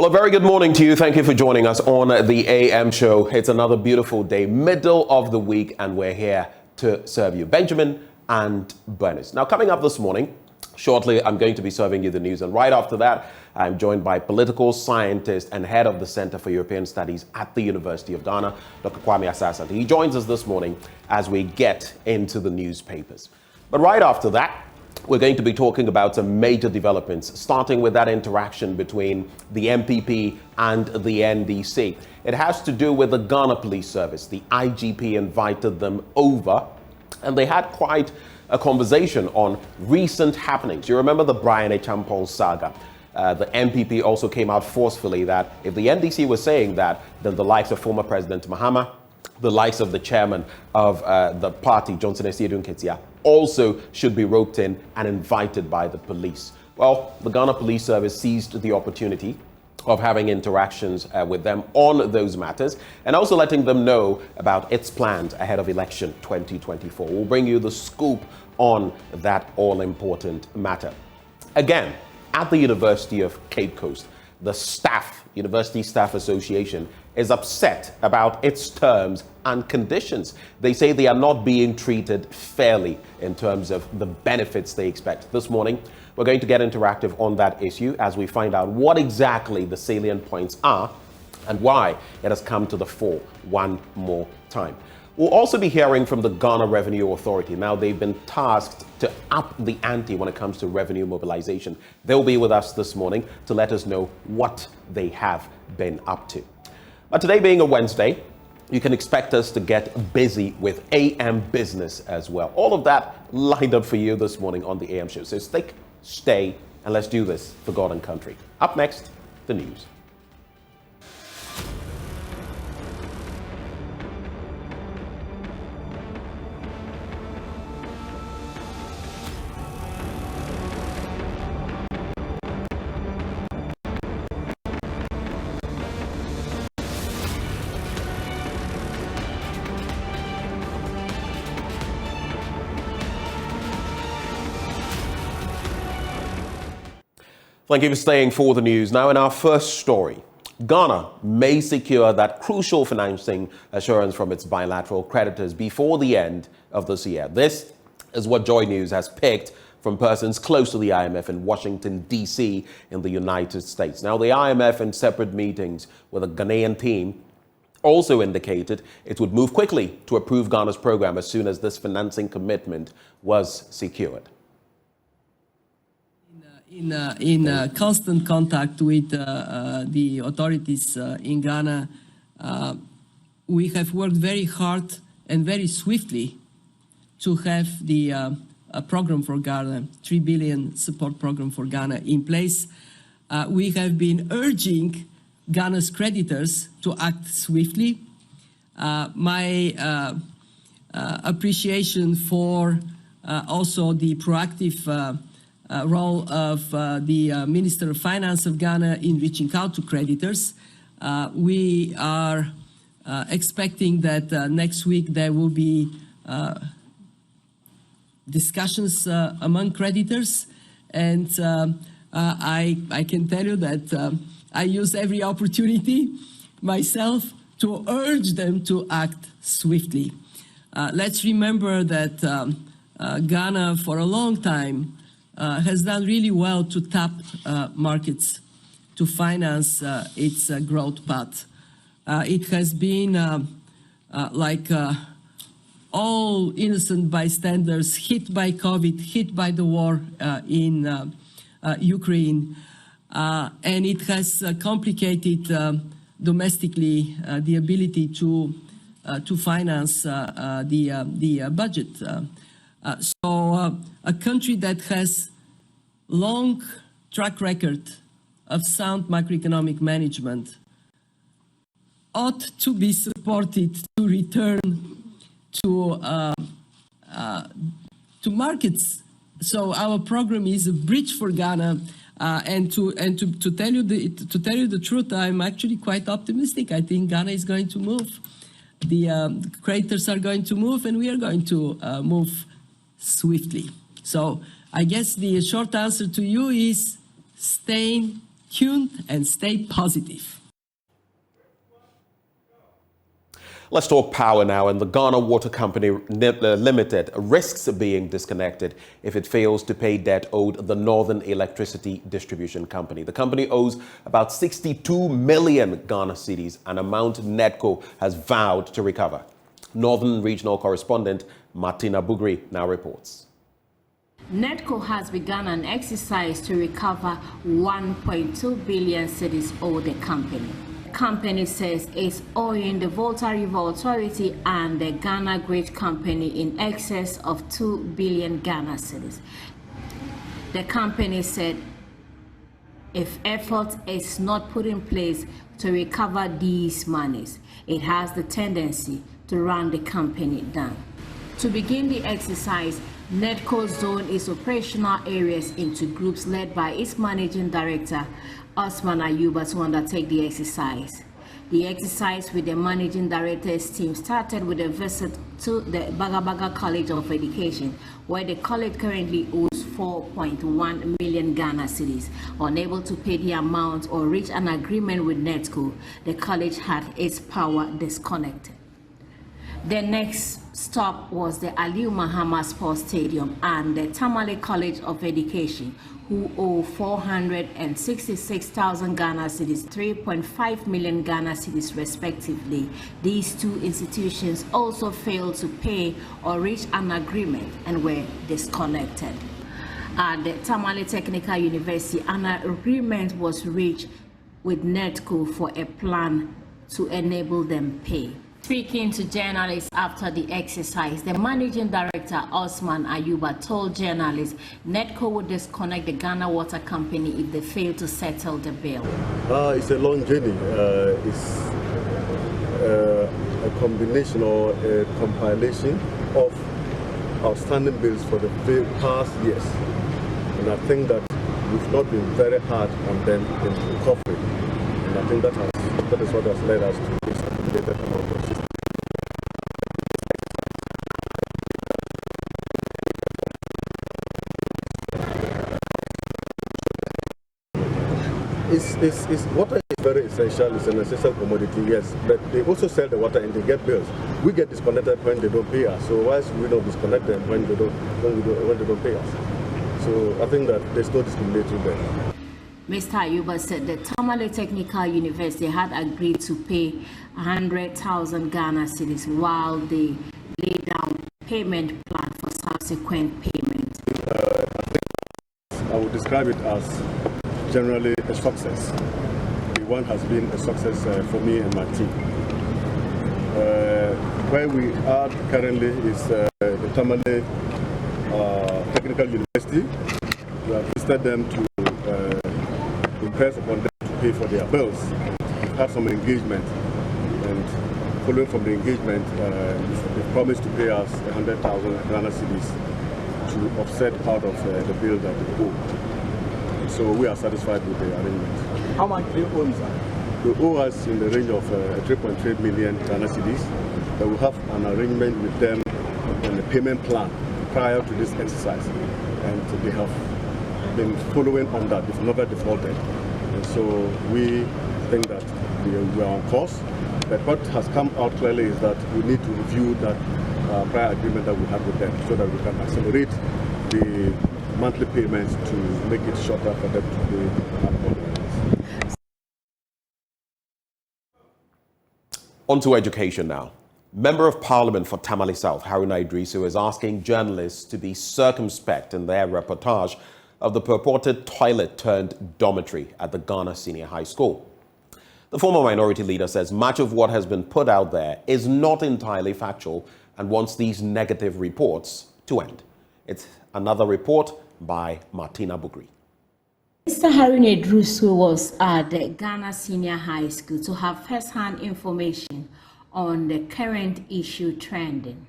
Well, a very good morning to you. Thank you for joining us on the AM show. It's another beautiful day, middle of the week, and we're here to serve you. Benjamin and Bernice. Now, coming up this morning, shortly, I'm going to be serving you the news. And right after that, I'm joined by political scientist and head of the Center for European Studies at the University of Ghana, Dr. Kwame Asasa. He joins us this morning as we get into the newspapers. But right after that, we're going to be talking about some major developments, starting with that interaction between the MPP and the NDC. It has to do with the Ghana Police Service. The IGP invited them over, and they had quite a conversation on recent happenings. You remember the Brian Champong saga. The MPP also came out forcefully that if the NDC was saying that, then the likes of former President Mahama, the likes of the chairman of the party, Johnson Esiedun Ketia, also should be roped in and invited by the police. Well, the Ghana Police Service seized the opportunity of having interactions with them on those matters and also letting them know about its plans ahead of election 2024. We'll bring you the scoop on that all-important matter. Again, at the University of Cape Coast, the University Staff Association is upset about its terms and conditions. They say they are not being treated fairly in terms of the benefits they expect. This morning, we're going to get interactive on that issue as we find out what exactly the salient points are and why it has come to the fore one more time. We'll also be hearing from the Ghana Revenue Authority. Now, they've been tasked to up the ante when it comes to revenue mobilization. They'll be with us this morning to let us know what they have been up to. But today being a Wednesday, you can expect us to get busy with AM business as well. All of that lined up for you this morning on the AM show. So stick, stay, and let's do this for God and country. Up next, the news. Thank you for staying for the news. Now, in our first story, Ghana may secure that crucial financing assurance from its bilateral creditors before the end of this year. This is what JoyNews has picked from persons close to the IMF in Washington, D.C. in the United States. Now, the IMF, in separate meetings with a Ghanaian team, also indicated it would move quickly to approve Ghana's program as soon as this financing commitment was secured. In constant contact with the authorities in Ghana, we have worked very hard and very swiftly to have the program for Ghana, 3 billion support program for Ghana in place. We have been urging Ghana's creditors to act swiftly. My appreciation for also the proactive role of the Minister of Finance of Ghana in reaching out to creditors. We are expecting that next week there will be discussions among creditors, and I can tell you that I use every opportunity myself to urge them to act swiftly. Let's remember that Ghana for a long time has done really well to tap markets to finance its growth path. It has been like all innocent bystanders hit by COVID, hit by the war in Ukraine, and it has complicated domestically the ability to finance the budget. So a country that has long track record of sound macroeconomic management ought to be supported to return to markets. So our program is a bridge for Ghana, and to tell you the truth, I'm actually quite optimistic. I think Ghana is going to move. The creditors are going to move, and we are going to move swiftly. So I guess the short answer to you is staying tuned and stay positive. Let's talk power now. And the Ghana Water Company Limited risks being disconnected if it fails to pay debt owed the Northern Electricity Distribution Company. The company owes about 62 million Ghana cedis, an amount NEDCO has vowed to recover. Northern Regional Correspondent Martina Bugri now reports. NEDCO has begun an exercise to recover 1.2 billion cedis owed the company. The company says it's owing the Volta River Authority and the Ghana Grid Company in excess of 2 billion Ghana cedis. The company said if effort is not put in place to recover these monies, it has the tendency to run the company down. To begin the exercise, NEDCO zoned its operational areas into groups led by its managing director, Osman Ayuba, to undertake the exercise. The exercise with the managing director's team started with a visit to the Bagabaga College of Education, where the college currently owes 4.1 million Ghana cedis. Unable to pay the amount or reach an agreement with NEDCO, the college had its power disconnected. The next stop was the Aliu Mahama Sports Stadium and the Tamale College of Education, who owe 466,000 Ghana cedis, 3.5 million Ghana cedis respectively. These two institutions also failed to pay or reach an agreement and were disconnected. At the Tamale Technical University, an agreement was reached with NEDCO for a plan to enable them pay. Speaking to journalists after the exercise, the managing director, Osman Ayuba, told journalists NEDCO would disconnect the Ghana Water Company if they fail to settle the bill. It's a long journey. It's a combination or a compilation of outstanding bills for the past years. And I think that we've not been very hard on them in recovery. And I think that is what has led us to this accumulated amount of system. Water is very essential. It's an essential commodity, yes. But they also sell the water and they get bills. We get disconnected when they don't pay us. So why should we not disconnect them when they don't pay us? So I think that there's no discriminatory there. Mr. Ayuba said the Tamale Technical University had agreed to pay 100,000 Ghana cedis while they laid down payment plan for subsequent payments. I would describe it as generally a success. The one has been a success for me and my team. Where we are currently is the Tamale Technical University. We have visited them to impress upon them to pay for their bills. We've had some engagement, and following from the engagement, they promised to pay us 100,000 Ghana cedis to offset part of the bill that they owe. So we are satisfied with the arrangement. How much do you owe, sir? They owe us in the range of 3.3 million Ghana cedis. But we have an arrangement with them on the payment plan prior to this exercise. And they have been following on that. They've never defaulted. And so we think that we are on course. But what has come out clearly is that we need to review that prior agreement that we had with them so that we can accelerate the monthly payments to make it shorter for them to pay upon. On to education now. Member of Parliament for Tamale South, Haruna Idrisu, is asking journalists to be circumspect in their reportage of the purported toilet-turned-dormitory at the Ghana Senior High School. The former minority leader says much of what has been put out there is not entirely factual and wants these negative reports to end. It's another report by Martina Bugri. Mr. Haruna Idrisu was at the Ghana Senior High School to have first-hand information on the current issue trending.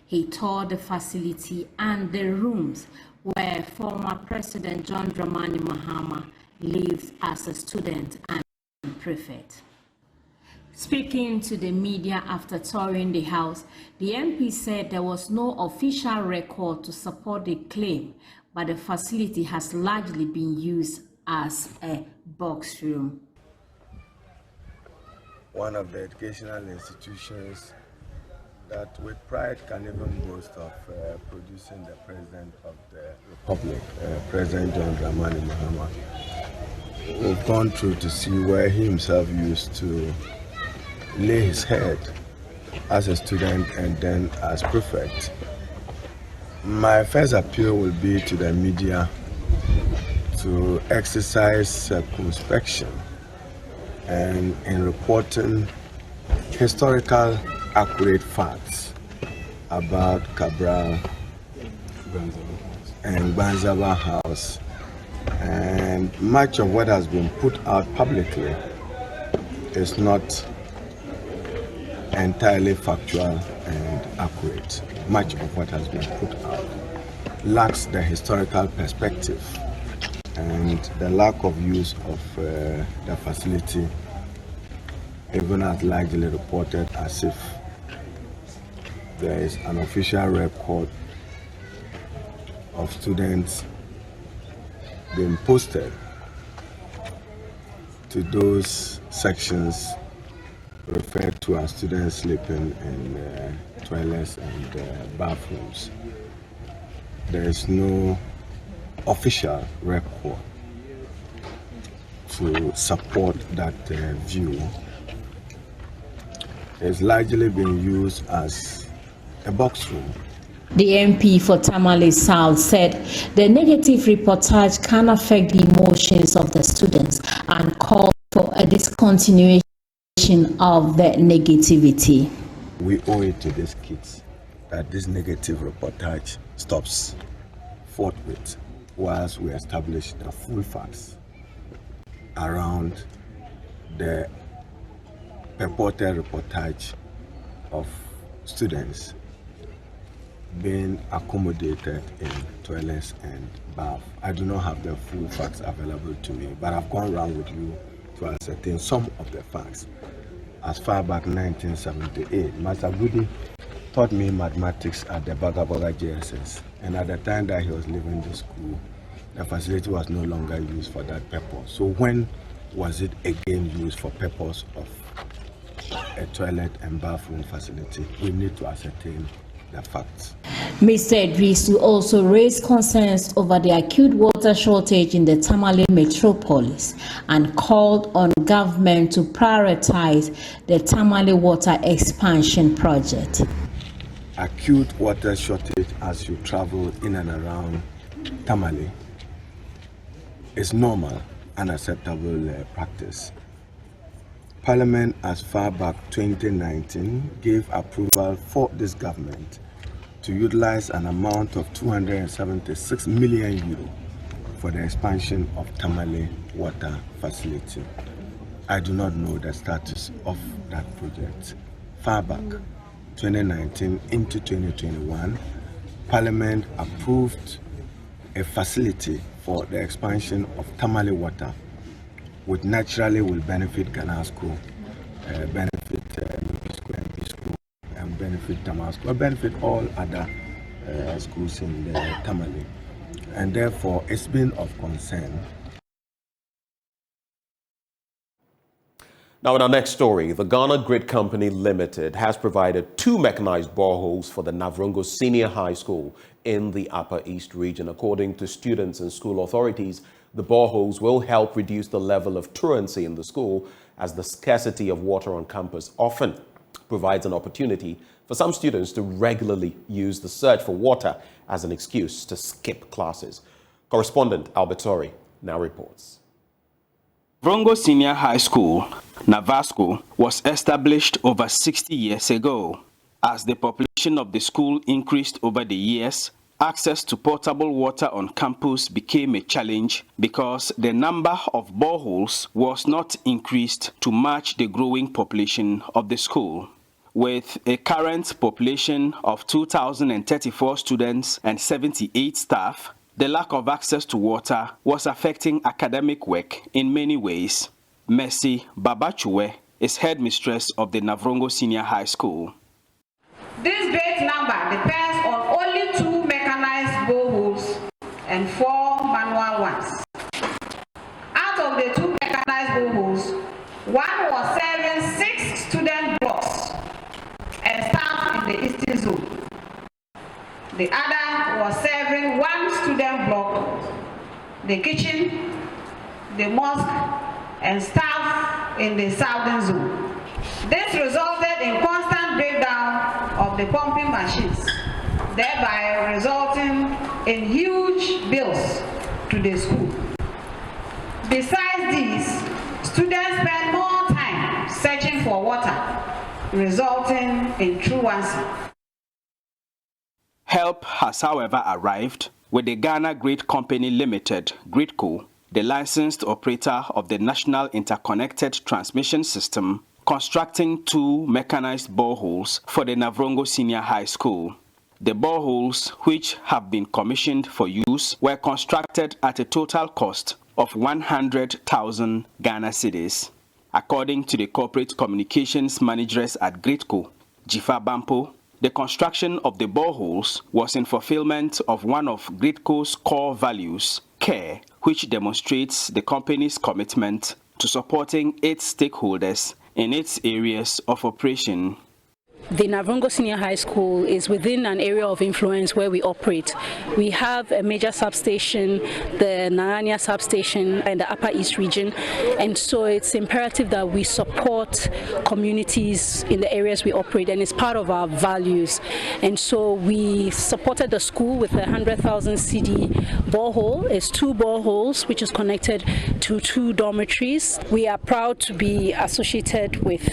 He toured the facility and the rooms where former President John Dramani Mahama lived as a student and prefect. Speaking to the media after touring the house, the MP said there was no official record to support the claim, but the facility has largely been used as a box room. One of the educational institutions that with pride can even boast of producing the President of the Republic, President John Dramani Mahama. We've gone through to see where he himself used to lay his head as a student and then as prefect. My first appeal will be to the media to exercise circumspection and in reporting historical accurate facts about Cabral and Banzaba House, and much of what has been put out publicly is not entirely factual and accurate. Much of what has been put out lacks the historical perspective, and the lack of use of the facility even as largely reported as if there is an official record of students being posted to those sections referred to as students sleeping in toilets and bathrooms. There is no official record to support that view. It's largely been used as a box room. The MP for Tamale South said the negative reportage can affect the emotions of the students and called for a discontinuation of the negativity. We owe it to these kids that this negative reportage stops forthwith whilst we establish the full facts around the purported reportage of students being accommodated in toilets and baths. I do not have the full facts available to me, but I've gone around with you to ascertain some of the facts. As far back 1978, Master Goody taught me mathematics at the Bagaboga JSS, and at the time that he was leaving the school, the facility was no longer used for that purpose. So when was it again used for purpose of a toilet and bathroom facility? We need to ascertain the facts. Mr. Idris will also raise concerns over the acute water shortage in the Tamale metropolis and called on government to prioritize the Tamale water expansion project. Acute water shortage as you travel in and around Tamale is normal and acceptable practice. Parliament, as far back 2019, gave approval for this government to utilize an amount of 276 million euro for the expansion of Tamale water facility. I do not know the status of that project. Far back 2019 into 2021, Parliament approved a facility for the expansion of Tamale water, which naturally will benefit Ganasco, benefit MP School, and benefit Damasco, or benefit all other schools in the Tamale. And therefore, it's been of concern. Now, in our next story, the Ghana Grid Company Limited has provided 2 mechanized boreholes for the Navrongo Senior High School in the Upper East region. According to students and school authorities, the boreholes will help reduce the level of truancy in the school, as the scarcity of water on campus often provides an opportunity for some students to regularly use the search for water as an excuse to skip classes. Correspondent Albert Tori now reports. Navrongo Senior High School, Navasco, was established over 60 years ago. As the population of the school increased over the years, access to potable water on campus became a challenge because the number of boreholes was not increased to match the growing population of the school. With a current population of 2,034 students and 78 staff, the lack of access to water was affecting academic work in many ways. Mercy Babachue is headmistress of the Navrongo Senior High School. This base number depends on only 2 mechanized boreholes and 4 manual ones. The other was serving one student block, the kitchen, the mosque, and staff in the southern zone. This resulted in constant breakdown of the pumping machines, thereby resulting in huge bills to the school. Besides these, students spend more time searching for water, resulting in truancy. Help has, however, arrived with the Ghana Grid Company Limited, GridCo, the licensed operator of the National Interconnected Transmission System, constructing 2 mechanized boreholes for the Navrongo Senior High School. The boreholes, which have been commissioned for use, were constructed at a total cost of 100,000 Ghana cedis. According to the corporate communications managers at GridCo, Jifa Bampo, the construction of the boreholes was in fulfillment of one of GridCo's core values, care, which demonstrates the company's commitment to supporting its stakeholders in its areas of operation. The Navrongo Senior High School is within an area of influence where we operate. We have a major substation, the Narania substation in the Upper East region, and so it's imperative that we support communities in the areas we operate, and it's part of our values. And so we supported the school with a 100,000 CD borehole. It's 2 boreholes which is connected to 2 dormitories. We are proud to be associated with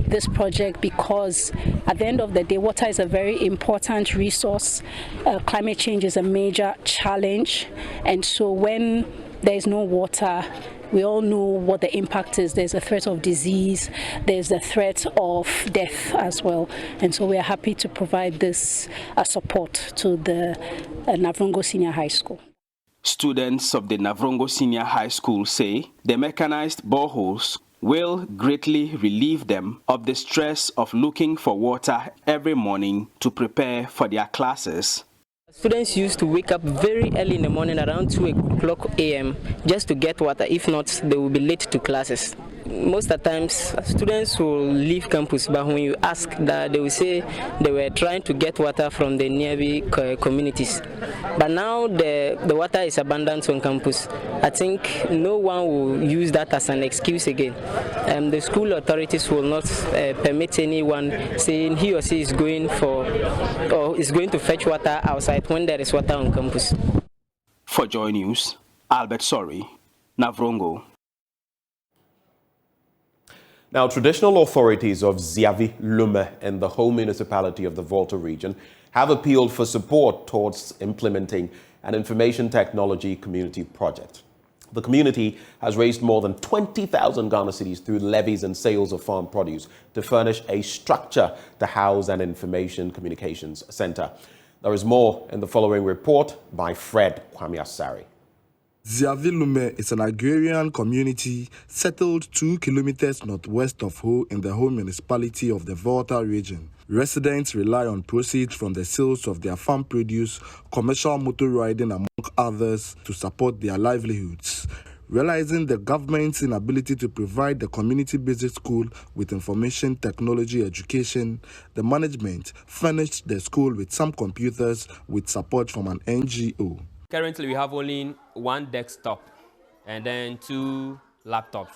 this project because at the end of the day, water is a very important resource. Climate change is a major challenge, and so when there is no water, we all know what the impact is. There's a threat of disease, there's a threat of death as well, and so we are happy to provide this support to the Navrongo Senior High School. Students of the Navrongo Senior High School say the mechanized boreholes will greatly relieve them of the stress of looking for water every morning to prepare for their classes. Students used to wake up very early in the morning, around 2 o'clock a.m. just to get water. If not, they will be late to classes. Most of the times, students will leave campus, but when you ask that, they will say they were trying to get water from the nearby communities. But now the water is abundant on campus. I think no one will use that as an excuse again. The school authorities will not permit anyone saying he or she is going to fetch water outside when there is water on campus. For JoyNews, Albert Sorry, Navrongo. Now, traditional authorities of Ziavi Lume in the whole municipality of the Volta region have appealed for support towards implementing an information technology community project. The community has raised more than 20,000 Ghana cedis through levies and sales of farm produce to furnish a structure to house an information communications center. There is more in the following report by Fred Kwame-Asari. Ziavi Lume is an agrarian community settled 2 kilometers northwest of Ho in the whole municipality of the Volta region. Residents rely on proceeds from the sales of their farm produce, commercial motor riding, among others, to support their livelihoods. Realizing the government's inability to provide the community-based school with information technology education, the management furnished the school with some computers with support from an NGO. Currently, we have only 1 desktop and then 2 laptops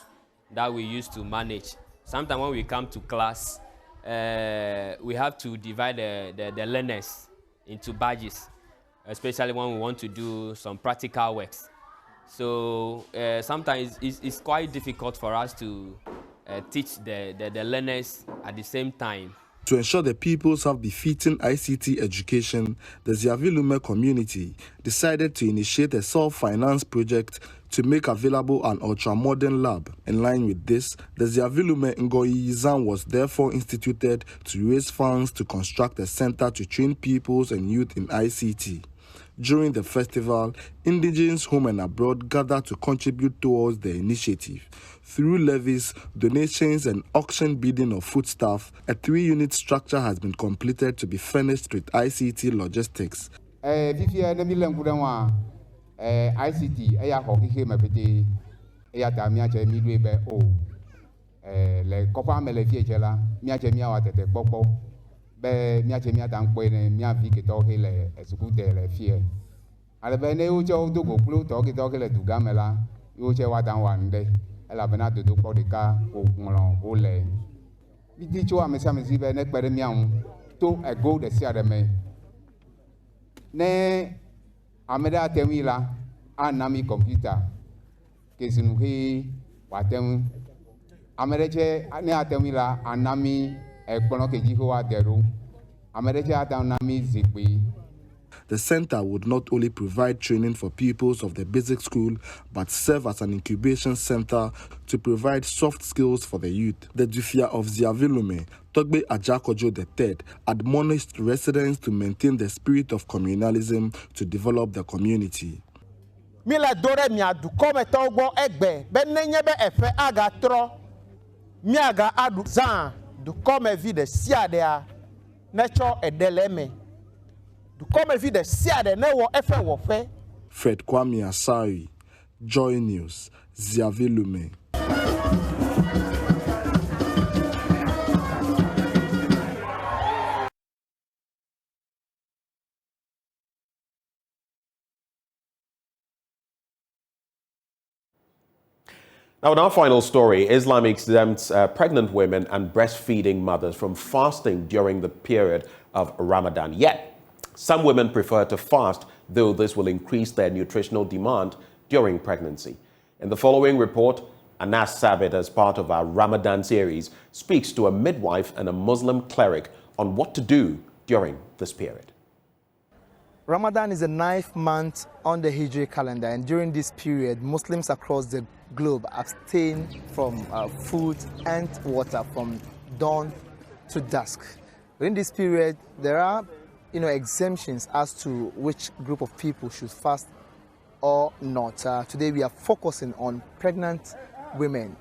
that we use to manage. Sometimes when we come to class, we have to divide the learners into badges, especially when we want to do some practical works. So sometimes it's quite difficult for us to teach the learners at the same time. To ensure the pupils have befitting ICT education, the Ziavi Lume community decided to initiate a self-finance project to make available an ultra-modern lab. In line with this, the Ziavi Lume Ngoyi Yizan was therefore instituted to raise funds to construct a center to train pupils and youth in ICT. During the festival, indigenes home and abroad gathered to contribute towards the initiative. Through levies, donations, and auction bidding of foodstuff, a 3-unit structure has been completed to be furnished with ICT logistics. be mia che mia dan kwe ne mia vi ke to hele suku de le fie ale be ne u che o do go klu to ke le du gamela u che wa dan wa nde ela be na do do ko de ka o nlo o le bi di cho amesa mesi be ne kpere mia un to e go de sia de me ne ameda temila anami computer ke sinu he wa tem amereche ne atemila anami ekpono ke jiho wa deru amereche atanami zikwi. The center would not only provide training for pupils of the basic school, but serve as an incubation center to provide soft skills for the youth. The Dufia of Ziavilume, Togbe Ajakojo III, admonished residents to maintain the spirit of communalism to develop the community. Mila dore mia du kome togbo egbe, benenye be efe aga tro, miaga adu zan, du kome vide siadea, necho edeleme. Come vide siade ne wo efe wo fe. Fred Kwame Asari, Joy News, Ziavilume. Now, in our final story, Islam exempts pregnant women and breastfeeding mothers from fasting during the period of Ramadan. Yet, some women prefer to fast, though this will increase their nutritional demand during pregnancy. In the following report, Anas Sabit, as part of our Ramadan series, speaks to a midwife and a Muslim cleric on what to do during this period. Ramadan is the 9th month on the Hijri calendar, and during this period, Muslims across the globe abstain from food and water from dawn to dusk. During this period, there are exemptions as to which group of people should fast or not. Today we are focusing on pregnant women.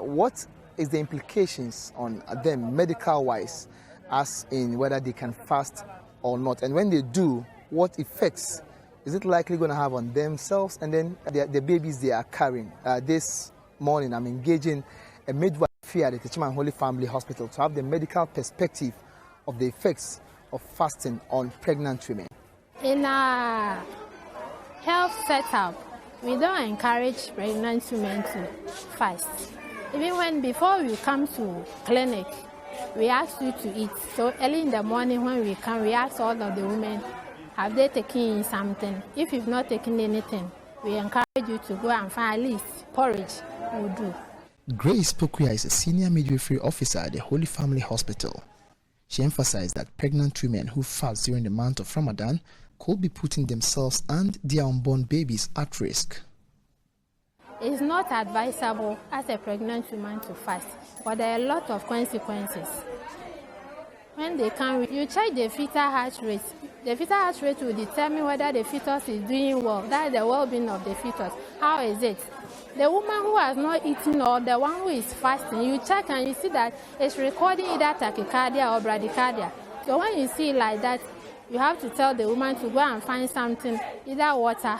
What is the implications on them medical-wise, as in whether they can fast or not? And when they do, what effects is it likely going to have on themselves and then the babies they are carrying? This morning I'm engaging a midwife here at the Techiman Holy Family Hospital to have the medical perspective of the effects of fasting on pregnant women. In our health setup, we don't encourage pregnant women to fast. Even when before we come to clinic, we ask you to eat. So early in the morning when we come, we ask all of the women, have they taken something? If you've not taken anything, we encourage you to go and find at least porridge will do. Grace Pokuya is a senior midwifery officer at the Holy Family Hospital. She emphasized that pregnant women who fast during the month of Ramadan could be putting themselves and their unborn babies at risk. It's not advisable as a pregnant woman to fast, but there are a lot of consequences. When they come, you check the fetal heart rate. The fetal heart rate will determine whether the fetus is doing well. That is the well-being of the fetus. How is it? The woman who has not eaten or the one who is fasting, you check and you see that it's recording either tachycardia or bradycardia. So when you see it like that, you have to tell the woman to go and find something, either water,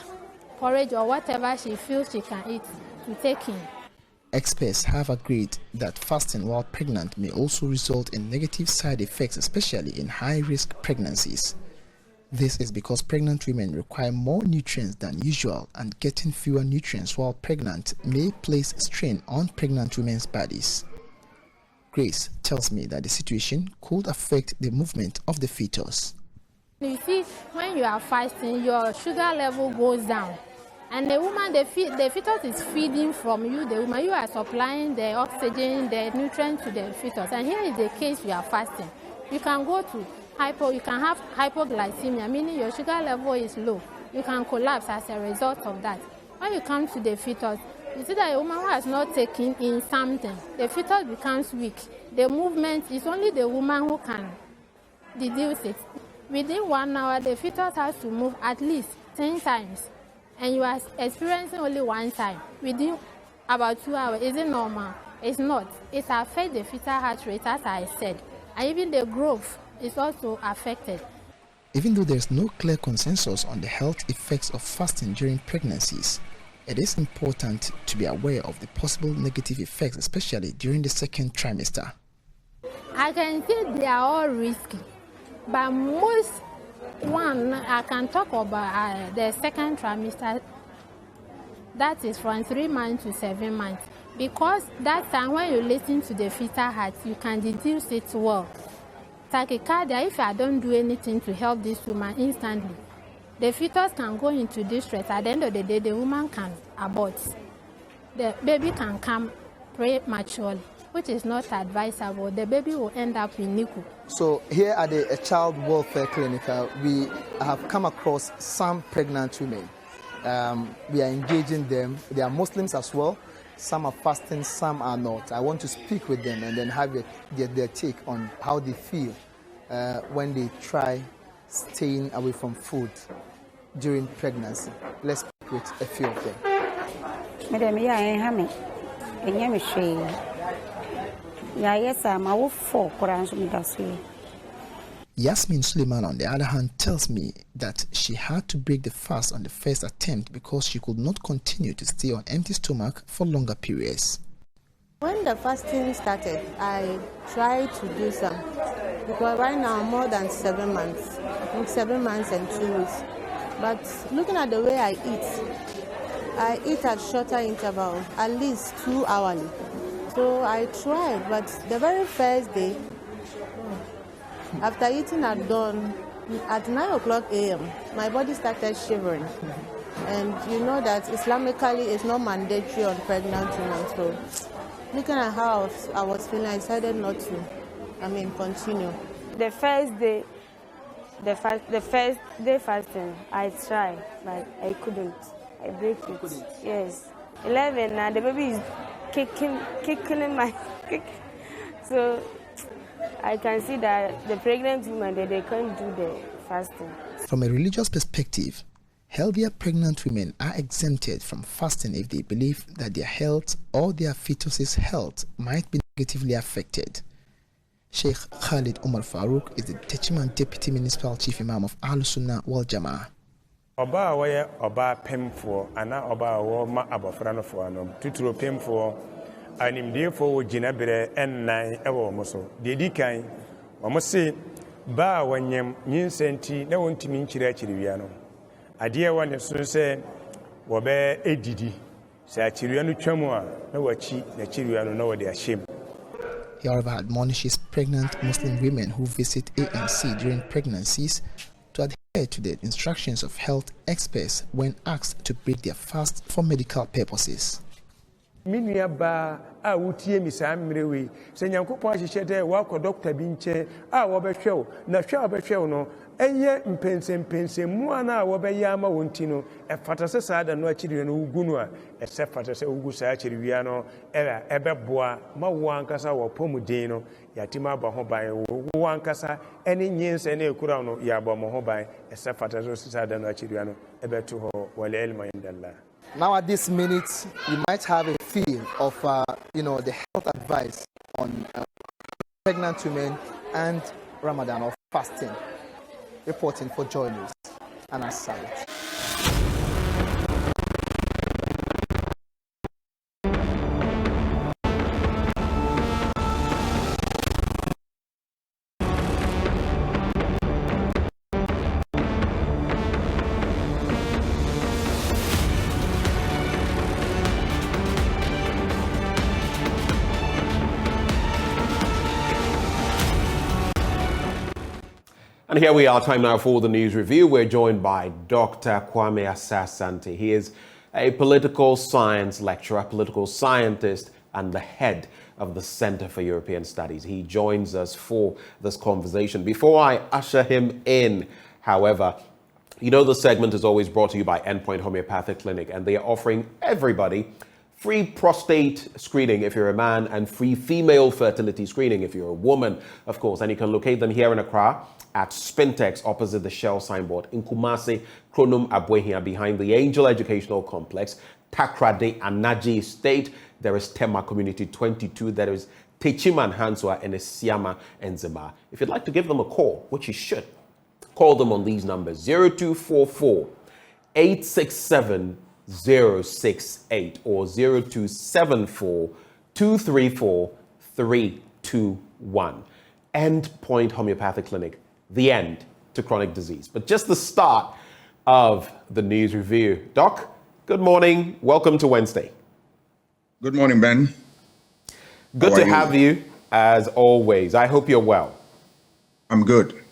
porridge, or whatever she feels she can eat to take in. Experts have agreed that fasting while pregnant may also result in negative side effects, especially in high-risk pregnancies. This is because pregnant women require more nutrients than usual, and getting fewer nutrients while pregnant may place strain on pregnant women's bodies. Grace tells me that the situation could affect the movement of the fetus. You see, when you are fasting, your sugar level goes down. And the woman, the fetus is feeding from you, the woman. You are supplying the oxygen, the nutrients to the fetus. And here is the case you are fasting. You can go to you can have hypoglycemia, meaning your sugar level is low. You can collapse as a result of that. When you come to the fetus, you see that a woman who has not taken in something, the fetus becomes weak. The movement is only the woman who can deduce it. Within 1 hour, the fetus has to move at least 10 times. And you are experiencing only one time. Within about 2 hours, is it normal? It's not. It affects the fetal heart rate, as I said. And even the growth is also affected. Even though there is no clear consensus on the health effects of fasting during pregnancies, it is important to be aware of the possible negative effects, especially during the second trimester. I can say they are all risky, but most one I can talk about the second trimester. That is from 3 months to 7 months, because that time when you listen to the fetal heart, you can deduce it well. Tachycardia, if I don't do anything to help this woman instantly, the fetus can go into distress. At the end of the day, the woman can abort. The baby can come prematurely, which is not advisable. The baby will end up in NICU. So here at the Child Welfare Clinic, we have come across some pregnant women. We are engaging them. They are Muslims as well. Some are fasting, some are not. I want to speak with them and then have their take on how they feel when they try staying away from food during pregnancy. Let's speak with a few of them. Yasmin Suleiman, on the other hand, tells me that she had to break the fast on the first attempt because she could not continue to stay on empty stomach for longer periods. When the fasting started, I tried to do some, because right now I'm more than 7 months. I think 7 months and 2 weeks. But looking at the way I eat at shorter intervals, at least 2 hourly. So I tried, but the very first day, after eating at dawn, at 9 o'clock a.m., my body started shivering. And you know that Islamically it's not mandatory on pregnant women. So looking at how I was feeling, I decided not to, continue. The first day fasting, I tried, but I couldn't. I break it. Yes. 11, now the baby is kicking in my so I can see that the pregnant women, they can't do the fasting. From a religious perspective, healthier pregnant women are exempted from fasting if they believe that their health or their fetus's health might be negatively affected. Sheikh Khalid Umar Farouk is the Techiman Deputy Municipal Chief Imam of Ahlus Sunnah wal Jama'ah. Oba waye oba pemfo ana oba wo ma abofra no fo anom tuturo pemfo animdefo wo ginabere ennan ewo mo so de dikan omo se ba wanyem nyinsenti na wontimi nkyira akiriwia no ade wone so se wo be edidi se akiriwia no twamu a na wachi na akiriwia no na wo de ahyem. He however admonishes pregnant Muslim women who visit ANC during pregnancies to adhere to the instructions of health experts when asked to break their fast for medical purposes. Minia ba a wutie misa mrewe se nyankopon ahihye de wa ko doctor bi nche a wo behwew na hwe a behwew no enye mpense mu ana wo be yama wonti no e fatase saada no akiri no ugunu a e se fatase ugu sa akiri wia no era ebeboa ma wo ankasa wo pomuden no yatima ba ho ban wo ankasa eni nyinse na ekura no ya ba mo ho ban e se fatase saada no akiri no ebeto ho wal ilmu indallah. Now at this minute, you might have a feel of, the health advice on pregnant women and Ramadan or fasting. Reporting for JoyNews, Anna Salit. And here we are, time now for the news review. We're joined by Dr. Kwame Asasante. He is a political science lecturer, political scientist, and the head of the Center for European Studies. He joins us for this conversation. Before I usher him in, however, you know the segment is always brought to you by Endpoint Homeopathic Clinic, and they are offering everybody free prostate screening if you're a man and free female fertility screening if you're a woman, of course. And you can locate them here in Accra at Spintex opposite the Shell signboard, in Kumasi, Kronum Abwehia behind the Angel Educational Complex, Takrade and Naji Estate. There is Tema Community 22. There is Techiman Hanswa and Esiama and Zima. If you'd like to give them a call, which you should, call them on these numbers: 0244 867 068 or 0274 234 321. Endpoint Homeopathic Clinic, the end to chronic disease. But just the start of the news review. Doc, good morning. Welcome to Wednesday. Good morning, Ben. Good to have you, as always. I hope you're well. I'm good.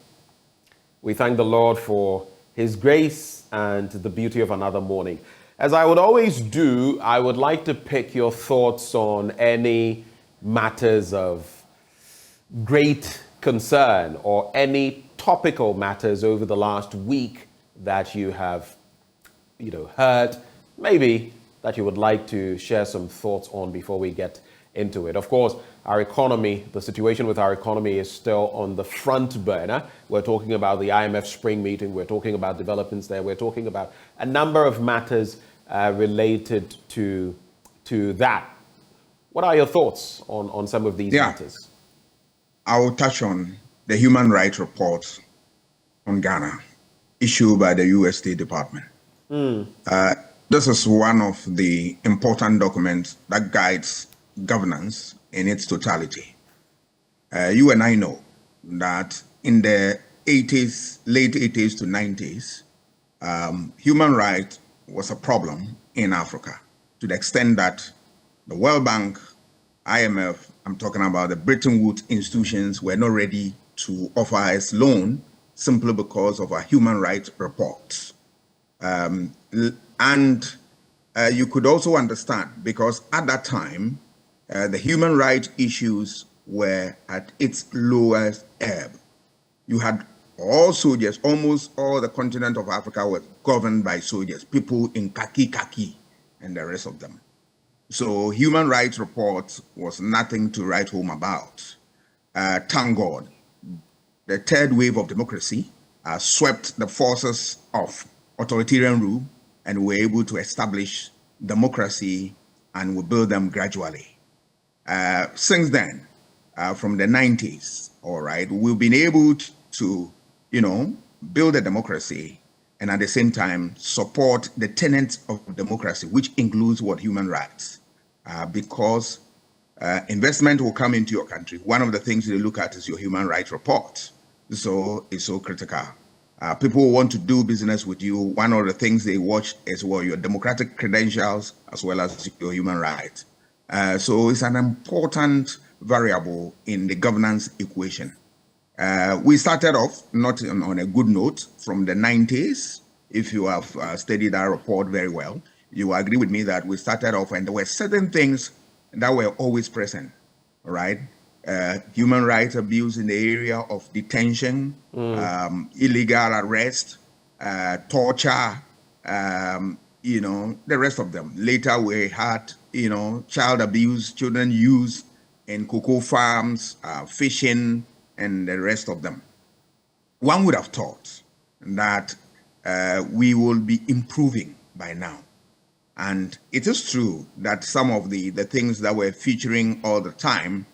We thank the Lord for His grace and the beauty of another morning. As I would always do, I would like to pick your thoughts on any matters of great concern or any topical matters over the last week that you have, heard, maybe that you would like to share some thoughts on before we get into it. Of course, our economy, the situation with our economy is still on the front burner. We're talking about the IMF spring meeting. We're talking about developments there. We're talking about a number of matters related to that. What are your thoughts on some of these matters? I will touch on the human rights report on Ghana issued by the U.S. State Department. This is one of the important documents that guides governance in its totality. You and I know that in the 80s, late 80s to 90s, human rights was a problem in Africa to the extent that the World Bank, IMF, I'm talking about the Bretton Woods institutions, were not ready to offer us loan simply because of our human rights reports. You could also understand because at that time, the human rights issues were at its lowest ebb. You had all soldiers, almost all the continent of Africa was governed by soldiers, people in khaki, and the rest of them. So human rights reports was nothing to write home about. Thank God, the third wave of democracy swept the forces of authoritarian rule and were able to establish democracy and we build them gradually. Since then, from the 90s, all right, we've been able to, build a democracy and at the same time support the tenets of democracy, which includes human rights, because investment will come into your country. One of the things they look at is your human rights report. So it's so critical. People want to do business with you. One of the things they watch is your democratic credentials as well as your human rights. So it's an important variable in the governance equation. We started off not on a good note from the 90s. If you have studied our report very well, you will agree with me that we started off and there were certain things that were always present, right? Human rights abuse in the area of detention, illegal arrest, torture, the rest of them. Later we had, child abuse, children used in cocoa farms, fishing, and the rest of them. One would have thought that we will be improving by now. And it is true that some of the things that were featuring all the time,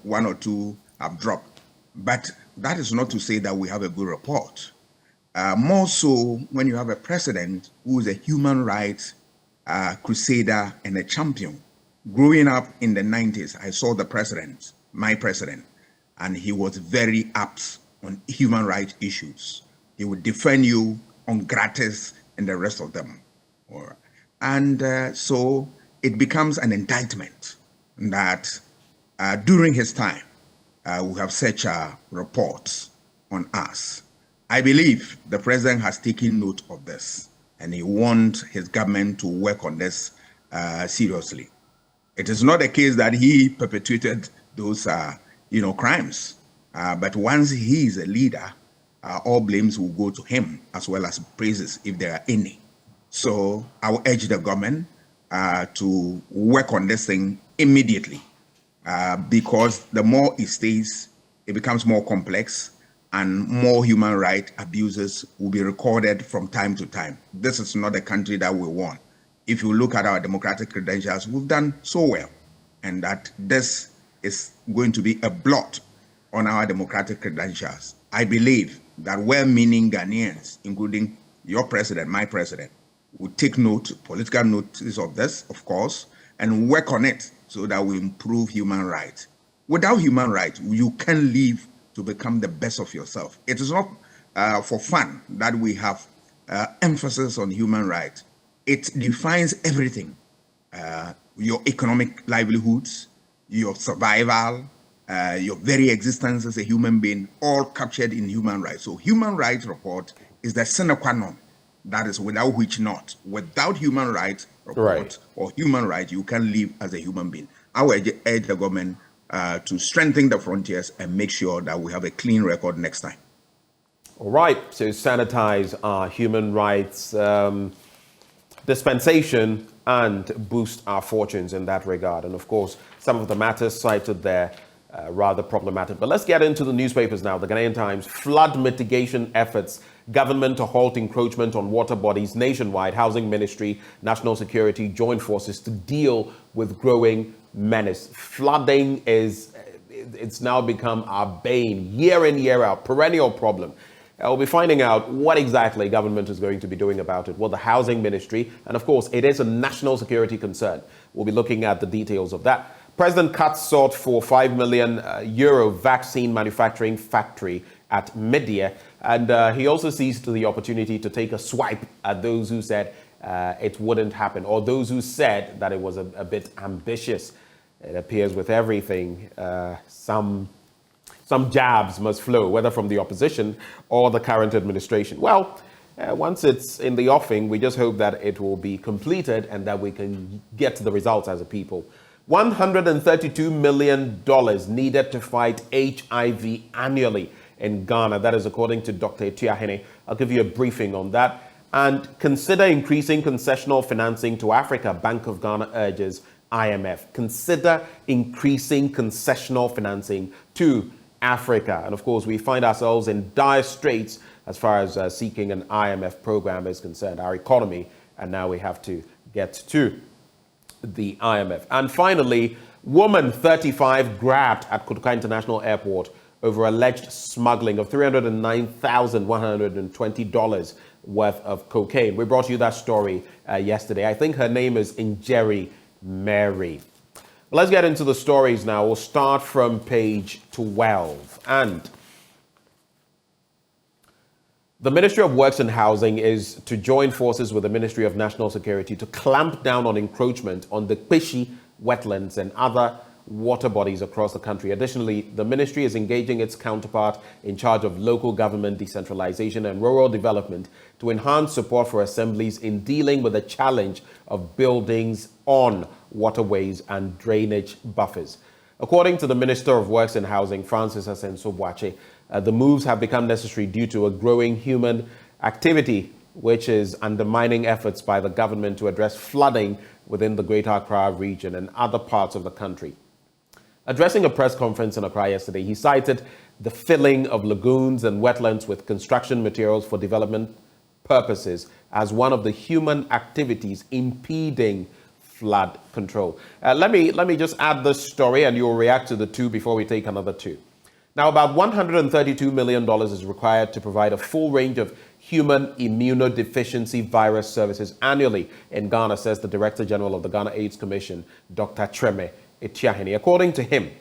one or two have dropped. But that is not to say that we have a good report. More so when you have a president who is a human rights crusader and a champion. Growing up in the 90s, I saw the president, my president, and he was very apt on human rights issues. He would defend you on gratis and the rest of them. So it becomes an indictment that during his time, we have such reports on us. I believe the president has taken note of this and he wants his government to work on this seriously. It is not a case that he perpetuated those crimes. But once he is a leader, all blames will go to him as well as praises if there are any. So I will urge the government to work on this thing immediately because the more it stays, it becomes more complex and more human rights abuses will be recorded from time to time. This is not the country that we want. If you look at our democratic credentials, we've done so well, and that this is going to be a blot on our democratic credentials. I believe that well-meaning Ghanaians, including your president, my president, will take political notice of this, of course, and work on it so that we improve human rights. Without human rights, you can live to become the best of yourself. It is not for fun that we have emphasis on human rights. It defines everything. Your economic livelihoods, your survival, your very existence as a human being, all captured in human rights. So human rights report is the sine qua non. That is without which not. Without human rights report or human rights, you can live as a human being. I would urge the government to strengthen the frontiers and make sure that we have a clean record next time. All right, so sanitize our human rights dispensation and boost our fortunes in that regard. And of course, some of the matters cited there rather problematic. But let's get into the newspapers now. The Ghanaian Times, flood mitigation efforts, government to halt encroachment on water bodies nationwide, housing ministry, national security, join forces to deal with growing menace. Flooding it's now become our bane, year in, year out, perennial problem. We'll be finding out what exactly government is going to be doing about it. Well, the housing ministry, and of course, it is a national security concern. We'll be looking at the details of that. President cuts sought for €5 million vaccine manufacturing factory at Media. And he also seized the opportunity to take a swipe at those who said it wouldn't happen, or those who said that it was a bit ambitious. It appears with everything, some jabs must flow, whether from the opposition or the current administration. Well, once it's in the offing, we just hope that it will be completed and that we can get to the results as a people. $132 million needed to fight HIV annually in Ghana. That is according to Dr. Etiahene. I'll give you a briefing on that. And consider increasing concessional financing to Africa, Bank of Ghana urges IMF. Consider increasing concessional financing to Africa. And of course, we find ourselves in dire straits as far as seeking an IMF program is concerned, our economy, and now we have to get to the IMF. And finally, woman 35 grabbed at Kotoka International Airport over alleged smuggling of $309,120 worth of cocaine. We brought you that story yesterday. I think her name is Injeri Mary. Let's get into the stories now. We'll start from page 12. And the Ministry of Works and Housing is to join forces with the Ministry of National Security to clamp down on encroachment on the Kpeshi wetlands and other water bodies across the country. Additionally, the ministry is engaging its counterpart in charge of local government decentralization and rural development to enhance support for assemblies in dealing with the challenge of buildings on waterways and drainage buffers. According to the Minister of Works and Housing, Francis Asenso-Boakye, the moves have become necessary due to a growing human activity, which is undermining efforts by the government to address flooding within the Greater Accra region and other parts of the country. Addressing a press conference in Accra yesterday, he cited the filling of lagoons and wetlands with construction materials for development purposes as one of the human activities impeding flood control. Let me just add this story and you'll react to the two before we take another two. Now, about $132 million is required to provide a full range of human immunodeficiency virus services annually in Ghana, says the Director General of the Ghana AIDS Commission, Dr. Treme Etiahene. According to him,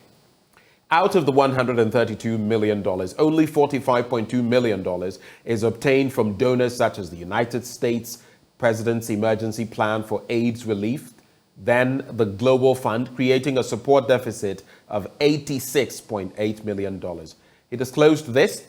out of the $132 million, only $45.2 million is obtained from donors such as the United States President's Emergency Plan for AIDS Relief, then the Global Fund, creating a support deficit of $86.8 million. He disclosed this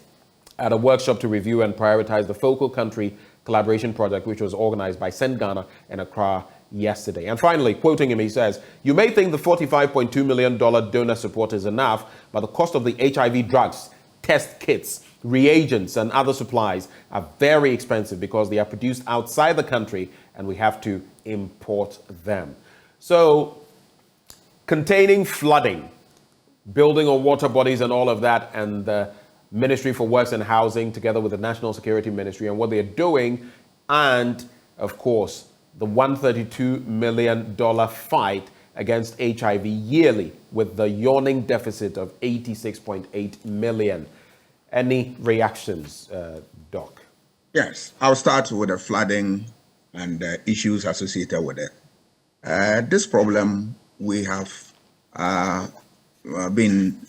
at a workshop to review and prioritize the focal country collaboration project, which was organized by Send Ghana in Accra yesterday. And finally, quoting him, he says, "You may think the $45.2 million donor support is enough, but the cost of the HIV drugs, test kits, reagents, and other supplies are very expensive because they are produced outside the country and we have to import them." So, containing flooding, building on water bodies and all of that, and the Ministry for Works and Housing together with the National Security Ministry and what they're doing, and of course, the $132 million fight against HIV yearly with the yawning deficit of $86.8 million. Any reactions, Doc? Yes, I'll start with the flooding and the issues associated with it. This problem we have been,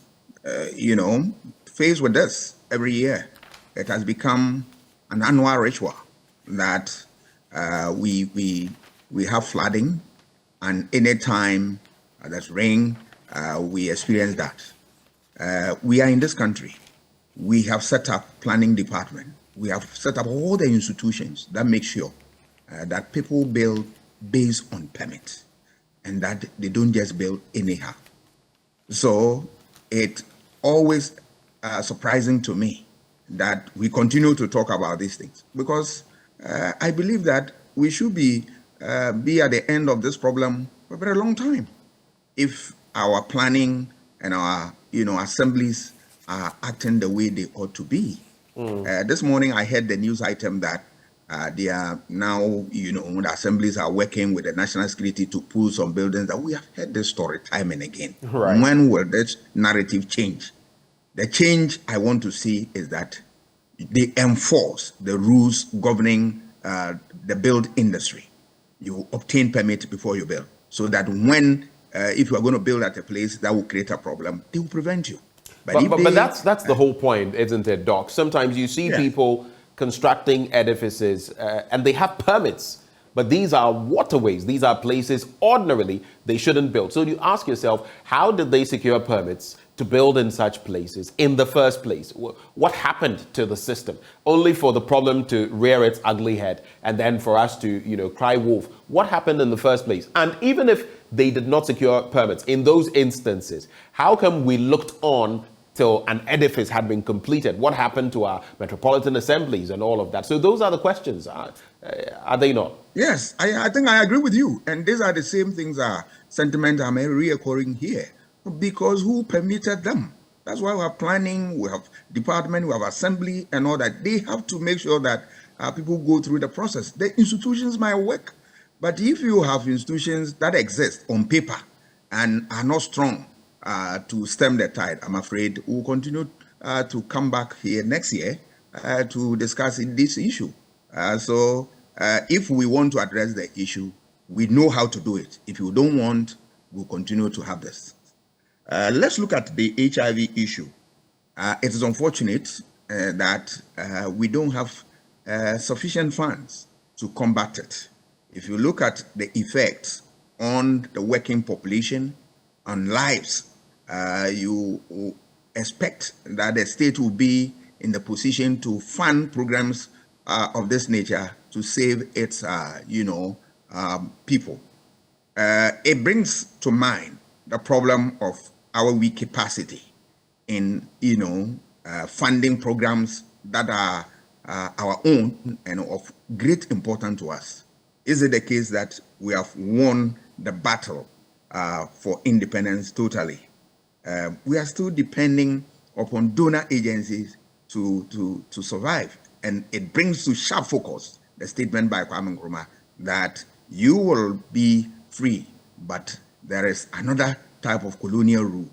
faced with this every year. It has become an annual ritual that we have flooding, and anytime there's rain, we experience that. We are in this country. We have set up planning department. We have set up all the institutions that make sure that people build based on permits and that they don't just build anyhow. So it always surprising to me that we continue to talk about these things, because I believe that we should be at the end of this problem for a very long time if our planning and our assemblies are acting the way they ought to be. This morning I heard the news item that they are now, the assemblies are working with the national security to pull some buildings. That we have heard this story time and again. Right. When will this narrative change? The change I want to see is that they enforce the rules governing the build industry. You obtain permit before you build, so that when if you are going to build at a place that will create a problem, they will prevent you. But that's the whole point, isn't it, Doc? Sometimes you see people constructing edifices and they have permits, but these are waterways. These are places ordinarily they shouldn't build. So you ask yourself, how did they secure permits to build in such places in the first place? What happened to the system? Only for the problem to rear its ugly head and then for us to, cry wolf. What happened in the first place? And even if they did not secure permits in those instances, how come we looked on till an edifice had been completed? What happened to our metropolitan assemblies and all of that? So those are the questions, are they not? Yes, I think I agree with you. And these are the same things, sentiments are reoccurring here. Because who permitted them? That's why we have planning, we have department, we have assembly and all that. They have to make sure that people go through the process. The institutions might work, but if you have institutions that exist on paper and are not strong to stem the tide, I'm afraid we'll continue to come back here next year to discuss this issue. So if we want to address the issue, we know how to do it. If you don't want, we'll continue to have this. Let's look at the HIV issue. It is unfortunate that we don't have sufficient funds to combat it. If you look at the effects on the working population, on lives, you expect that the state will be in the position to fund programs of this nature to save its, people. It brings to mind the problem of our weak capacity in, funding programs that are our own and of great importance to us. Is it the case that we have won the battle for independence totally? We are still depending upon donor agencies to survive. And it brings to sharp focus the statement by Kwame Nkrumah that you will be free, but there is another type of colonial rule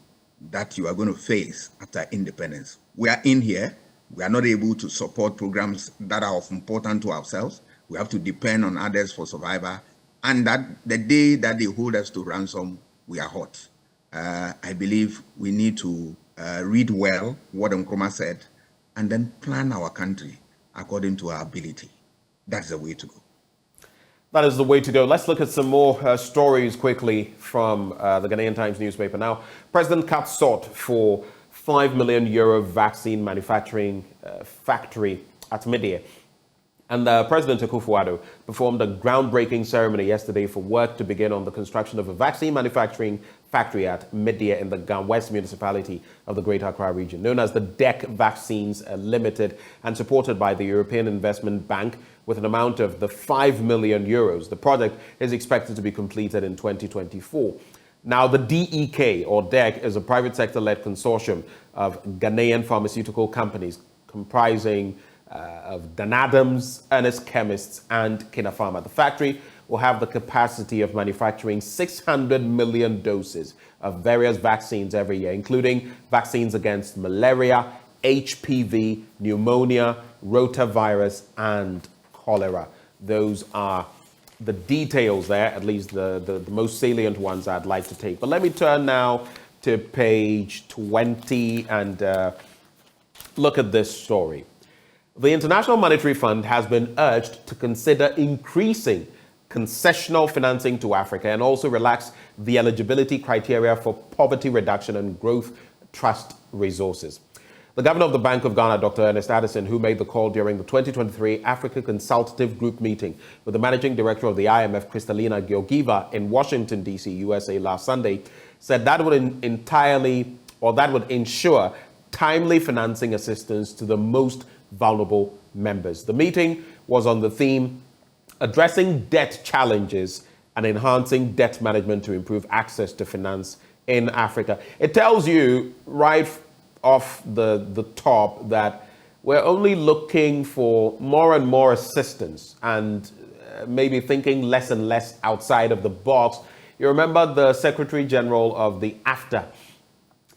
that you are going to face after independence. We are in here. We are not able to support programs that are of importance to ourselves. We have to depend on others for survival. And that the day that they hold us to ransom, we are hot. I believe we need to read well what Nkrumah said and then plan our country according to our ability. That's the way to go. That is the way to go. Let's look at some more stories quickly from the Ghanaian Times newspaper. Now, President Kat sought for €5 million vaccine manufacturing factory at Media. And President Akufo-Addo performed a groundbreaking ceremony yesterday for work to begin on the construction of a vaccine manufacturing factory at Media in the Gan West municipality of the Greater Accra region, known as the DEC Vaccines Limited, and supported by the European Investment Bank with an amount of the €5 million. The project is expected to be completed in 2024. Now, the DEK, or DEC, is a private sector-led consortium of Ghanaian pharmaceutical companies comprising of Dan Adams, Ernest Chemists, and Kinapharma. The factory will have the capacity of manufacturing 600 million doses of various vaccines every year, including vaccines against malaria, HPV, pneumonia, rotavirus, and cholera. Those are the details there, at least the most salient ones I'd like to take. But let me turn now to page 20 and look at this story. The International Monetary Fund has been urged to consider increasing concessional financing to Africa and also relax the eligibility criteria for poverty reduction and growth trust resources. The governor of the Bank of Ghana, Dr. Ernest Addison, who made the call during the 2023 Africa Consultative Group meeting with the managing director of the IMF, Kristalina Georgieva, in Washington, D.C., USA last Sunday, said that would ensure timely financing assistance to the most vulnerable members. The meeting was on the theme addressing debt challenges and enhancing debt management to improve access to finance in Africa. It tells you right off the top that we're only looking for more and more assistance and maybe thinking less and less outside of the box. You remember the Secretary General of the AFTA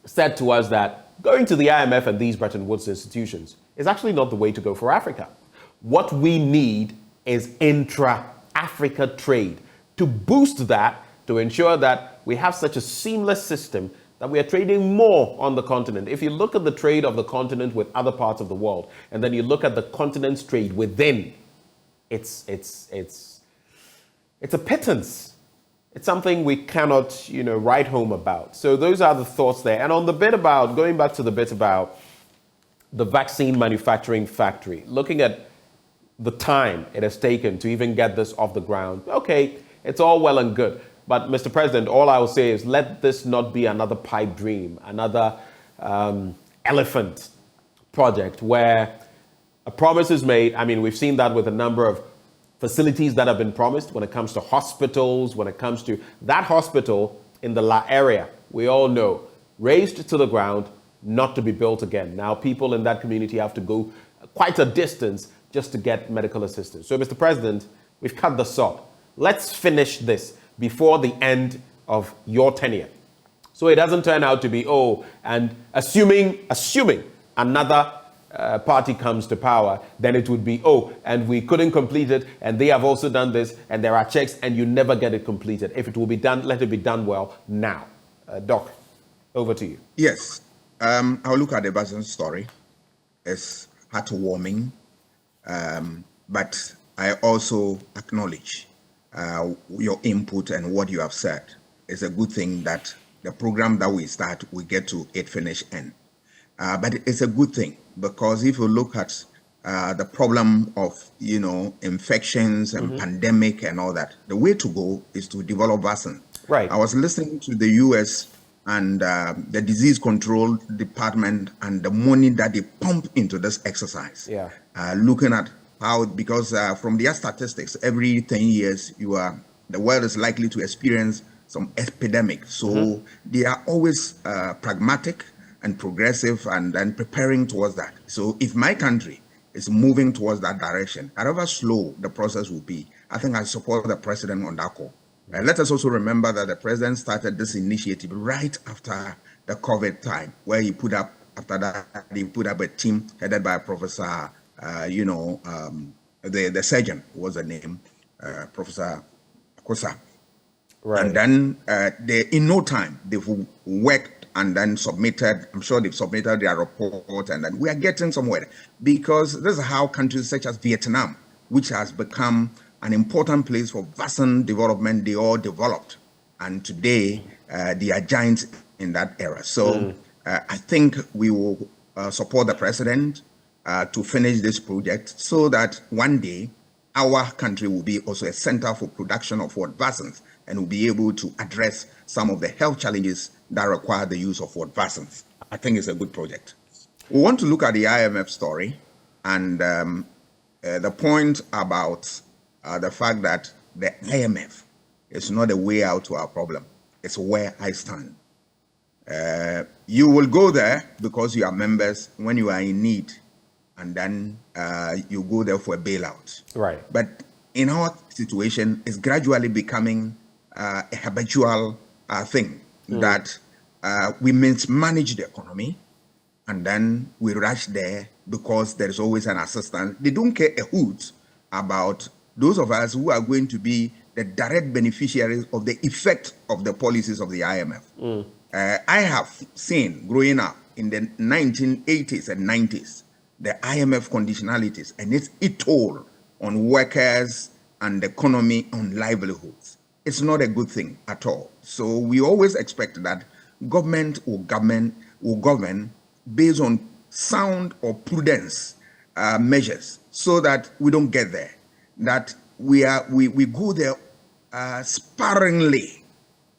said to us that going to the IMF and these Bretton Woods institutions is actually not the way to go for Africa. What we need is intra-Africa trade to boost that, to ensure that we have such a seamless system that we are trading more on the continent. If you look at the trade of the continent with other parts of the world, and then you look at the continent's trade within, it's a pittance. It's something we cannot, write home about. So those are the thoughts there. And on the bit about, going back to the bit about the vaccine manufacturing factory, looking at the time it has taken to even get this off the ground. Okay, it's all well and good. But Mr. President, all I will say is let this not be another pipe dream, another elephant project where a promise is made. I mean, we've seen that with a number of facilities that have been promised when it comes to hospitals, when it comes to that hospital in the La area. We all know, razed to the ground, not to be built again. Now, people in that community have to go quite a distance just to get medical assistance. So, Mr. President, we've cut the sod. Let's finish this before the end of your tenure. So it doesn't turn out to be, and assuming another party comes to power, then it would be, and we couldn't complete it, and they have also done this, and there are checks, and you never get it completed. If it will be done, let it be done well now. Doc, over to you. Yes. I'll look at the Basin story. It's heartwarming, but I also acknowledge your input and what you have said. It's a good thing that the program that we start, we get to it finish end. But it's a good thing because if you look at the problem of, infections and pandemic and all that, the way to go is to develop vaccine. Right. I was listening to the U.S. and the disease control department and the money that they pump into this exercise. Yeah. Looking at how, because from their statistics, every 10 years, the world is likely to experience some epidemic. So they are always pragmatic and progressive and preparing towards that. So if my country is moving towards that direction, however slow the process will be, I think I support the president on that call. Let us also remember that the president started this initiative right after the COVID time, where he put up a team headed by Professor, the surgeon was the name, Professor Kosa. Right. And then in no time, they've worked and then submitted, I'm sure they've submitted their report, and then we are getting somewhere. Because this is how countries such as Vietnam, which has become an important place for vaccine development, they all developed. And today, they are giants in that era. So I think we will support the president to finish this project so that one day our country will be also a center for production of vaccines and will be able to address some of the health challenges that require the use of vaccines. I think it's a good project. We want to look at the IMF story and the point about the fact that the IMF is not a way out to our problem. It's where I stand. You will go there because you are members when you are in need, and then you go there for a bailout. Right. But in our situation, it's gradually becoming a habitual thing that we mismanage the economy, and then we rush there because there is always an assistance. They don't care a hoot about those of us who are going to be the direct beneficiaries of the effect of the policies of the IMF. I have seen growing up in the 1980s and 90s, the IMF conditionalities and its toll on workers and the economy, on livelihoods. It's not a good thing at all. So we always expect that government will govern based on sound or prudence measures, so that we don't get there. That we go there sparingly,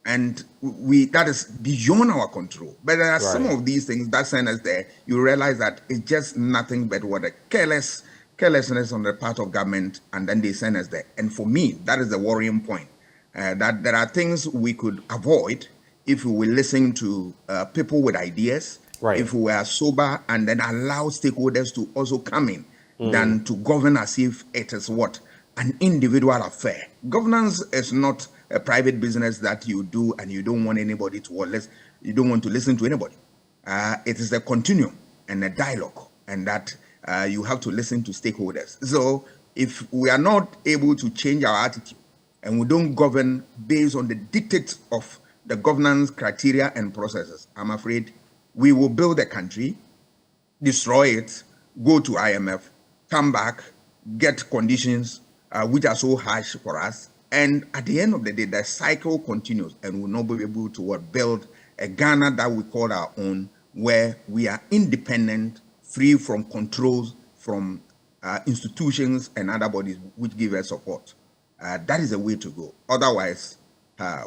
and that is beyond our control. But there are some of these things that send us there. You realize that it's just nothing but what a carelessness on the part of government, and then they send us there. And for me, that is the worrying point. That there are things we could avoid if we will listen to people with ideas, if we are sober, and then allow stakeholders to also come in, than to govern as if it is what? An individual affair. Governance is not a private business that you do and you don't want anybody to, or you don't want to listen to anybody. It is a continuum and a dialogue, and that you have to listen to stakeholders. So if we are not able to change our attitude and we don't govern based on the dictates of the governance criteria and processes, I'm afraid we will build a country, destroy it, go to IMF, come back, get conditions which are so harsh for us, and at the end of the day, the cycle continues, and we'll not be able to build a Ghana that we call our own, where we are independent, free from controls from institutions and other bodies which give us support. That is the way to go. Otherwise,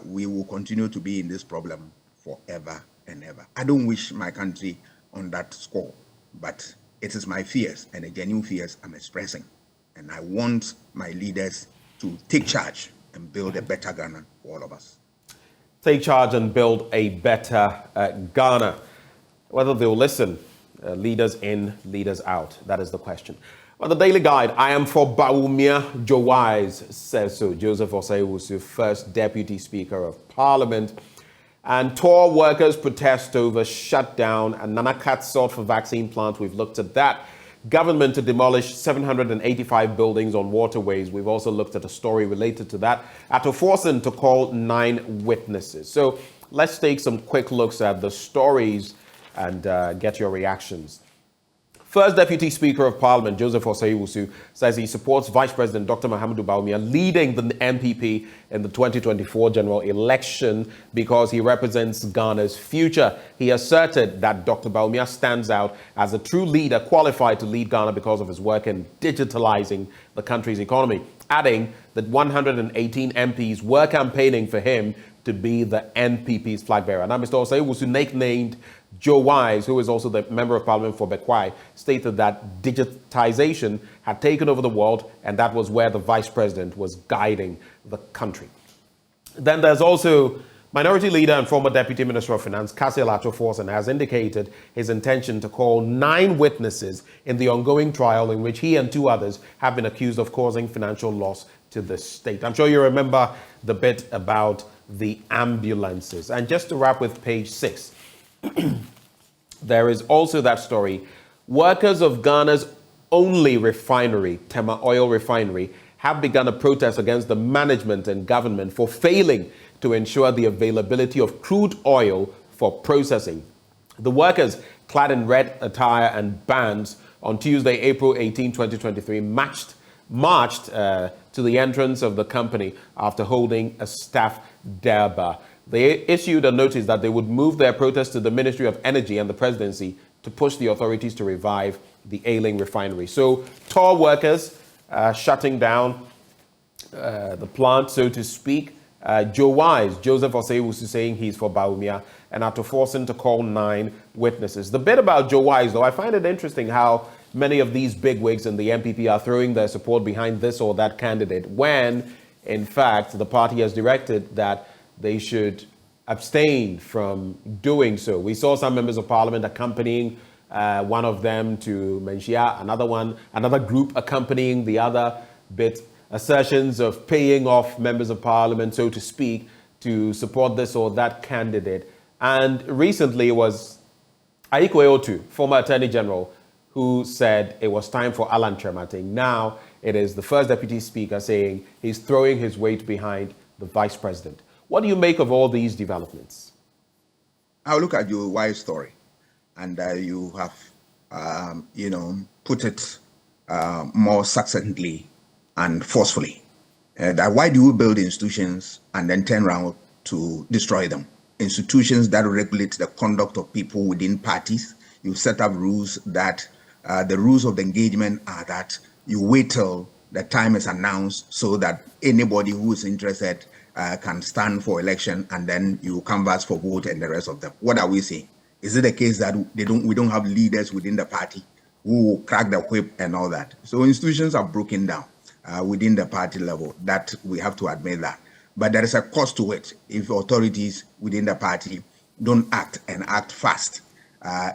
we will continue to be in this problem forever and ever. I don't wish my country on that score, but it is my fears, and the genuine fears I'm expressing. And I want my leaders to take charge and build a better Ghana for all of us. Take charge and build a better Ghana. Whether they'll listen, leaders in, leaders out, that is the question. Well, the Daily Guide, I am for Bawumia. Joe Wise says so. Joseph Osei-Owusu, first Deputy Speaker of Parliament. And tour workers protest over shutdown and Nanakat sought for vaccine plant. We've looked at that. Government to demolish 785 buildings on waterways. We've also looked at a story related to that. Atoforsen to call 9 witnesses. So let's take some quick looks at the stories and get your reactions. First Deputy Speaker of Parliament, Joseph Osei-Owusu, says he supports Vice President Dr. Mahamudu Bawumia leading the MPP in the 2024 general election because he represents Ghana's future. He asserted that Dr. Bawumia stands out as a true leader qualified to lead Ghana because of his work in digitalizing the country's economy, adding that 118 MPs were campaigning for him to be the NPP's flag bearer. Now, Mr. Osei-Owusu, nicknamed Joe Wise, who is also the Member of Parliament for Bekwai, stated that digitization had taken over the world, and that was where the Vice President was guiding the country. Then there's also Minority Leader and former Deputy Minister of Finance, Cassiel Atoforsen, has indicated his intention to call 9 witnesses in the ongoing trial in which he and 2 others have been accused of causing financial loss to the state. I'm sure you remember the bit about the ambulances. And just to wrap with page 6, there is also that story. Workers of Ghana's only refinery, Tema Oil Refinery, have begun a protest against the management and government for failing to ensure the availability of crude oil for processing. The workers, clad in red attire and bands, on Tuesday, April 18, 2023, marched to the entrance of the company after holding a staff durbar. They issued a notice that they would move their protest to the Ministry of Energy and the Presidency to push the authorities to revive the ailing refinery. So, tour workers shutting down the plant, so to speak. Joe Wise, Joseph Osei-Owusu, saying he's for Bawumia, and Atoforsen to call 9 witnesses. The bit about Joe Wise, though, I find it interesting how many of these bigwigs in the MPP are throwing their support behind this or that candidate, when, in fact, the party has directed that they should abstain from doing so. We saw some members of Parliament accompanying one of them to Menchia, another group accompanying the other bit, assertions of paying off members of Parliament, so to speak, to support this or that candidate. And recently it was Aikwe Otu, former Attorney General, who said it was time for Alan Tremating. Now it is the first deputy speaker saying he's throwing his weight behind the vice president. What do you make of all these developments? I'll look at your wife's story, and you have, put it more succinctly and forcefully. That why do you build institutions and then turn around to destroy them? Institutions that regulate the conduct of people within parties. You set up rules that the rules of the engagement are that you wait till the time is announced so that anybody who is interested can stand for election, and then you canvass for vote and the rest of them. What are we saying? Is it the case that we don't have leaders within the party who crack the whip and all that? So institutions are broken down within the party level. That we have to admit that. But there is a cost to it. If authorities within the party don't act and act fast,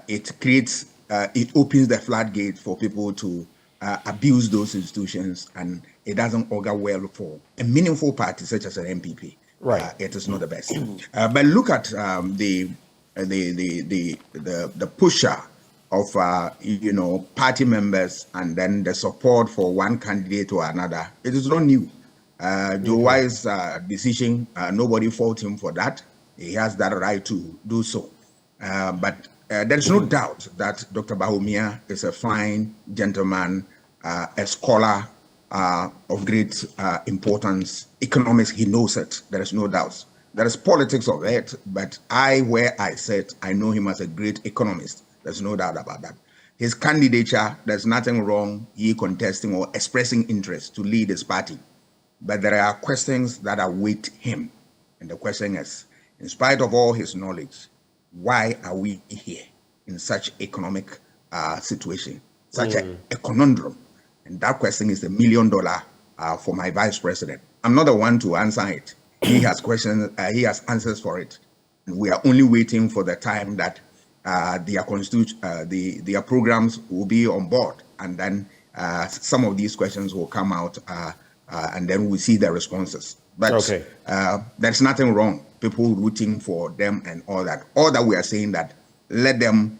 it opens the floodgate for people to abuse those institutions, and it doesn't augur well for a meaningful party such as an MPP. Right. It is not the best. But look at the pusher of party members and then the support for one candidate or another. It is not new. Joe Wise's decision, nobody fault him for that. He has that right to do so. But there is no doubt that Dr. Bawumia is a fine gentleman, a scholar of great importance. Economics, he knows it. There is no doubt. There is politics of it, but where I sit, I know him as a great economist. There's no doubt about that. His candidature, there's nothing wrong, he contesting or expressing interest to lead his party. But there are questions that await him. And the question is, in spite of all his knowledge, why are we here in such economic situation, such a conundrum? And that question is the $1 million for my vice president. I'm not the one to answer it. He has questions, he has answers for it. And we are only waiting for the time that their programs will be on board. And then some of these questions will come out and then we see the responses. But there's nothing wrong. People rooting for them and all that. All that we are saying that let them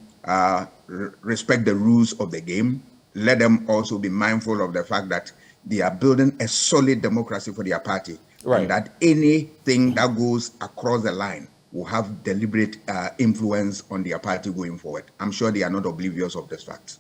respect the rules of the game. Let them also be mindful of the fact that they are building a solid democracy for their party. Right. And that anything that goes across the line will have deliberate influence on their party going forward. I'm sure they are not oblivious of this fact.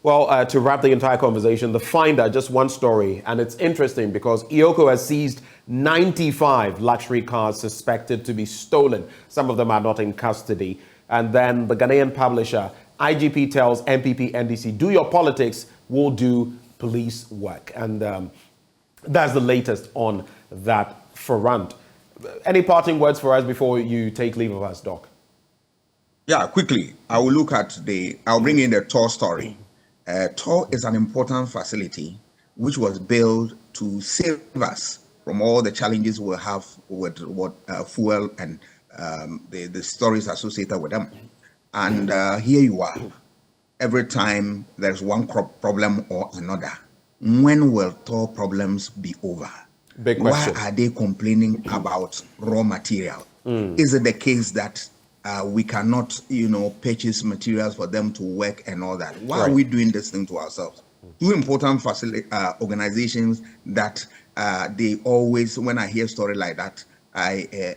Well, to wrap the entire conversation, The Finder, just one story, and it's interesting because EOCO has seized 95 luxury cars suspected to be stolen. Some of them are not in custody. And then the Ghanaian publisher, IGP, tells MPP NDC, do your politics, we'll do police work. And that's the latest on that front. Any parting words for us before you take leave of us, Doc? Yeah, quickly. I'll bring in the TOR story. TOR is an important facility which was built to save us from all the challenges we have with fuel and the stories associated with them. And here you are. Every time there's one problem or another, when will TOR problems be over? Big question. Why are they complaining about raw material? Is it the case that we cannot, purchase materials for them to work and all that? Why are we doing this thing to ourselves? Two important organizations that they always, when I hear a story like that, I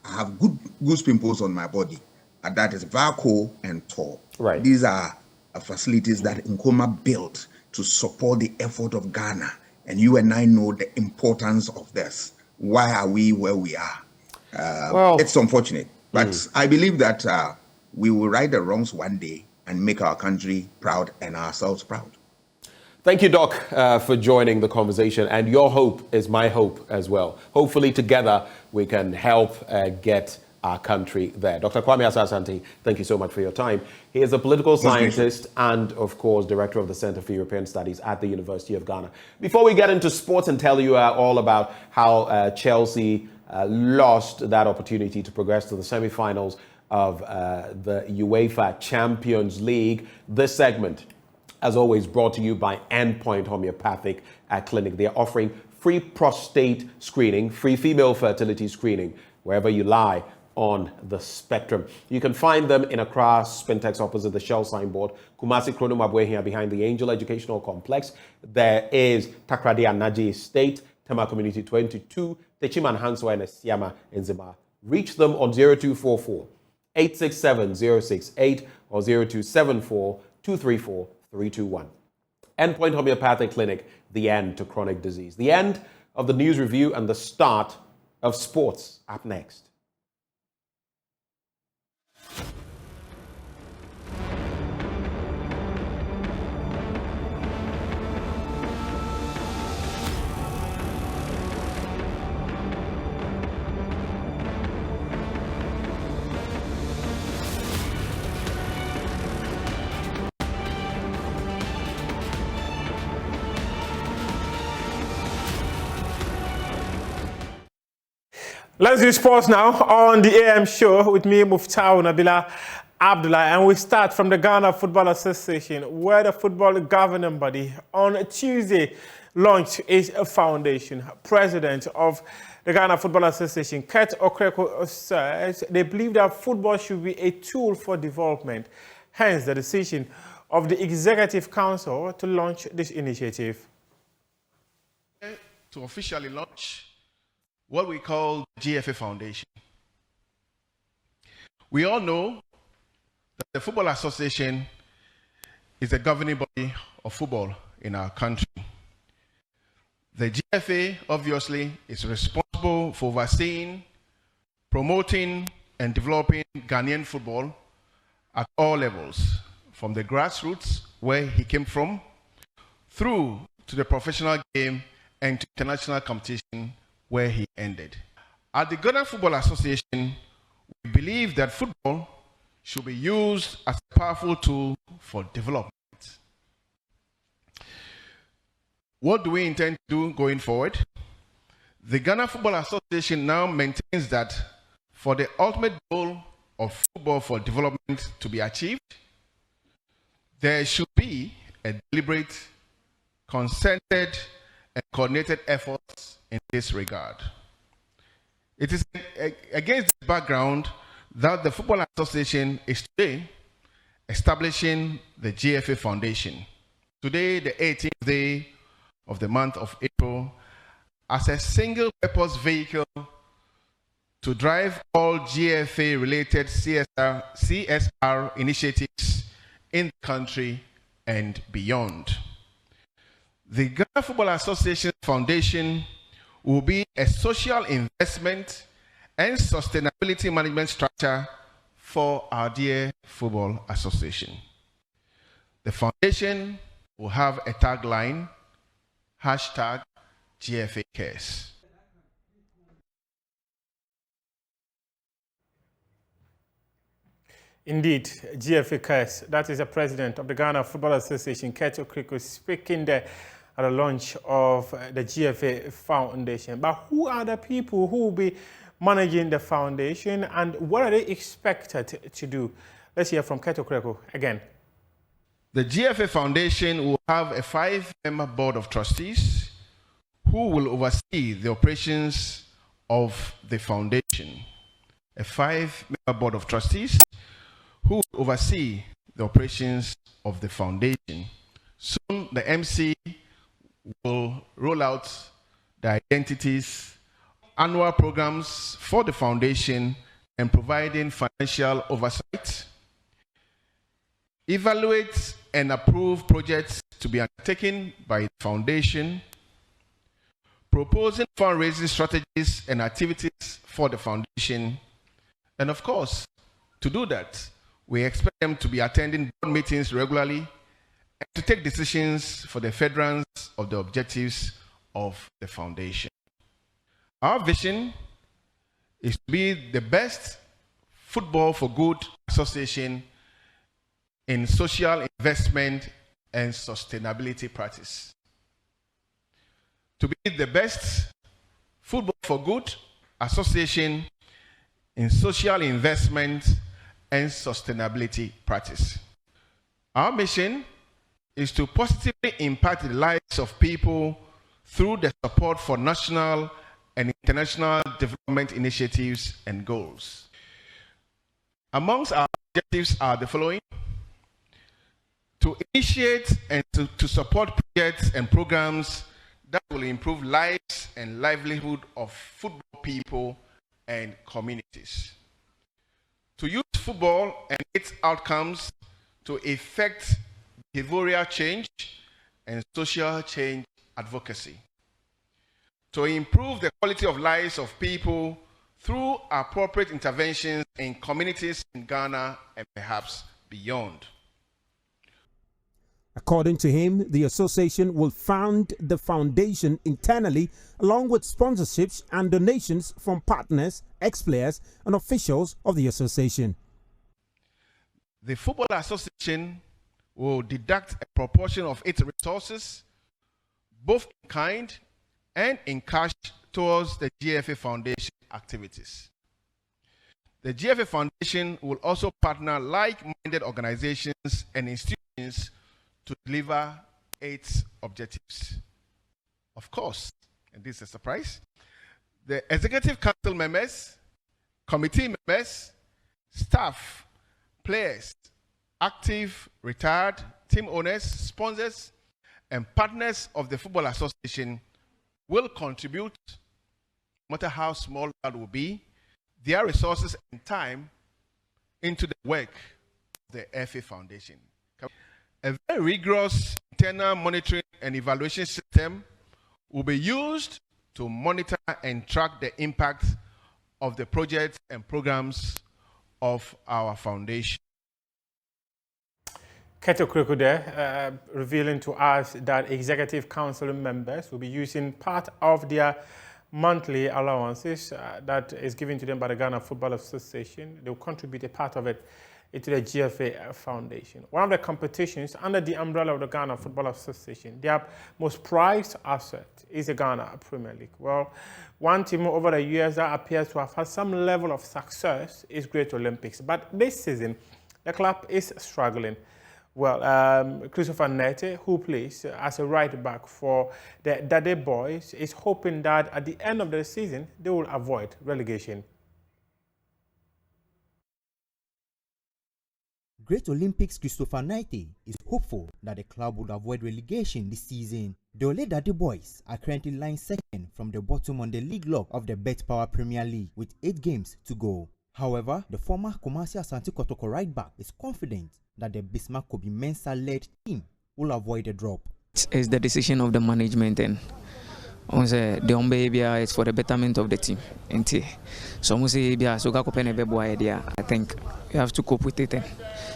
have goose pimples on my body. And that is VACO and TOR. Right. These are facilities that Nkrumah built to support the effort of Ghana. And you and I know the importance of this. Why are we where we are? It's unfortunate. But I believe that we will right the wrongs one day and make our country proud and ourselves proud. Thank you, Doc, for joining the conversation. And your hope is my hope as well. Hopefully together we can help get our country there. Dr. Kwame Asah-Asante, thank you so much for your time. He is a political scientist and, of course, director of the Center for European Studies at the University of Ghana. Before we get into sports and tell you all about how Chelsea lost that opportunity to progress to the semi-finals of the UEFA Champions League, this segment, as always, brought to you by Endpoint Homeopathic Clinic. They are offering free prostate screening, free female fertility screening, wherever you lie on the spectrum. You can find them in Accra, Spintex opposite the Shell signboard, Kumasi Krono Mabwehia behind the Angel Educational Complex. There is Takrady Anaji Estate, Tema Community 22, Techiman Hanswa and Siama in Zima. Reach them on 0244 867 068 or 0274 234 321. Endpoint Homeopathic Clinic, the end to chronic disease. The end of the news review and the start of sports up next. Let's do sports now on the AM show with me, Muftau Nabila Abdullah. And we start from the Ghana Football Association, where the football governing body on Tuesday launched its foundation. President of the Ghana Football Association, Kurt Okreko, says they believe that football should be a tool for development. Hence the decision of the Executive Council to launch this initiative. To officially launch what we call the GFA Foundation. We all know that the Football Association is the governing body of football in our country. The GFA, obviously, is responsible for overseeing, promoting, and developing Ghanaian football at all levels, from the grassroots, where he came from, through to the professional game and to international competition, where he ended. At the Ghana Football Association, we believe that football should be used as a powerful tool for development. What do we intend to do going forward? The Ghana Football Association now maintains that for the ultimate goal of football for development to be achieved, there should be a deliberate, concerted, and coordinated efforts in this regard. It is against this background that the Football Association is today establishing the GFA Foundation. Today, the 18th day of the month of April, as a single-purpose vehicle to drive all GFA-related CSR initiatives in the country and beyond. The Ghana Football Association Foundation will be a social investment and sustainability management structure for our dear Football Association. The foundation will have a tagline, #GFA Cares. Indeed, GFA Cares, that is the president of the Ghana Football Association, Kurt Okreko, speaking there at the launch of the GFA Foundation. But who are the people who will be managing the foundation and what are they expected to do? Let's hear from Kurt Okreko again. The GFA Foundation will have a 5-member board of trustees who will oversee the operations of the foundation. A 5-member board of trustees who will oversee the operations of the foundation. Soon, the MC will roll out the identities, annual programs for the foundation, and providing financial oversight, evaluate and approve projects to be undertaken by the foundation, proposing fundraising strategies and activities for the foundation, and of course, to do that, we expect them to be attending board meetings regularly and to take decisions for the furtherance of the objectives of the foundation. Our vision is to be the best football for good association in social investment and sustainability practice. To be the best football for good association in social investment and sustainability practice. Our mission is to positively impact the lives of people through the support for national and international development initiatives and goals. Amongst our objectives are the following: to initiate and to support projects and programs that will improve lives and livelihood of football people and communities. To use football and its outcomes to effect behavioral change and social change advocacy. To improve the quality of lives of people through appropriate interventions in communities in Ghana and perhaps beyond. According to him, the association will fund the foundation internally along with sponsorships and donations from partners, ex-players and officials of the association. The Football Association will deduct a proportion of its resources, both in kind and in cash, towards the GFA Foundation activities. The GFA Foundation will also partner like-minded organizations and institutions to deliver its objectives. Of course, and this is a surprise, the Executive Council members, committee members, staff, players, active, retired, team owners, sponsors, and partners of the Football Association will contribute, no matter how small that will be, their resources and time into the work of the FA Foundation. A very rigorous internal monitoring and evaluation system will be used to monitor and track the impact of the projects and programs of our foundation. Keto Kriko there, revealing to us that Executive Council members will be using part of their monthly allowances that is given to them by the Ghana Football Association. They will contribute a part of it into the GFA Foundation. One of the competitions under the umbrella of the Ghana Football Association, their most prized asset is the Ghana Premier League. Well, one team over the years that appears to have had some level of success is Great Olympics. But this season, the club is struggling. Well, Christopher Nete, who plays as a right back for the Dade Boys, is hoping that at the end of the season, they will avoid relegation. Great Olympics Christopher Nete is hopeful that the club would avoid relegation this season. The Dade Boys are currently lying second from the bottom on the league log of the Bet Power Premier League with 8 games to go. However, the former Kumasi Asante Kotoko right back is confident that the Bismarck Kobe Mensah-led team will avoid a drop. It's the decision of the management, and the Ombe is for the betterment of the team. So I think you have to cope with it.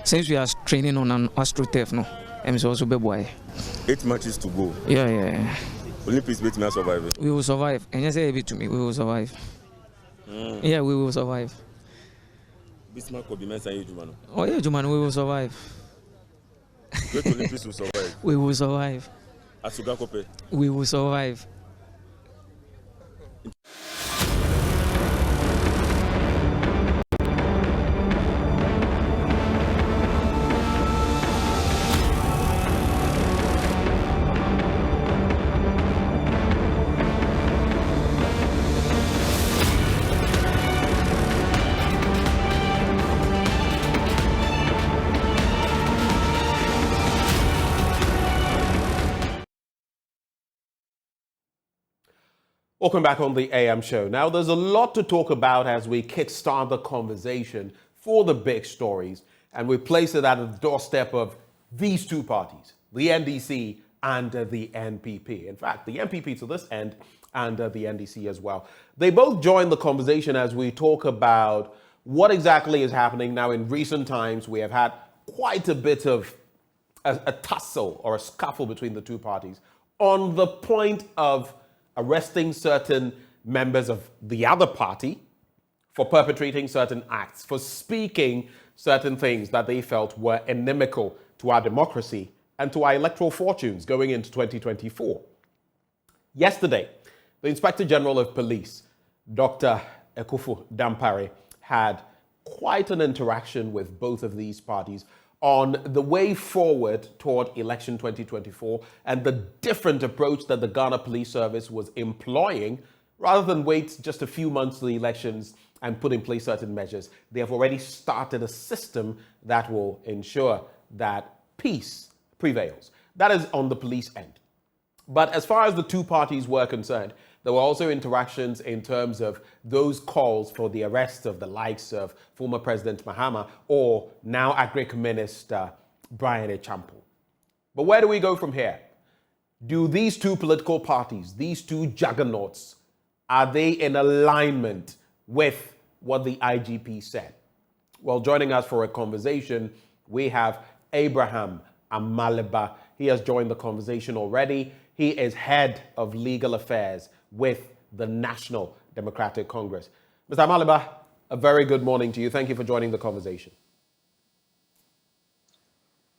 Since we are training on an AstroTurf, no, I'm also be 8 matches to go. Yeah. Olympics beat me survive. We will survive. And you say it to me, we will survive. Yeah, we will survive. Bismarck will be Mensah, Jumano. Oh yeah, Jumano, we will survive. Great Olympics will survive. We will survive. Asugakope. We will survive. Welcome back on the AM show. Now, there's a lot to talk about as we kickstart the conversation for the big stories, and we place it at the doorstep of these two parties, the NDC and the NPP. In fact, the NPP to this end and the NDC as well. They both join the conversation as we talk about what exactly is happening. Now, in recent times, we have had quite a bit of a tussle or a scuffle between the two parties on the point of arresting certain members of the other party for perpetrating certain acts, for speaking certain things that they felt were inimical to our democracy and to our electoral fortunes going into 2024. Yesterday, the Inspector General of Police, Dr. Ekufu Dampare, had quite an interaction with both of these parties on the way forward toward election 2024 and the different approach that the Ghana Police Service was employing rather than wait just a few months to the elections and put in place certain measures. They have already started a system that will ensure that peace prevails. That is on the police end. But as far as the two parties were concerned, there were also interactions in terms of those calls for the arrest of the likes of former President Mahama or now Agric Minister Brian Echampo. But where do we go from here? Do these two political parties, these two juggernauts, are they in alignment with what the IGP said? Well, joining us for a conversation, we have Abraham Amaliba. He has joined the conversation already. He is head of legal affairs with the National Democratic Congress. Mr. Amaliba, a very good morning to you. Thank you for joining the conversation.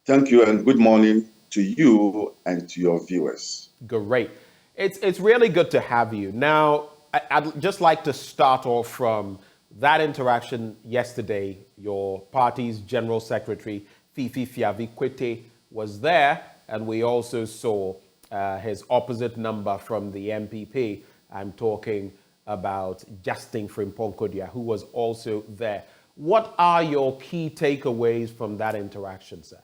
Thank you, and good morning to you and to your viewers. Great. It's really good to have you. Now, I'd just like to start off from that interaction yesterday. Your party's General Secretary, Fifi Fiavi-Kwete, was there, and we also saw his opposite number from the MPP. I'm talking about Justin Frimpong-Kodia, who was also there. What are your key takeaways from that interaction, sir?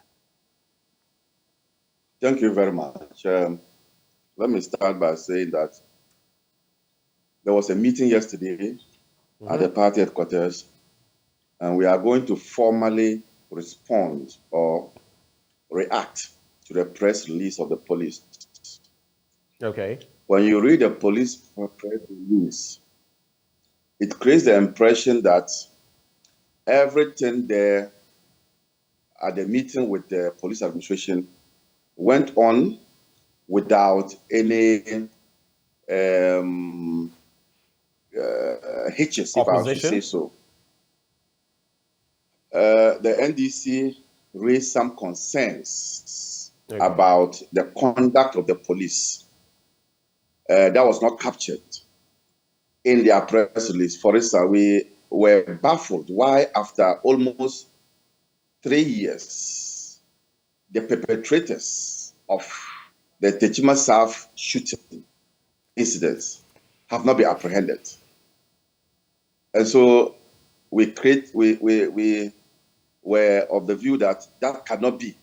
Thank you very much. Let me start by saying that there was a meeting yesterday at the party headquarters, and we are going to formally respond or react to the press release of the police. Okay. When you read the police press release, it creates the impression that everything there at the meeting with the police administration went on without any hitches, if I should say so. The NDC raised some concerns about the conduct of the police. That was not captured in their press release. For instance, we were baffled why, after almost 3 years, the perpetrators of the Techima South shooting incidents have not been apprehended. And so we were of the view that that cannot be.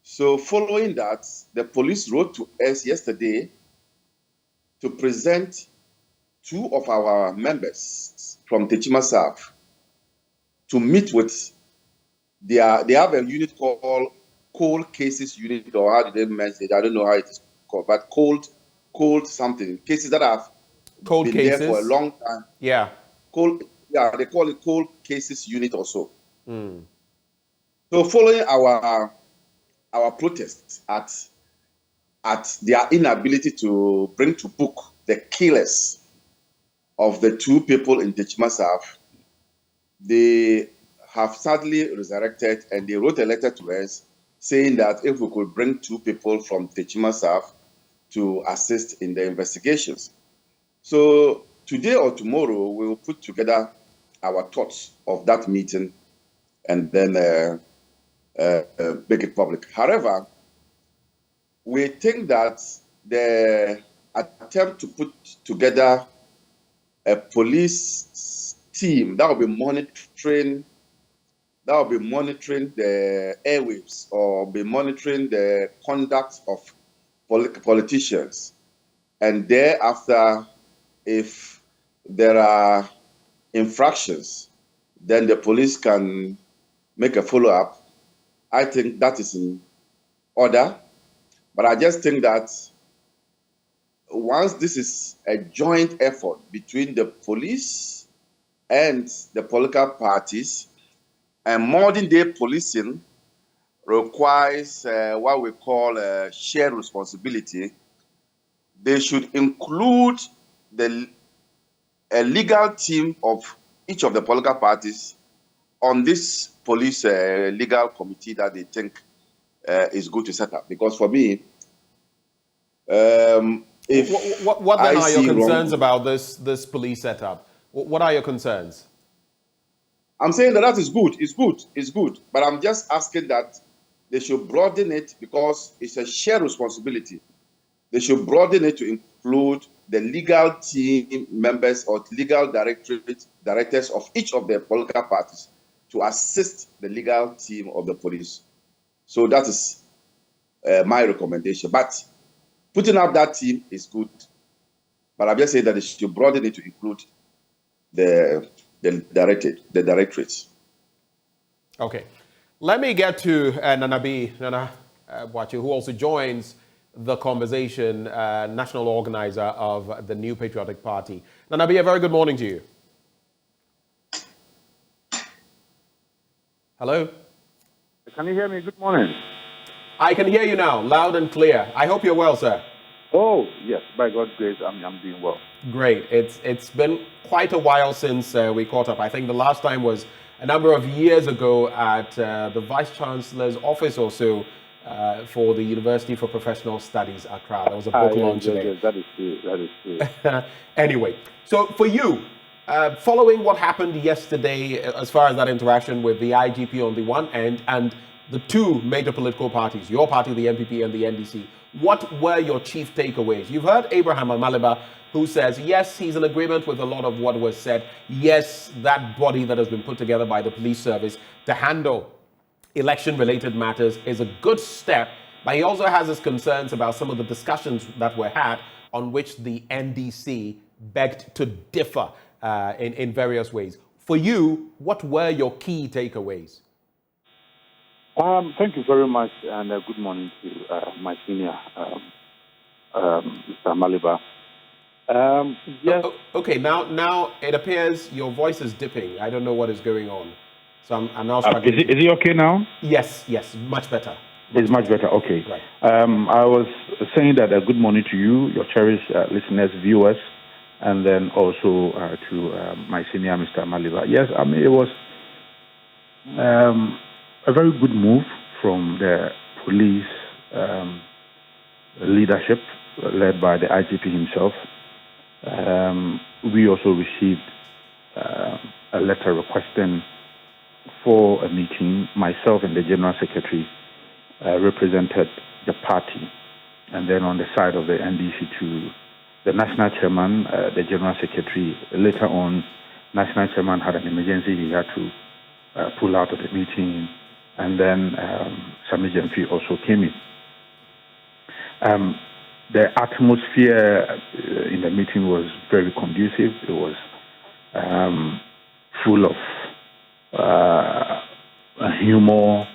So following that, the police wrote to us yesterday to present 2 of our members from Techima South to meet with they have a unit called Cold Cases Unit, or how did they mention it? I don't know how it is called, but cold something. Cases that have been there for a long time. Yeah. They call it Cold Cases Unit or so. So following our protests at their inability to bring to book the killers of the 2 people in Techima South, they have sadly resurrected, and they wrote a letter to us saying that if we could bring 2 people from Techima South to assist in the investigations. So today or tomorrow, we will put together our thoughts of that meeting and then make it public. However, we think that the attempt to put together a police team that will be monitoring the airwaves or be monitoring the conduct of politicians, and thereafter, if there are infractions, then the police can make a follow-up. I think that is in order, but I just think that once this is a joint effort between the police and the political parties, and modern-day policing requires what we call shared responsibility. They should include a legal team of each of the political parties on this police legal committee that they think is good to set up. Because for me, if what then are your concerns about this police setup? What are your concerns? I'm saying that is good. It's good. But I'm just asking that they should broaden it because it's a shared responsibility. They should broaden it to include the legal team members or legal directors of each of the political parties to assist the legal team of the police. So that is my recommendation. But putting up that team is good. But I'm just saying that they should broaden it to include the directorates. Okay. Let me get to Nana Boakye, who also joins the conversation, national organizer of the New Patriotic Party. Nana B, a very good morning to you. Hello? Can you hear me? Good morning. I can hear you now, loud and clear. I hope you're well, sir. Oh, yes. By God's grace, I'm doing well. Great. It's been quite a while since we caught up. I think the last time was a number of years ago at the Vice Chancellor's office or so for the University for Professional Studies, Accra. There was a book launch there. Yes, that is true. That is true. Anyway, so for you, following what happened yesterday as far as that interaction with the IGP on the one end and the two major political parties, your party, the MPP, and the NDC, what were your chief takeaways? You've heard Abraham Amaliba, who says, yes, he's in agreement with a lot of what was said. Yes, that body that has been put together by the police service to handle election-related matters is a good step, but he also has his concerns about some of the discussions that were had on which the NDC begged to differ in various ways. For you, what were your key takeaways? Thank you very much, and good morning to my senior, Mr. Maliba. Yes. Okay, now it appears your voice is dipping. I don't know what is going on. So I'm now struggling. Is it okay now? Yes, much better. It's much better, okay. Right. I was saying that good morning to you, your cherished listeners, viewers, and then also to my senior, Mr. Maliba. Yes, I mean, it was a very good move from the police leadership led by the IGP himself. We also received a letter requesting for a meeting. Myself and the General Secretary represented the party, and then on the side of the NDC to the National Chairman, the General Secretary. Later on, National Chairman had an emergency. He had to pull out of the meeting, and then Sami Jemfi also came in. The atmosphere in the meeting was very conducive. It was full of humor,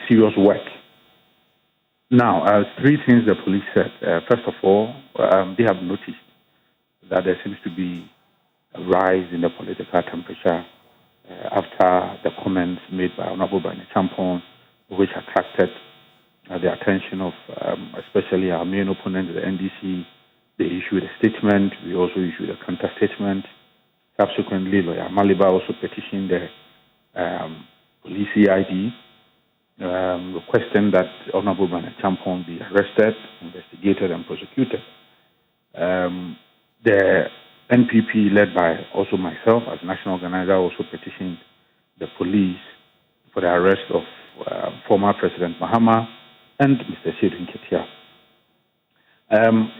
serious work. Now, three things the police said. First of all, they have noticed that there seems to be a rise in the political temperature after the comments made by Honorable Bernice, which attracted the attention of especially our main opponent, the NDC. They issued a statement. We also issued a counter statement. Subsequently, Lawyer Maliba also petitioned the police CID, requesting that Honorable Bernice be arrested, investigated, and prosecuted. The NPP, led by also myself as national organizer, also petitioned the police for the arrest of former President Mahama and Mr. Seydou Nketia.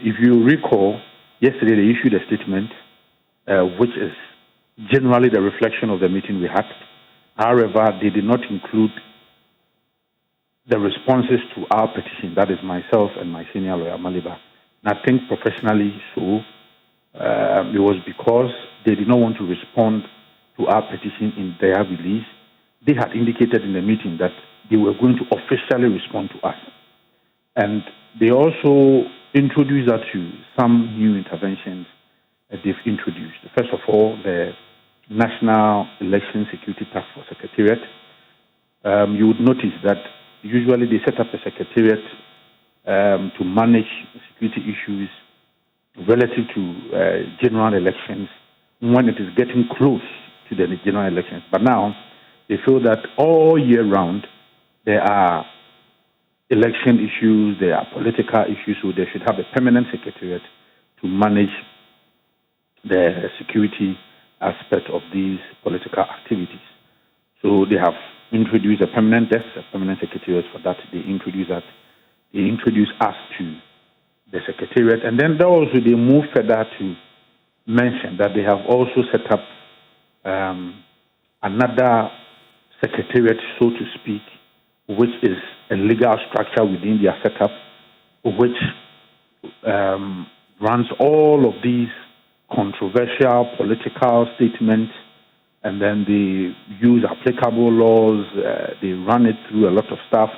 If you recall, yesterday they issued a statement which is generally the reflection of the meeting we had. However, they did not include the responses to our petition, that is myself and my senior lawyer, Maliba. And I think professionally so, it was because they did not want to respond to our petition in their release. They had indicated in the meeting that they were going to officially respond to us. And they also introduced that to some new interventions that they've introduced. First of all, the National Election Security Task Force Secretariat. You would notice that usually they set up a secretariat to manage security issues relative to general elections when it is getting close to the general elections. But now they feel that all year round there are election issues, there are political issues, so they should have a permanent secretariat to manage the security aspect of these political activities. So they have introduced a permanent desk, a permanent secretariat for that. They introduced us to the secretariat. And then also they moved further to mention that they have also set up another secretariat, so to speak, which is a legal structure within their setup, which runs all of these controversial political statements, and then they use applicable laws, they run it through a lot of stuff,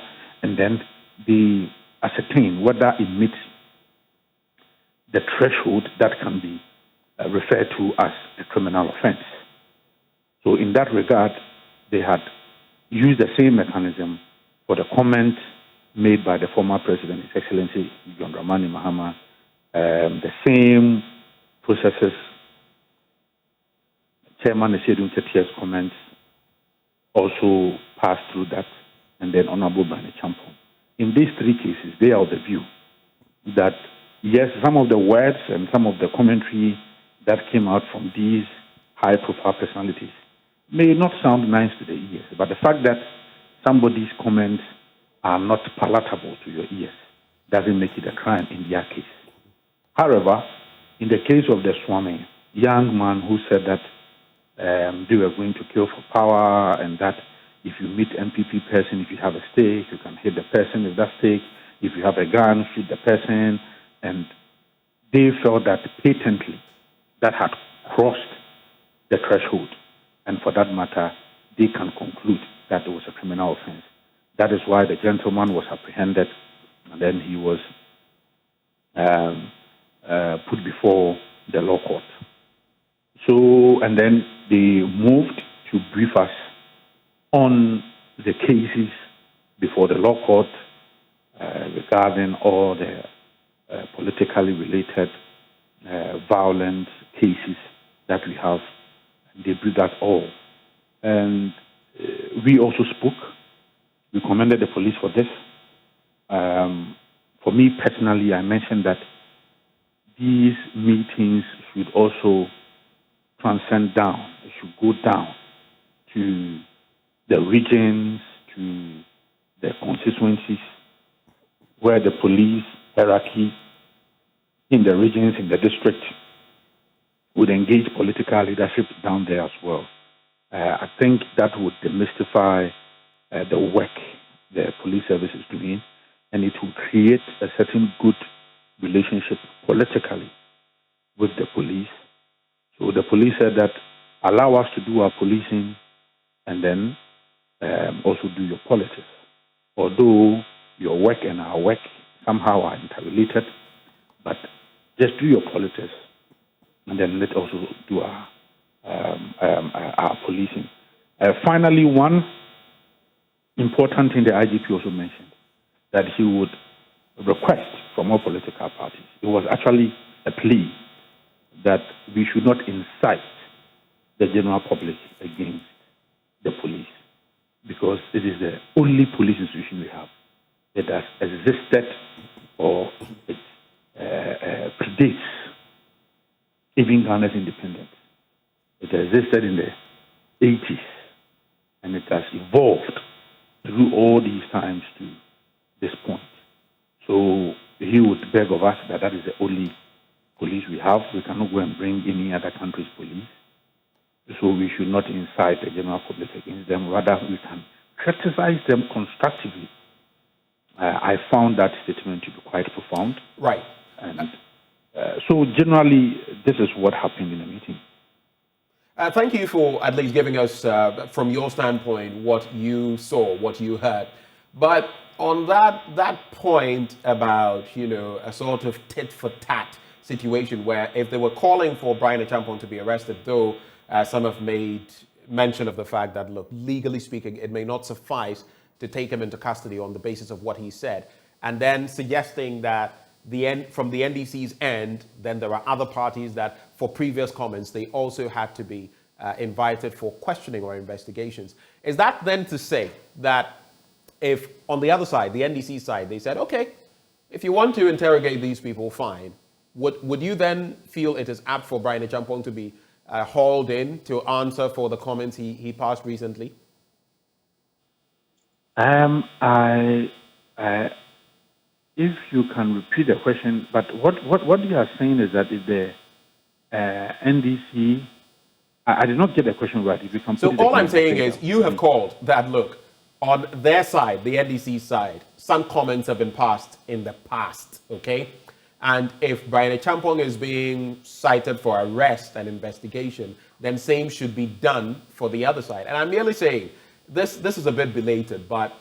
and then they ascertain whether it meets the threshold that can be referred to as a criminal offense. So in that regard, they had used the same mechanism for the comment made by the former president, His Excellency John Dramani Mahama, the same processes, Chairman Esedun Tetia's comments also passed through that, and then Honorable Bernice. In these three cases, they are of the view that, yes, some of the words and some of the commentary that came out from these high-profile personalities may not sound nice to the ears, but the fact that somebody's comments are not palatable to your ears doesn't make it a crime in their case. However, in the case of the Swami, young man who said that they were going to kill for power, and that if you meet MPP person, if you have a stake, you can hit the person with that stake. If you have a gun, shoot the person. And they felt that patently that had crossed the threshold. And for that matter, they can conclude that it was a criminal offense. That is why the gentleman was apprehended, and then he was put before the law court. So, and then they moved to brief us on the cases before the law court regarding all the politically related violent cases that we have. They briefed us all. And we also spoke. We commended the police for this. For me personally, I mentioned that these meetings should also transcend down. It should go down to the regions, to the constituencies, where the police hierarchy in the regions, in the district, would engage political leadership down there as well. I think that would demystify the work the police service is doing, and it will create a certain good relationship politically with the police. So the police said that allow us to do our policing and then also do your politics. Although your work and our work somehow are interrelated, but just do your politics and then let's also do our policing. Finally, one important thing the IGP also mentioned, that he would request from all political parties. It was actually a plea that we should not incite the general public against the police, because it is the only police institution we have that has existed or it predates even Ghana's independence. It existed in the 80s, and it has evolved through all these times to this point. So he would beg of us that is the only police we have. We cannot go and bring any other country's police. So we should not incite the general public against them. Rather, we can criticize them constructively. I found that statement to be quite profound. Right. And so generally, this is what happened in the meeting. Thank you for at least giving us, from your standpoint, what you saw, what you heard. But on that point about, a sort of tit-for-tat situation where if they were calling for Brian Achampong to be arrested, though some have made mention of the fact that, look, legally speaking, it may not suffice to take him into custody on the basis of what he said, and then suggesting that from the NDC's end, then there are other parties that, for previous comments, they also had to be invited for questioning or investigations. Is that then to say that if on the other side, the NDC side, they said, okay, if you want to interrogate these people, fine, would you then feel it is apt for Brian Achampong to be hauled in to answer for the comments he passed recently? if you can repeat the question, but what you are saying is that if the NDC, I did not get the question right. If you can So put it all again, I'm saying is you have called that, look, on their side, the NDC side, some comments have been passed in the past, okay? And if Brian Champong is being cited for arrest and investigation, then same should be done for the other side. And I'm merely saying, this is a bit belated, but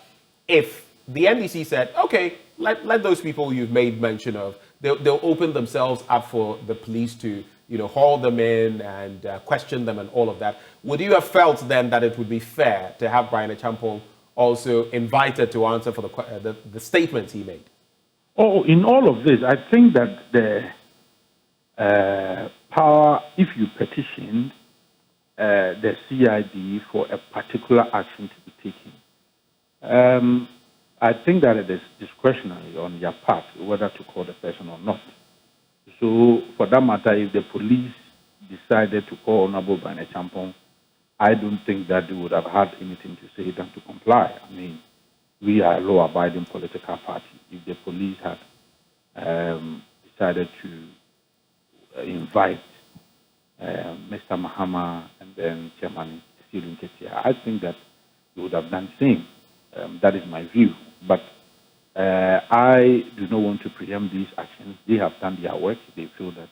if the NDC said, okay, let those people you've made mention of, they'll open themselves up for the police to, haul them in and question them and all of that. Would you have felt then that it would be fair to have Brian Champong also invited to answer for the statements he made? Oh, in all of this, I think that the power, if you petition the CID for a particular action to be taken, I think that it is discretionary on your part whether to call the person or not. So, for that matter, if the police decided to call Honorable Brian Champong, I don't think that they would have had anything to say than to comply. I mean, we are a law-abiding political party. If the police had decided to invite Mr. Mahama and then Chairman Stephen Ketia, I think that they would have done the same. That is my view. But I do not want to preempt these actions. They have done their work. They feel that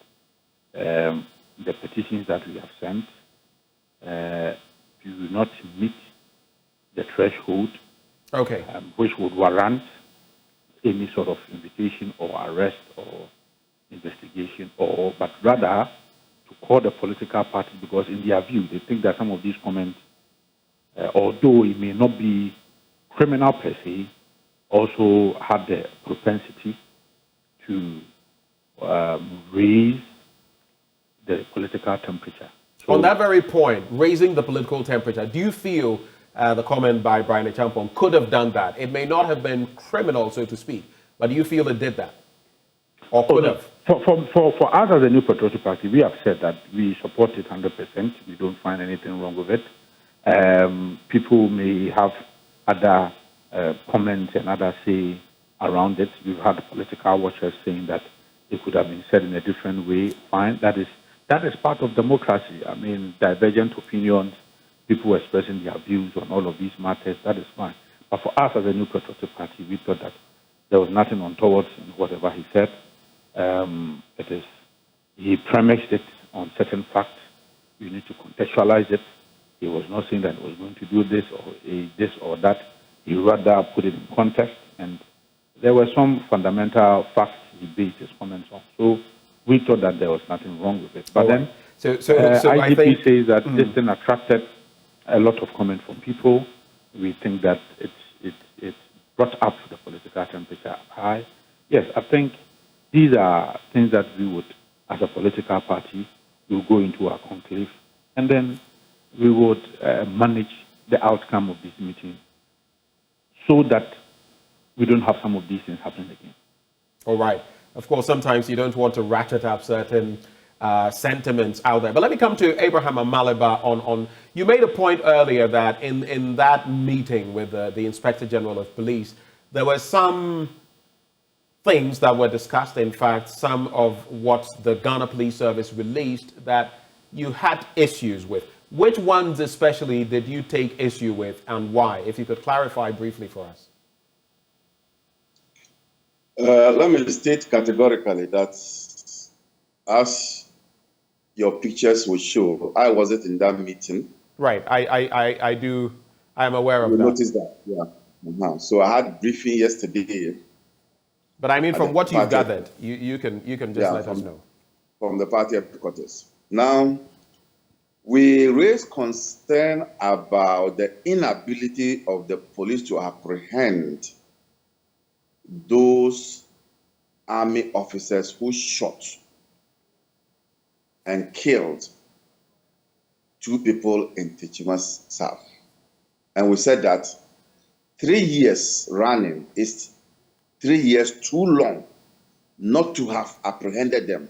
the petitions that we have sent do not meet the threshold, okay, which would warrant any sort of invitation or arrest or investigation, but rather to call the political party, because in their view, they think that some of these comments, although it may not be criminal per se, also had the propensity to raise the political temperature. So, on that very point, raising the political temperature, do you feel the comment by Brian Champong could have done that? It may not have been criminal, so to speak, but do you feel it did that? Or could have? For us as a New Patriotic Party, we have said that we support it 100%. We don't find anything wrong with it. People may have other comments and other say around it. We've had political watchers saying that it could have been said in a different way. Fine, that is part of democracy. I mean, divergent opinions, people expressing their views on all of these matters, that is fine. But for us as a New Patriotic Party, we thought that there was nothing untoward in whatever he said. He premised it on certain facts. You need to contextualize it. He was not saying that he was going to do this or that. He rather put it in context, and there were some fundamental facts he based his comments on. So we thought that there was nothing wrong with it. But then IGP says that this thing attracted a lot of comment from people. We think that it brought up the political temperature high. Yes, I think these are things that we would, as a political party, will go into our conclave, and then we would manage the outcome of this meeting so that we don't have some of these things happening again. All right. Of course, sometimes you don't want to ratchet up certain sentiments out there. But let me come to Abraham Amaliba on you made a point earlier that in that meeting with the Inspector General of Police, there were some things that were discussed. In fact, some of what the Ghana Police Service released that you had issues with. Which ones especially did you take issue with and why? If you could clarify briefly for us. Let me state categorically that as your pictures will show, I wasn't in that meeting. Right, I do. I'm aware of you that. Noticed that, yeah. So I had a briefing yesterday. But I mean, from what you've gathered, you can just let us know. From the party headquarters. Now, we raised concern about the inability of the police to apprehend those army officers who shot and killed 2 people in Techimas South. And we said that 3 years running is 3 years too long not to have apprehended them,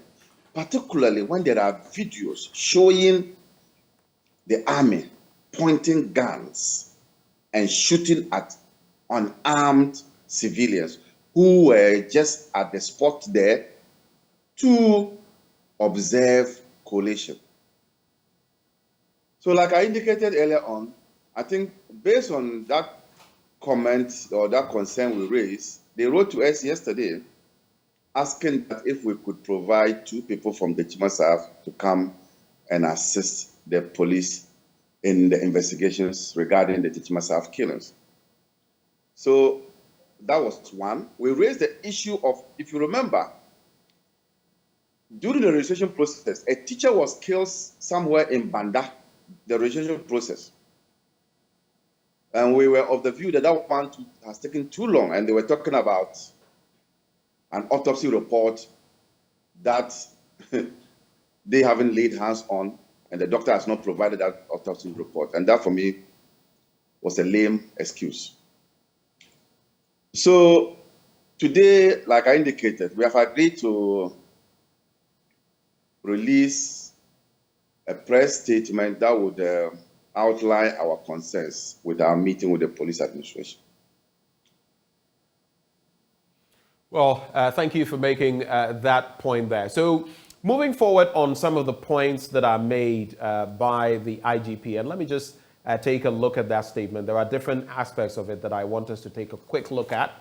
particularly when there are videos showing the army pointing guns and shooting at unarmed civilians. who were just at the spot there to observe collation. So like I indicated earlier on, I think based on that comment or that concern we raised, they wrote to us yesterday asking that if we could provide 2 people from the Chimasaf to come and assist the police in the investigations regarding the Chimasaf killings. So that was one. We raised the issue of, if you remember, during the registration process, a teacher was killed somewhere in Banda, the registration process. And we were of the view that that one has taken too long, and they were talking about an autopsy report that they haven't laid hands on, and the doctor has not provided that autopsy report. And that, for me, was a lame excuse. So today, like I indicated, we have agreed to release a press statement that would outline our concerns with our meeting with the police administration. Well, thank you for making that point there. So moving forward on some of the points that are made by the IGP, and let me just take a look at that statement. There are different aspects of it that I want us to take a quick look at.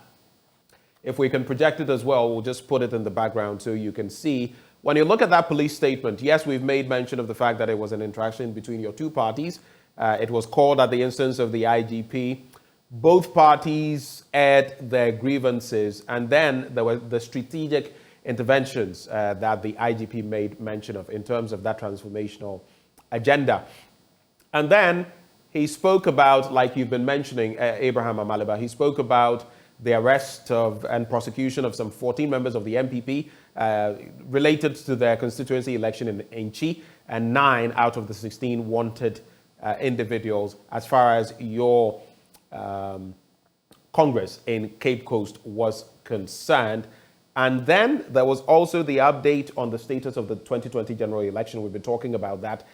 If we can project it as well, we'll just put it in the background so you can see. When you look at that police statement, yes, we've made mention of the fact that it was an interaction between your 2 parties. It was called at the instance of the IGP. Both parties aired their grievances, and then there were the strategic interventions that the IGP made mention of in terms of that transformational agenda. And then he spoke about, like you've been mentioning, Abraham Amaliba, he spoke about the arrest of and prosecution of some 14 members of the MPP related to their constituency election in Enchi, and 9 out of the 16 wanted individuals as far as your Congress in Cape Coast was concerned. And then there was also the update on the status of the 2020 general election. We've been talking about that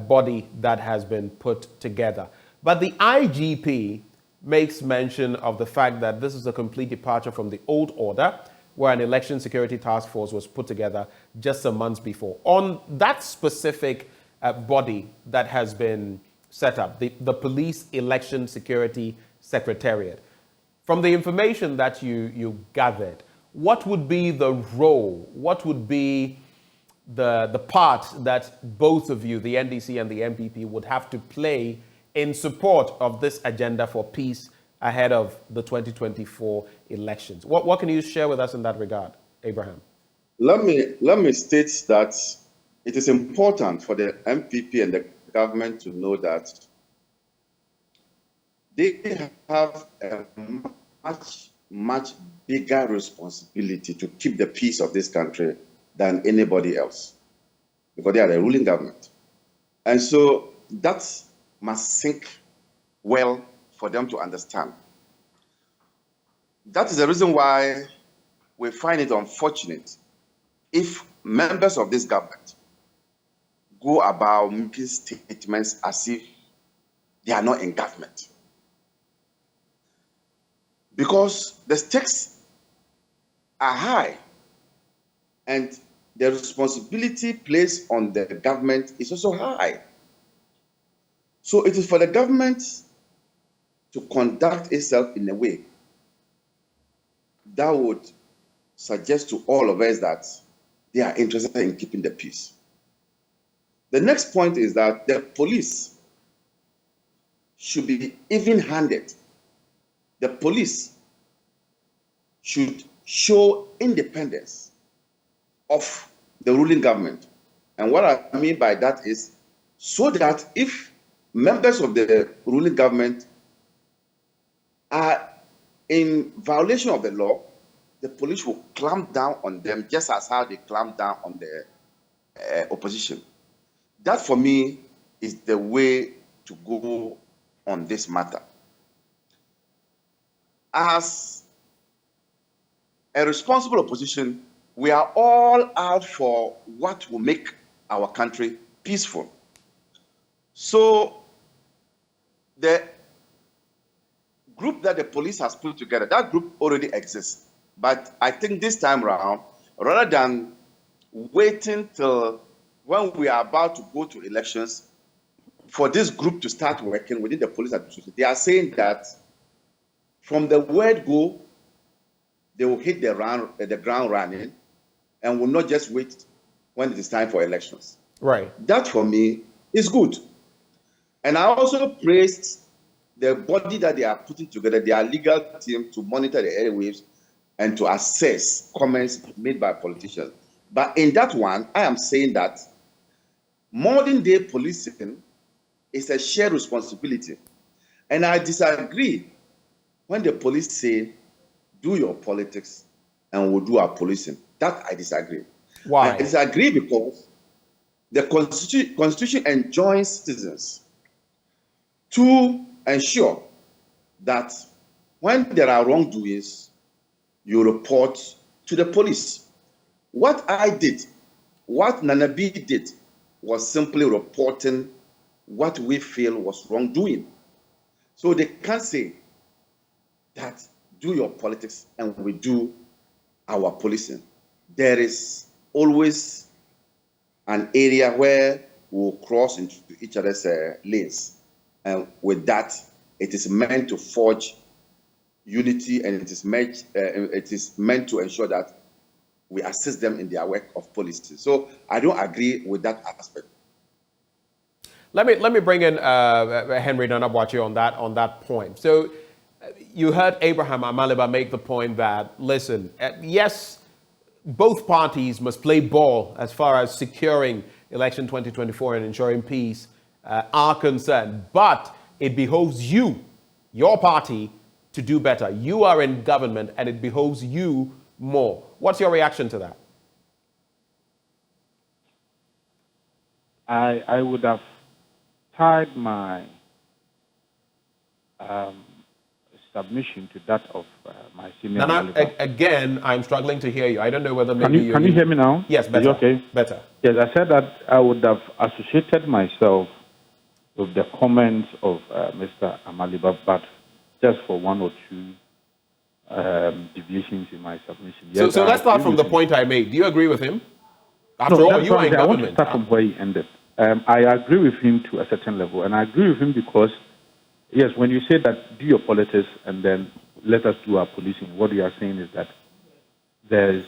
body that has been put together. But the IGP makes mention of the fact that this is a complete departure from the old order, where an election security task force was put together just some months before. On that specific body that has been set up, the Police Election Security Secretariat, from the information that you gathered, what would be the role, what would be the part that both of you, the NDC and the MPP, would have to play in support of this agenda for peace ahead of the 2024 elections? What can you share with us in that regard, Abraham? Let me state that it is important for the MPP and the government to know that they have a much bigger responsibility to keep the peace of this country than anybody else, because they are the ruling government. And so that must sink well for them to understand. That is the reason why we find it unfortunate if members of this government go about making statements as if they are not in government. Because the stakes are high, and the responsibility placed on the government is also high. So it is for the government to conduct itself in a way that would suggest to all of us that they are interested in keeping the peace. The next point is that the police should be even-handed. The police should show independence of the ruling government. And what I mean by that is so that if members of the ruling government are in violation of the law, the police will clamp down on them just as how they clamp down on the opposition. That, for me, is the way to go on this matter. As a responsible opposition, we are all out for what will make our country peaceful. So the group that the police has put together, that group already exists. But I think this time around, rather than waiting till when we are about to go to elections for this group to start working within the police administration, they are saying that from the word go, they will hit the ground running and will not just wait when it is time for elections. Right. That for me is good. And I also praised the body that they are putting together, their legal team, to monitor the airwaves and to assess comments made by politicians. But in that one, I am saying that modern day policing is a shared responsibility. And I disagree when the police say, do your politics and we'll do our policing. That I disagree. Why? I disagree because the Constitution enjoins citizens to ensure that when there are wrongdoings, you report to the police. What I did, what Nanabi did, was simply reporting what we feel was wrongdoing. So they can't say that do your politics and we do our policing. There is always an area where we'll cross into each other's lanes. And with that, it is meant to forge unity, and it is meant to ensure that we assist them in their work of policy. So I don't agree with that aspect. Let me bring in Henry Nanabwachi on that point. So you heard Abraham Amaliba make the point that, listen, yes, both parties must play ball as far as securing election 2024 and ensuring peace are concerned. But it behoves you, your party, to do better. You are in government and it behoves you more. What's your reaction to that? I would have tied my submission to that of my senior. Nana, again, I'm struggling to hear you. I don't know whether maybe Can you hear me now? Yes, better. Okay? Better. Yes, I said that I would have associated myself with the comments of Mr. Amaliba, but just for one or two deviations in my submission. Yes, so let's start from the point I made. Do you agree with him? After all, you are in government. I want to start from where he ended. I agree with him to a certain level, and I agree with him because, yes, when you say that do your politics and then let us do our policing, what you are saying is that there's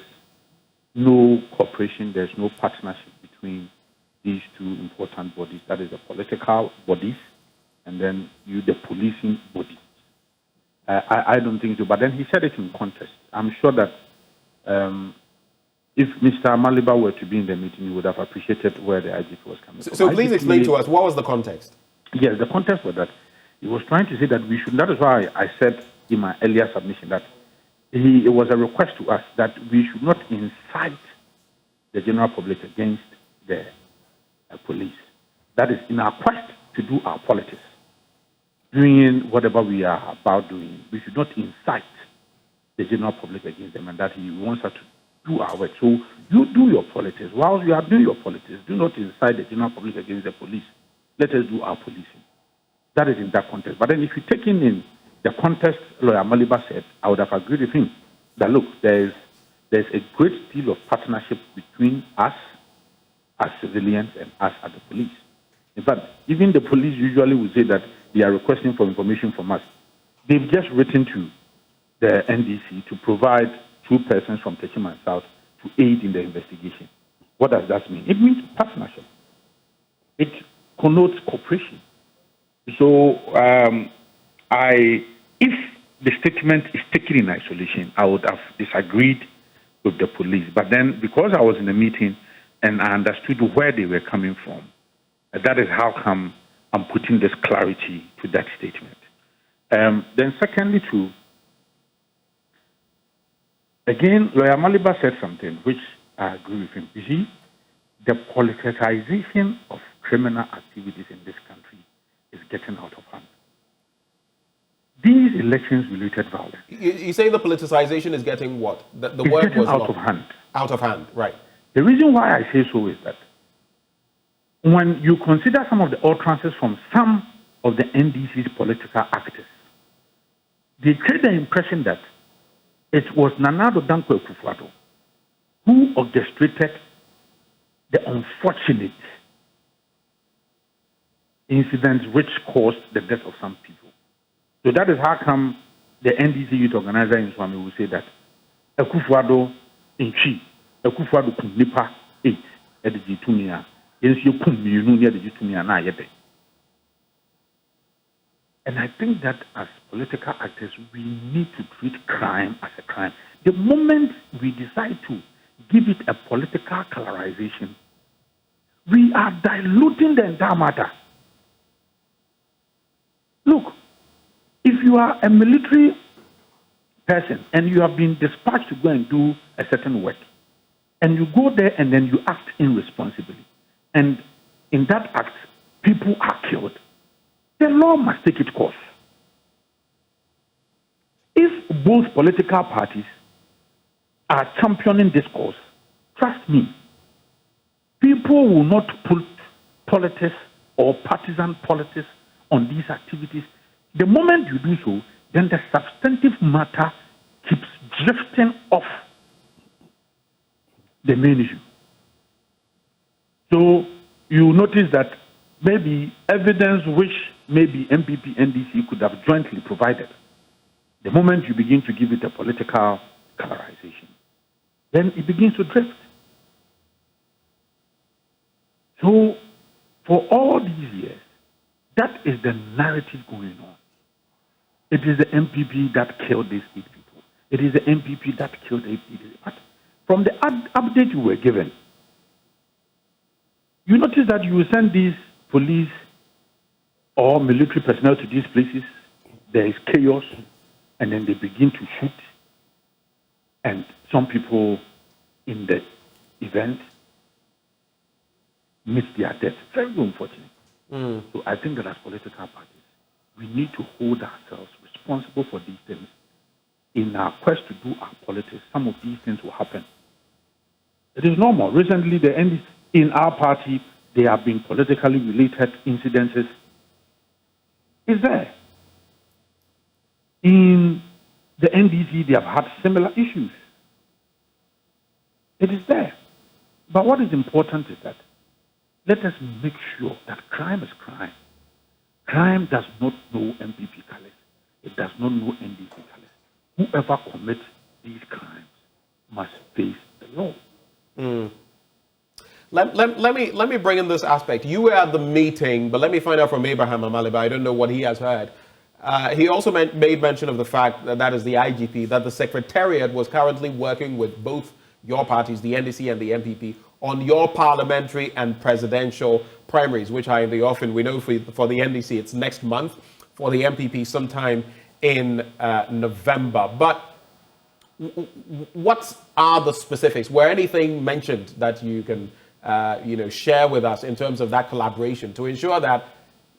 no cooperation, there's no partnership between these two important bodies, that is the political bodies, and then you, the policing body. I don't think so. But then he said it in context. I'm sure that if Mr. Amaliba were to be in the meeting, he would have appreciated where the IGP was coming from. So please explain to us, what was the context? Yes, the context was that he was trying to say that we should, that is why I said in my earlier submission that it was a request to us that we should not incite the general public against the police. That is in our quest to do our politics. Doing whatever we are about doing, we should not incite the general public against them, and that he wants us to do our work. So you do your politics. While you are doing your politics, do not incite the general public against the police. Let us do our policing. That is in that context. But then if you take in the context Lawyer Maliba said, I would have agreed with him that, look, there's a great deal of partnership between us as civilians and us as the police. In fact, even the police usually would say that they are requesting for information from us. They've just written to the NDC to provide 2 persons from Techiman South to aid in the investigation. What does that mean? It means partnership. It connotes cooperation. So, if the statement is taken in isolation, I would have disagreed with the police. But then, because I was in the meeting and I understood where they were coming from, that is how come I'm putting this clarity to that statement. Then secondly, too, again, Lawyer Maliba said something which I agree with him. You see, the politicization of criminal activities in this country is getting out of hand. These elections-related violence. You say the politicization is getting what? The word was out of hand. Out of hand, right. The reason why I say so is that when you consider some of the utterances from some of the NDC's political actors, they create the impression that it was Nana Addo Dankwa Akufo-Addo who orchestrated the unfortunate incidents which caused the death of some people. So that is how come the NDC youth organizer in Swami will say that Akufo-Addo in Chi, Akufo-Addo kum nipa 8 at the G2 yes, you kum you know near the G2 na yebe. And I think that as political actors, we need to treat crime as a crime. The moment we decide to give it a political colorization, we are diluting the entire matter. Look, if you are a military person and you have been dispatched to go and do a certain work, and you go there and then you act irresponsibly, and in that act, people are killed, the law must take its course. If both political parties are championing this cause, trust me, people will not put politics or partisan politics on these activities. The moment you do so, then the substantive matter keeps drifting off the main issue. So you notice that maybe evidence which maybe MPP, NDC could have jointly provided, the moment you begin to give it a political colorization, then it begins to drift. So for all these years, that is the narrative going on. It is the MPP that killed these 8 people. It is the MPP that killed 8 people. But from the update you were given, you notice that you will send these police or military personnel to these places. There is chaos, and then they begin to shoot, and some people in the event miss their death. Very unfortunate. So I think that as political parties, we need to hold ourselves responsible for these things. In our quest to do our politics, some of these things will happen. It is normal. Recently, in our party, there have been politically related incidences. Is there? In the NDC, they have had similar issues. It is there. But what is important is that let us make sure that crime is crime. Crime does not know MPP colors. It does not know NDC colors. Whoever commits these crimes must face the law. Let me bring in this aspect. You were at the meeting, but let me find out from Abraham Amaliba. I don't know what he has heard. He also made mention of the fact that is the IGP, that the Secretariat was currently working with both your parties, the NDC and the MPP, on your parliamentary and presidential primaries, which are in the offing. We know for the NDC, it's next month. For the MPP, sometime in November. But what are the specifics? Were anything mentioned that you can share with us in terms of that collaboration to ensure that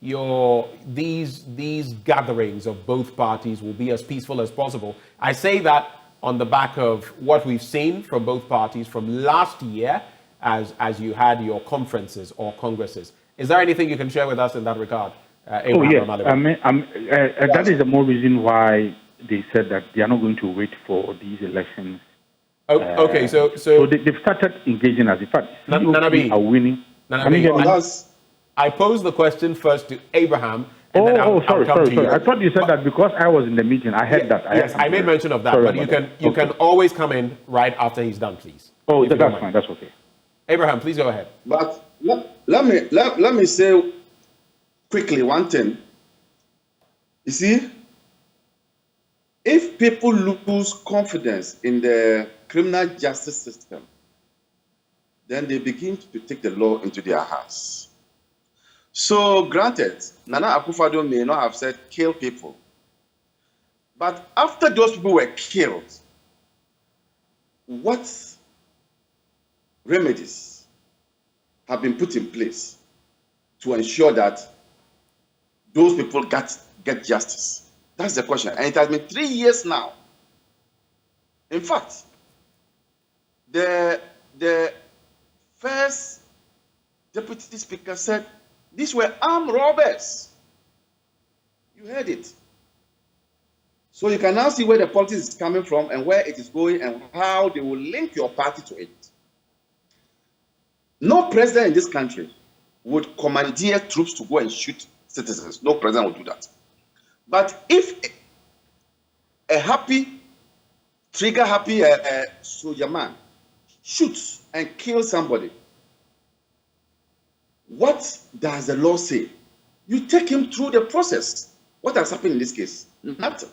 these gatherings of both parties will be as peaceful as possible? I say that on the back of what we've seen from both parties from last year as you had your conferences or congresses. Is there anything you can share with us in that regard? Yes. That is the more reason why they said that they are not going to wait for these elections. Okay, so they've started engaging as in fact. Nanabi are winning. I posed the question first to Abraham. And sorry. I thought you said that because I was in the meeting. I heard that. Yes, I made mention of that. Sorry, but you can always come in right after he's done, please. Oh, that's fine. That's okay. Abraham, please go ahead. But let me say quickly one thing. You see, if people lose confidence in the criminal justice system, then they begin to take the law into their hands. So, granted, Nana Akufo-Addo may not have said kill people. But after those people were killed, what remedies have been put in place to ensure that those people get justice? That's the question. And it has been 3 years now. In fact, the first deputy speaker said these were armed robbers. You heard it. So you can now see where the politics is coming from and where it is going and how they will link your party to it. No president in this country would commandeer troops to go and shoot citizens. No president would do that. But if a happy, trigger-happy soldier man shoots and kills somebody, what does the law say? You take him through the process. What has happened in this case? Nothing.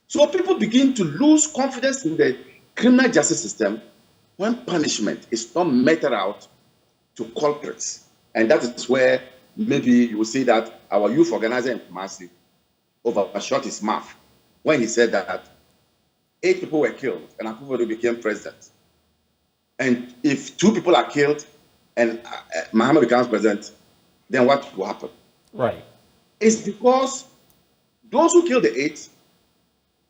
So people begin to lose confidence in the criminal justice system when punishment is not meted out to culprits. And that is where maybe you will see that our youth organizer in Kumasi overshot his mouth when he said that 8 people were killed and Akakpo became president. And if 2 people are killed and Muhammad becomes president, then what will happen? Right. It's because those who killed the 8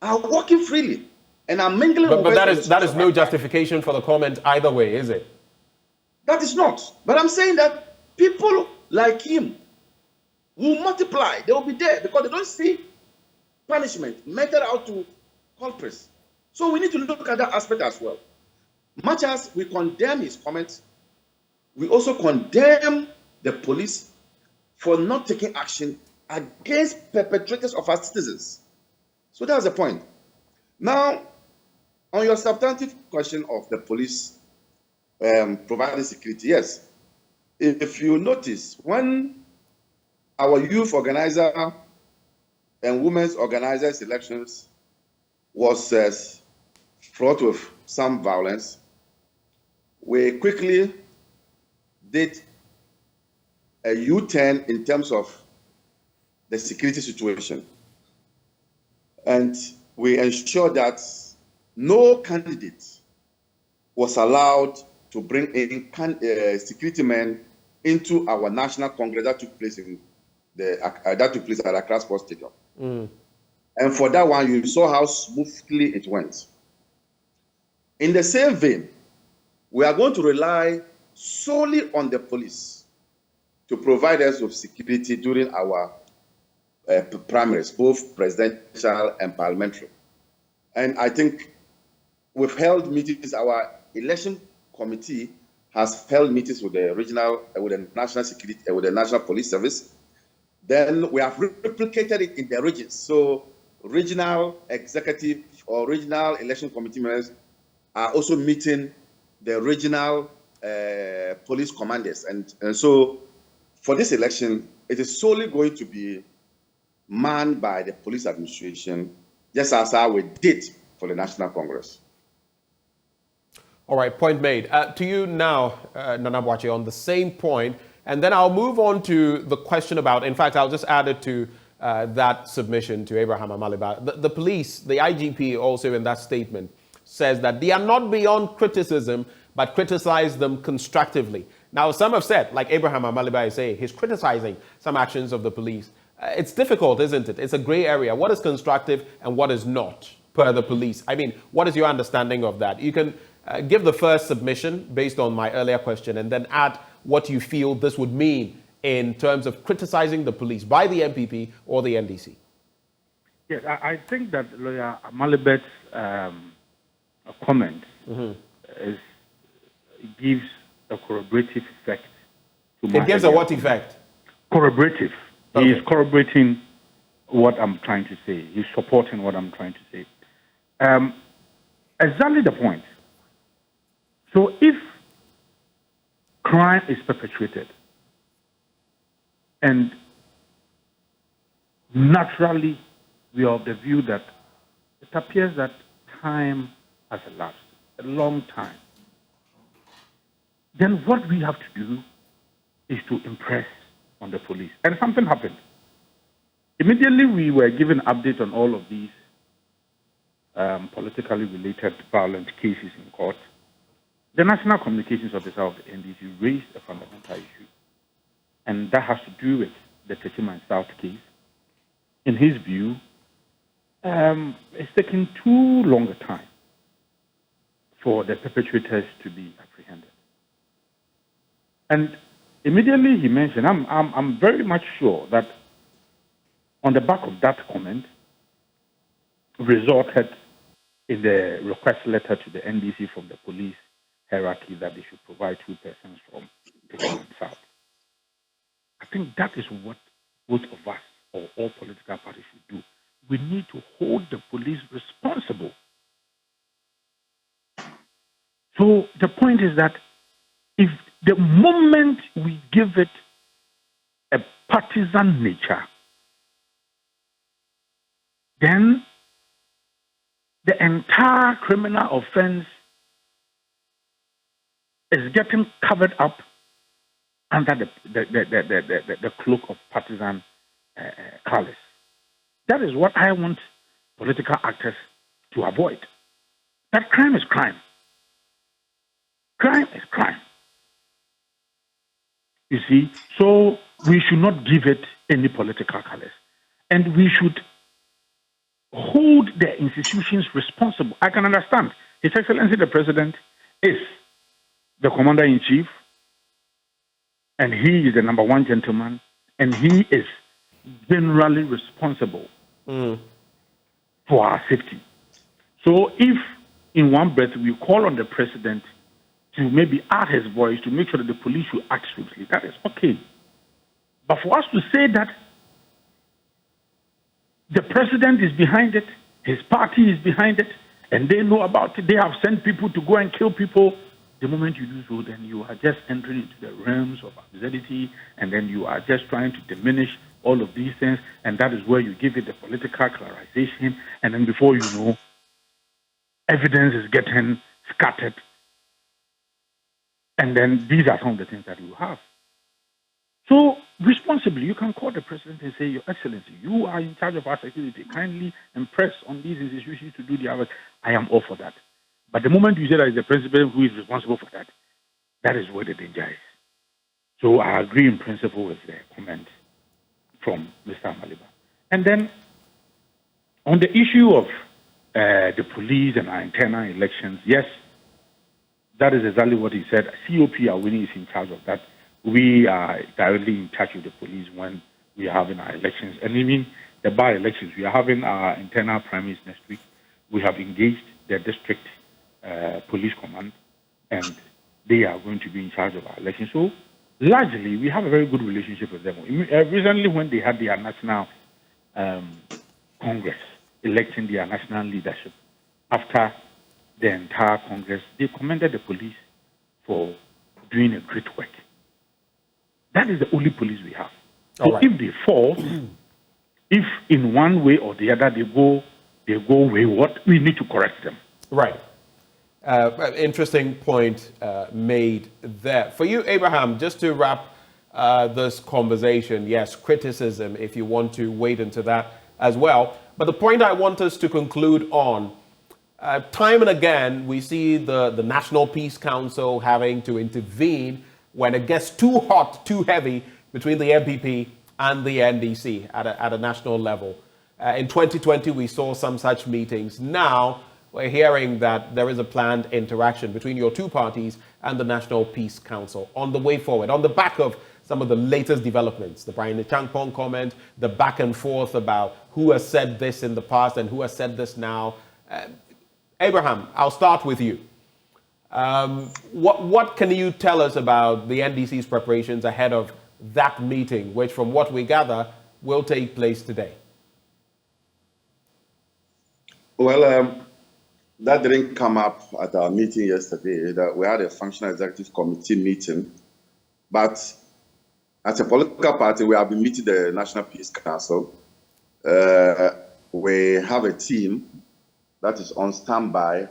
are walking freely and are mingling. But that is no justification for the comment either way, is it? That is not. But I'm saying that people like him will multiply. They will be there because they don't see punishment meted out to culprits. So we need to look at that aspect as well. Much as we condemn his comments, we also condemn the police for not taking action against perpetrators of our citizens. So that's the point. Now, on your substantive question of the police providing security, yes. If you notice, when our youth organizer and women's organizers elections was fraught with some violence, we quickly did a U-turn in terms of the security situation. And we ensured that no candidate was allowed to bring in security men into our national congress that took place at Accra Sports Stadium. And for that one, you saw how smoothly it went. In the same vein, we are going to rely solely on the police to provide us with security during our primaries, both presidential and parliamentary. And I think we've held meetings. Our election committee has held meetings with the regional, with the national security, with the National Police Service. Then we have replicated it in the regions. So regional executive or regional election committee members are also meeting the regional police commanders. And so for this election, it is solely going to be manned by the police administration, just as how we did for the National Congress. All right, point made. To you now, Nana Boakye, on the same point, and then I'll move on to the question about, in fact, I'll just add it to that submission to Abraham Amaliba. The police, the IGP also in that statement, says that they are not beyond criticism, but criticize them constructively. Now, some have said, like Abraham Amaliba is saying, he's criticizing some actions of the police. It's difficult, isn't it? It's a gray area. What is constructive and what is not per the police? I mean, what is your understanding of that? You can give the first submission based on my earlier question and then add what you feel this would mean in terms of criticizing the police by the MPP or the NDC. Yes, I think that Lawyer Amaliba's comment gives a corroborative effect. It gives a what effect? Corroborative. Okay. He is corroborating what I'm trying to say. He's supporting what I'm trying to say. Exactly the point. So if crime is perpetrated and naturally we are of the view that it appears that time has elapsed, a long time, then what we have to do is to impress on the police. And something happened. Immediately we were given update on all of these politically related violent cases in court. The National Communications Officer of the NDC raised a fundamental issue, and that has to do with the Techiman South case. In his view, it's taken too long a time for the perpetrators to be apprehended. And immediately he mentioned, I'm very much sure that on the back of that comment, resorted in the request letter to the NDC from the police hierarchy that they should provide 2 persons from Parliament South. I think that is what both of us or all political parties should do. We need to hold the police responsible. So the point is that if the moment we give it a partisan nature, then the entire criminal offense is getting covered up under the cloak of partisan colours. That is what I want political actors to avoid. That crime is crime. Crime is crime. You see, so we should not give it any political colours. And we should hold the institutions responsible. I can understand. His Excellency the President is the Commander-in-Chief, and he is the number 1 gentleman, and he is generally responsible for our safety. So if in one breath we call on the President to maybe add his voice to make sure that the police should act swiftly, that is okay. But for us to say that the President is behind it, his party is behind it, and they know about it, they have sent people to go and kill people, the moment you do so, then you are just entering into the realms of absurdity, and then you are just trying to diminish all of these things, and that is where you give it the political clarification, and then before you know, evidence is getting scattered. And then these are some of the things that you have. So, responsibly, you can call the President and say, Your Excellency, you are in charge of our security. Kindly impress on these institutions to do their work. I am all for that. But the moment you say that it's the President who is responsible for that, that is where the danger is. So, I agree in principle with the comment from Mr. Maliba. And then, on the issue of the police and our internal elections, yes, that is exactly what he said. COP Awini is in charge of that. We are directly in touch with the police when we are having our elections. And even the by-elections, we are having our internal primaries next week. We have engaged the district police command, and they are going to be in charge of our elections. So, largely, we have a very good relationship with them. Recently, when they had their national Congress electing their national leadership, after the entire Congress, they commended the police for doing a great work. That is the only police we have. So if they fall, if in one way or the other they go wayward, we need to correct them. Right. Interesting point made there. For you, Abraham, just to wrap this conversation, yes, criticism, if you want to wade into that as well. But the point I want us to conclude on, time and again, we see the National Peace Council having to intervene when it gets too hot, too heavy between the MPP and the NDC at a national level. In 2020, we saw some such meetings. Now, we're hearing that there is a planned interaction between your two parties and the National Peace Council on the way forward, on the back of some of the latest developments, the Brian Champong comment, the back and forth about who has said this in the past and who has said this now. Abraham, I'll start with you. What can you tell us about the NDC's preparations ahead of that meeting, which from what we gather will take place today? Well, that didn't come up at our meeting yesterday. That we had a functional executive committee meeting, but as a political party, we have been meeting the National Peace Council. We have a team that is on standby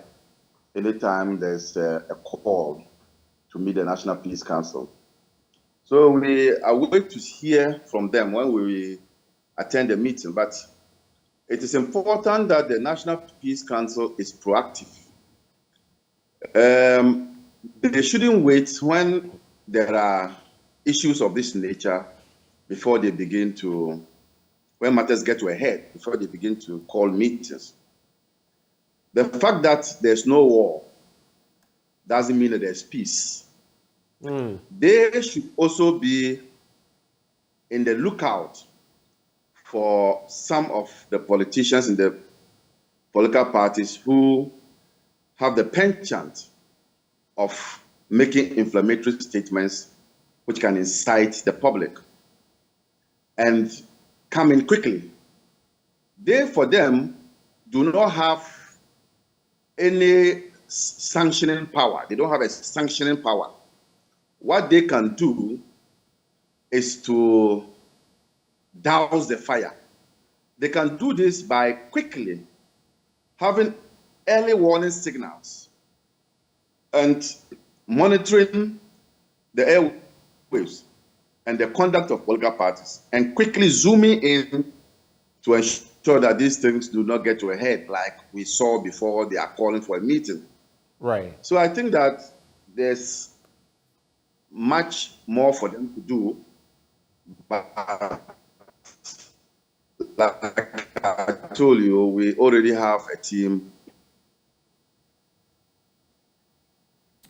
anytime there's a call to meet the National Peace Council. So we are waiting to hear from them when we attend the meeting. But it is important that the National Peace Council is proactive. They shouldn't wait when there are issues of this nature before they begin to, when matters get to a head, before they begin to call meetings. The fact that there's no war doesn't mean that there's peace. They should also be in the lookout for some of the politicians in the political parties who have the penchant of making inflammatory statements which can incite the public and come in quickly. They, for them, do not have any sanctioning power. They don't have a sanctioning power. What they can do is to douse the fire. They can do this by quickly having early warning signals and monitoring the airwaves and the conduct of political parties and quickly zooming in to ensure that these things do not get to a head like we saw before they are calling for a meeting. Right. So I think that there's much more for them to do, but like I told you, we already have a team.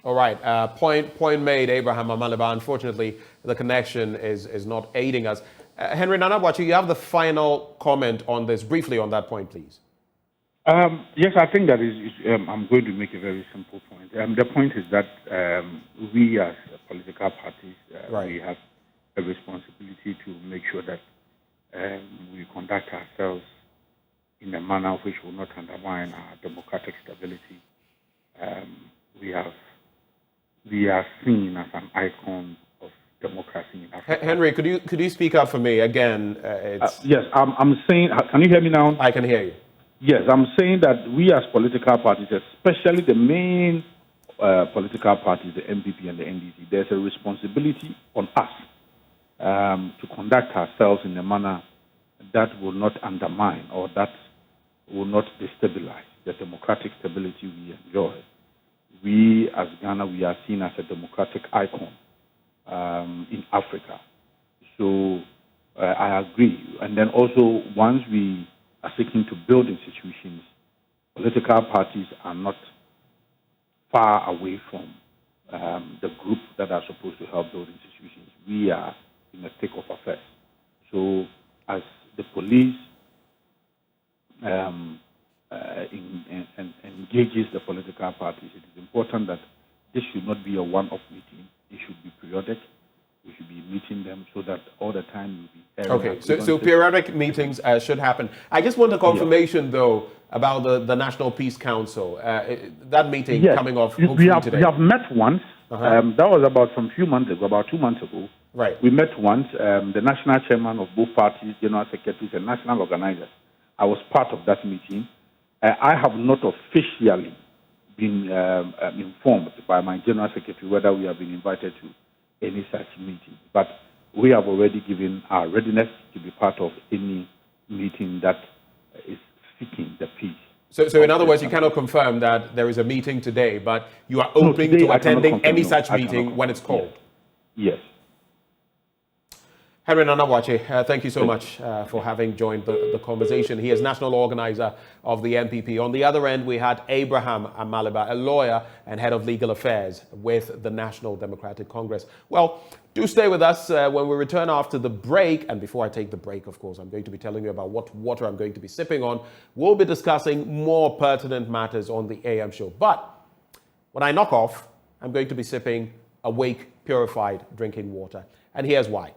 All right. Point made, Abraham Amaliba. Unfortunately, the connection is not aiding us. Henry Nanabuachi, you have the final comment on this, briefly on that point, please. Yes, I think that is. I'm going to make a very simple point. The point is that we as political parties, we have a responsibility to make sure that we conduct ourselves in a manner which will not undermine our democratic stability. We are seen as an icon of democracy in Africa. Henry, could you speak up for me again? Yes, I'm saying. Can you hear me now? I can hear you. Yes, I'm saying that we as political parties, especially the main political parties, the MPP and the NDC, there's a responsibility on us to conduct ourselves in a manner that will not undermine or that will not destabilize the democratic stability we enjoy. We, as Ghana, we are seen as a democratic icon in Africa. So I agree. And then also, once we are seeking to build institutions, political parties are not far away from the group that are supposed to help build institutions. We are in the thick of affairs. So as the police engages the political parties, it is important that this should not be a one-off meeting. It should be periodic. We should be meeting them so that all the time we'll be okay, so periodic meetings should happen. I just want a confirmation, though, about the National Peace Council. That meeting coming off hopefully today. We have met once. That was about 2 months ago. Right. We met once. The national chairman of both parties, general secretaries, and national organizers. I was part of that meeting. I have not officially been informed by my general secretary whether we have been invited to any such meeting. But we have already given our readiness to be part of any meeting that is seeking the peace. So in other words, you cannot confirm that there is a meeting today, but you are open to attending any such meeting when it's called? Yes. Henry Nanabuachi, thank you so much for having joined the conversation. He is national organizer of the MPP. On the other end, we had Abraham Amaliba, a lawyer and head of legal affairs with the National Democratic Congress. Well, do stay with us when we return after the break. And before I take the break, of course, I'm going to be telling you about what water I'm going to be sipping on. We'll be discussing more pertinent matters on the AM show. But when I knock off, I'm going to be sipping Awake purified drinking water. And here's why.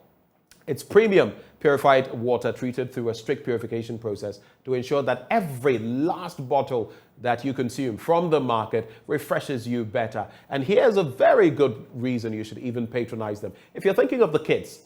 It's premium purified water treated through a strict purification process to ensure that every last bottle that you consume from the market refreshes you better. And here's a very good reason you should even patronize them. If you're thinking of the kids,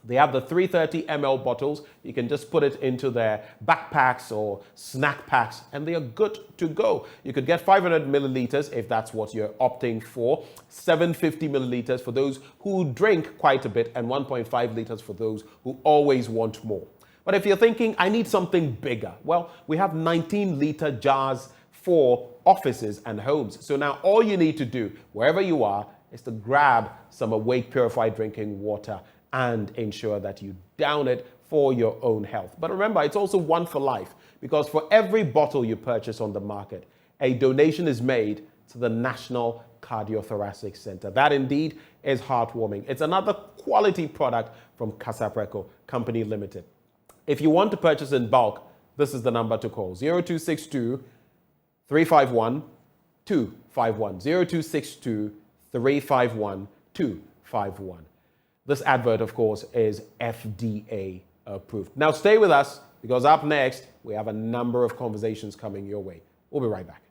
they have the 330 ml bottles. You can just put it into their backpacks or snack packs, and they are good to go. You could get 500 milliliters if that's what you're opting for, 750 milliliters for those who drink quite a bit, and 1.5 liters for those who always want more. But if you're thinking, I need something bigger, well, we have 19-liter jars for offices and homes. So now all you need to do, wherever you are, is to grab some Awake purified drinking water and ensure that you down it for your own health. But remember, it's also one for life, because for every bottle you purchase on the market, a donation is made to the National Cardiothoracic Center. That indeed is heartwarming. It's another quality product from Casapreco Company Limited. If you want to purchase in bulk, this is the number to call, 0262 351 251. 0262 351 251. This advert, of course, is FDA approved. Now stay with us, because up next, we have a number of conversations coming your way. We'll be right back.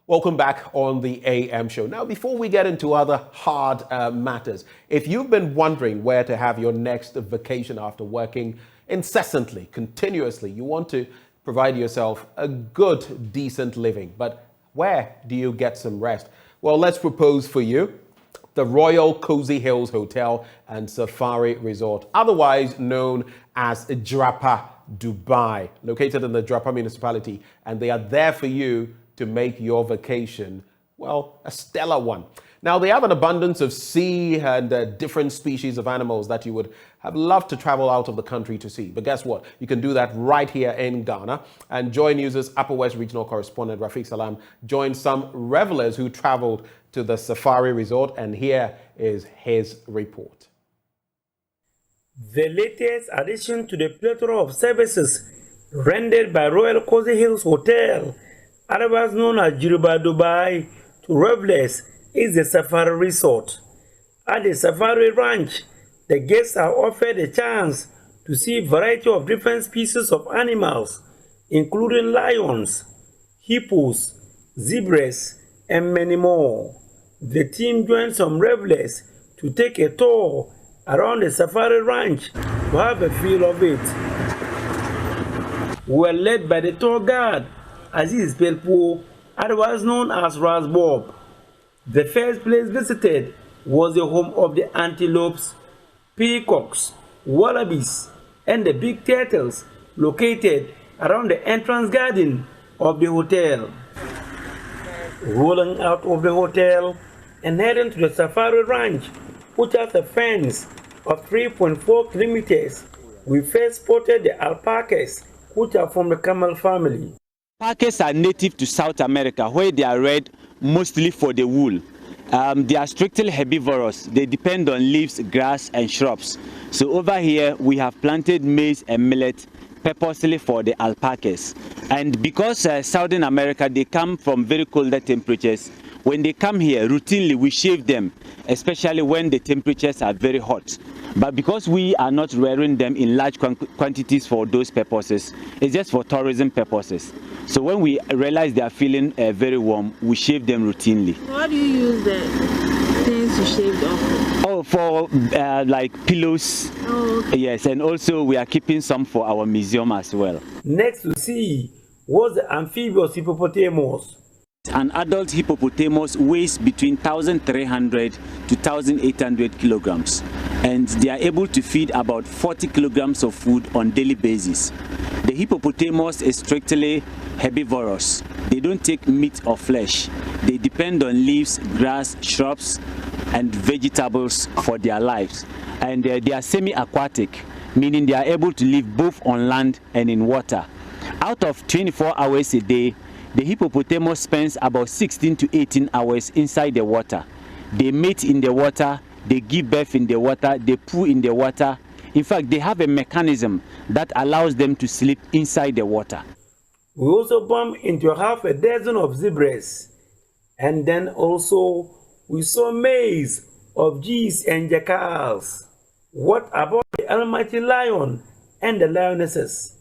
Welcome back on the AM show. Now, before we get into other hard matters, if you've been wondering where to have your next vacation after working incessantly, continuously, you want to provide yourself a good, decent living, but where do you get some rest? Well, let's propose for you the Royal Cozy Hills Hotel and Safari Resort, otherwise known as Drapa Dubai, located in the Drapa municipality, and they are there for you to make your vacation, well, a stellar one. Now, they have an abundance of sea and different species of animals that you would have loved to travel out of the country to see. But guess what? You can do that right here in Ghana. And JoyNews' Upper West Regional Correspondent Rafiq Salam joined some revelers who traveled to the Safari Resort, and here is his report. The latest addition to the plethora of services rendered by Royal Cozy Hills Hotel, otherwise known as Drapa Dubai, to revelers is the Safari Resort. At the Safari Ranch, the guests are offered a chance to see a variety of different species of animals, including lions, hippos, zebras, and many more. The team joined some revelers to take a tour around the Safari Ranch to have a feel of it. We were led by the tour guide, Aziz Pelpo, otherwise known as Ras Bob. The first place visited was the home of the antelopes, peacocks, wallabies, and the big turtles located around the entrance garden of the hotel. Rolling out of the hotel and heading to the Safari Ranch, which has a fence of 3.4 kilometers, we first spotted the alpacas, which are from the camel family. Alpacas are native to South America, where they are reared mostly for the wool. They are strictly herbivorous. They depend on leaves, grass, and shrubs. So over here, we have planted maize and millet purposely for the alpacas. And because Southern America, they come from very colder temperatures, when they come here, routinely we shave them, especially when the temperatures are very hot. But because we are not rearing them in large quantities for those purposes, it's just for tourism purposes. So when we realize they are feeling very warm, we shave them routinely. What do you use the things you shaved off? Oh, for like pillows. Oh, okay. Yes, and also we are keeping some for our museum as well. Next to see was the amphibious hippopotamus. An adult hippopotamus weighs between 1,300 to 1,800 kilograms, and they are able to feed about 40 kilograms of food on a daily basis. The hippopotamus is strictly herbivorous. They don't take meat or flesh. They depend on leaves, grass, shrubs, and vegetables for their lives. And they are semi-aquatic, meaning they are able to live both on land and in water. Out of 24 hours a day, the hippopotamus spends about 16 to 18 hours inside the water. They mate in the water, they give birth in the water, they poo in the water. In fact, they have a mechanism that allows them to sleep inside the water. We also bumped into half a dozen of zebras. And then also, we saw maize of geese and jackals. What about the almighty lion and the lionesses?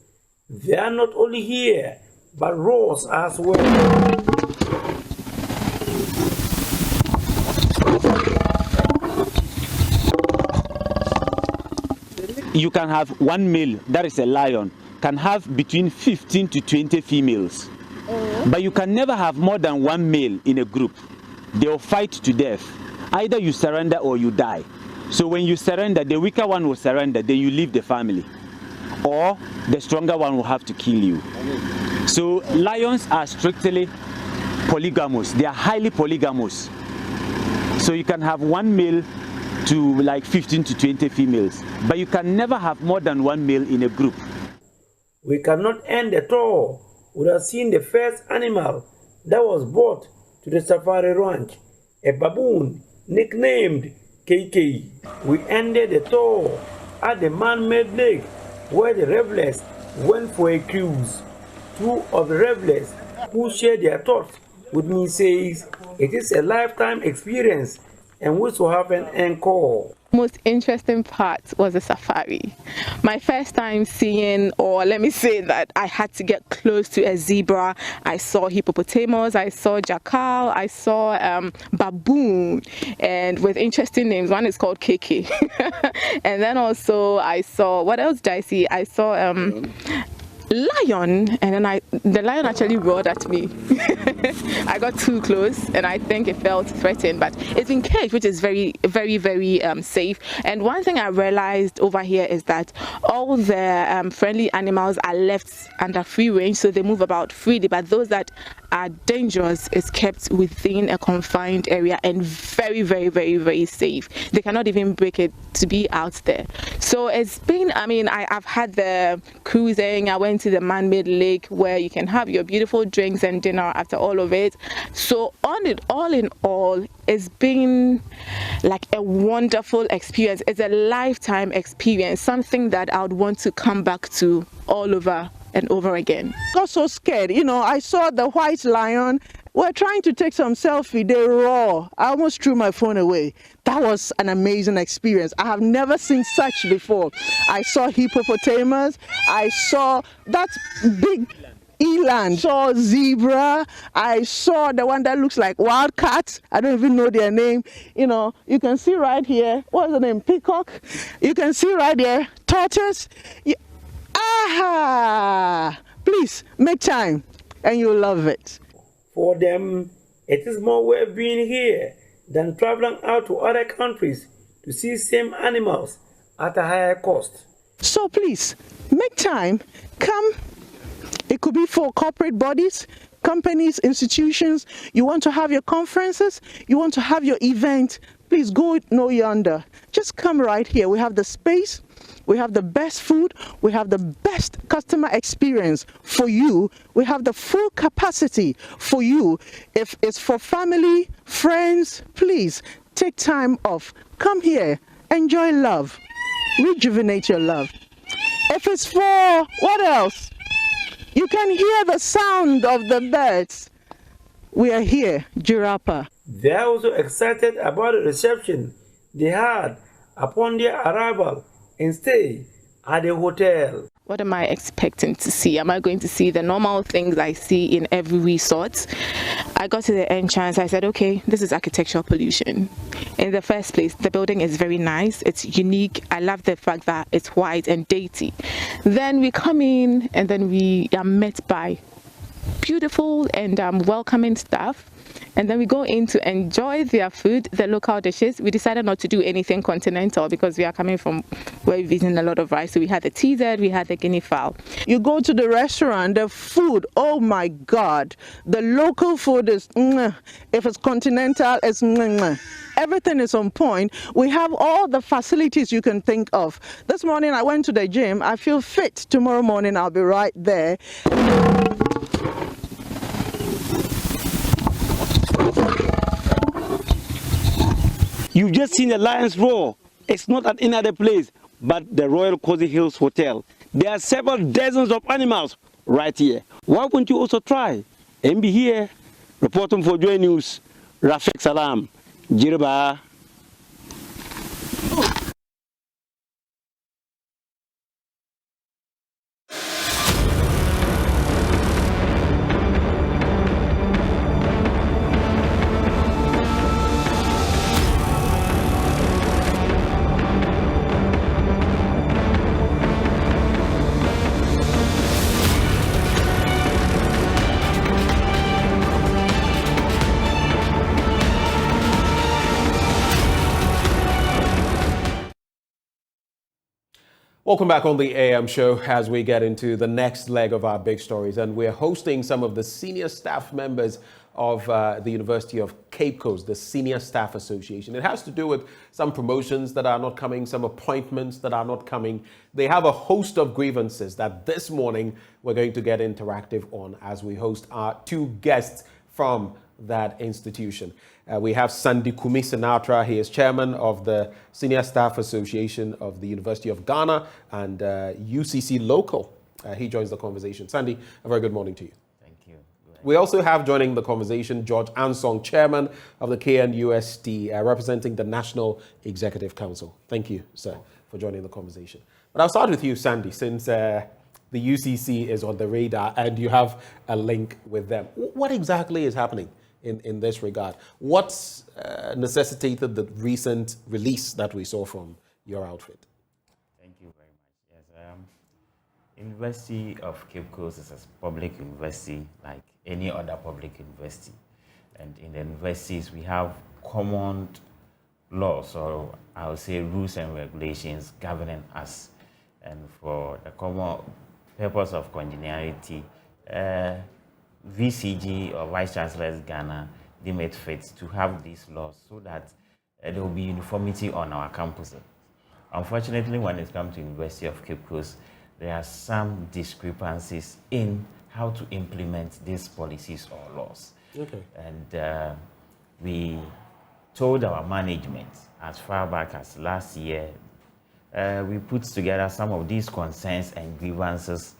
They are not only here, but roars as well. You can have one male, that is a lion, can have between 15 to 20 females. But you can never have more than one male in a group. They will fight to death. Either you surrender or you die. So when you surrender, the weaker one will surrender, then you leave the family. Or the stronger one will have to kill you. So lions are strictly polygamous. They are highly polygamous. So you can have one male to like 15 to 20 females, but you can never have more than one male in a group. We cannot end the tour without seeing the first animal that was brought to the safari ranch, a baboon nicknamed KK. We ended the tour at the man-made lake where the revelers went for a cruise. Two of the revelers who shared their thoughts with me says it is a lifetime experience and we will have an encore. Most interesting part was the safari. My first time seeing, or let me say that I had to get close to a zebra. I saw hippopotamus, I saw jackal, I saw baboon, and with interesting names. One is called KK. And then also I saw, what else did I see? I saw lion, and then the lion actually roared at me. I got too close and I think it felt threatened, but it's in cage, which is very, very, very safe. And one thing I realized over here is that all the friendly animals are left under free range, so they move about freely, but those that are dangerous is kept within a confined area and very, very, very, very safe. They cannot even break it to be out there. So it's been, I mean, I've had the cruising. I went to the man-made lake where you can have your beautiful drinks and dinner after all of it. So all in all, it's been like a wonderful experience. It's a lifetime experience, something that I would want to come back to all over and over again. I got so scared. You know, I saw the white lion. We're trying to take some selfie. They roar. I almost threw my phone away. That was an amazing experience. I have never seen such before. I saw hippopotamus. I saw that big eland. Saw zebra. I saw the one that looks like wild cat. I don't even know their name. You know, you can see right here. What's the name? Peacock. You can see right there. Tortoise. Aha! Please make time and you'll love it. For them, it is more worth being here than traveling out to other countries to see same animals at a higher cost. So please, make time, come. It could be for corporate bodies, companies, institutions. You want to have your conferences, you want to have your event, please go no yonder. Just come right here. We have the space. We have the best food, we have the best customer experience for you, we have the full capacity for you. If it's for family, friends, please take time off. Come here, enjoy love, rejuvenate your love. If it's for, what else? You can hear the sound of the birds. We are here, Jirapa. They are also excited about the reception they had upon their arrival and stay at the hotel. What am I expecting to see? Am I going to see the normal things I see in every resort? I got to the entrance. I said, okay, this is architectural pollution. In the first place, the building is very nice. It's unique. I love the fact that it's white and dainty. Then we come in and then we are met by beautiful and welcoming staff. And then we go in to enjoy their food, the local dishes. We decided not to do anything continental because we are coming from where we've eaten a lot of rice. So we had the TZ, we had the guinea fowl. You go to the restaurant, the food, oh my God. The local food is, if it's continental, it's everything is on point. We have all the facilities you can think of. This morning I went to the gym. I feel fit. Tomorrow morning I'll be right there. You've just seen the lions roar. It's not at any other place but the Royal Cozy Hills Hotel. There are several dozens of animals right here. Why won't you also try? MB here, reporting for JoyNews, Rafik Salam, Jirba. Welcome back on the AM show as we get into the next leg of our big stories, and we're hosting some of the senior staff members of the University of Cape Coast, the Senior Staff Association. It has to do with some promotions that are not coming, some appointments that are not coming. They have a host of grievances that this morning we're going to get interactive on as we host our two guests from that institution. We have Sandy Kumi Sinatra. He is chairman of the Senior Staff Association of the University of Ghana and UCC Local. He joins the conversation. Sandy, a very good morning to you. Thank you. We also have joining the conversation George Ansong, chairman of the KNUST, representing the National Executive Council. Thank you, sir, for joining the conversation. But I'll start with you, Sandy, since the UCC is on the radar and you have a link with them. What exactly is happening in this regard? What's necessitated the recent release that we saw from your outfit? Thank you very much. Yes, University of Cape Coast is a public university like any other public university. And in the universities, we have common laws, or I would say rules and regulations governing us. And for the common purpose of congeniality, VCG or Vice Chancellors Ghana, they made fit to have these laws so that there will be uniformity on our campuses. Unfortunately, when it comes to University of Cape Coast, there are some discrepancies in how to implement these policies or laws. Okay. And we told our management as far back as last year, we put together some of these concerns and grievances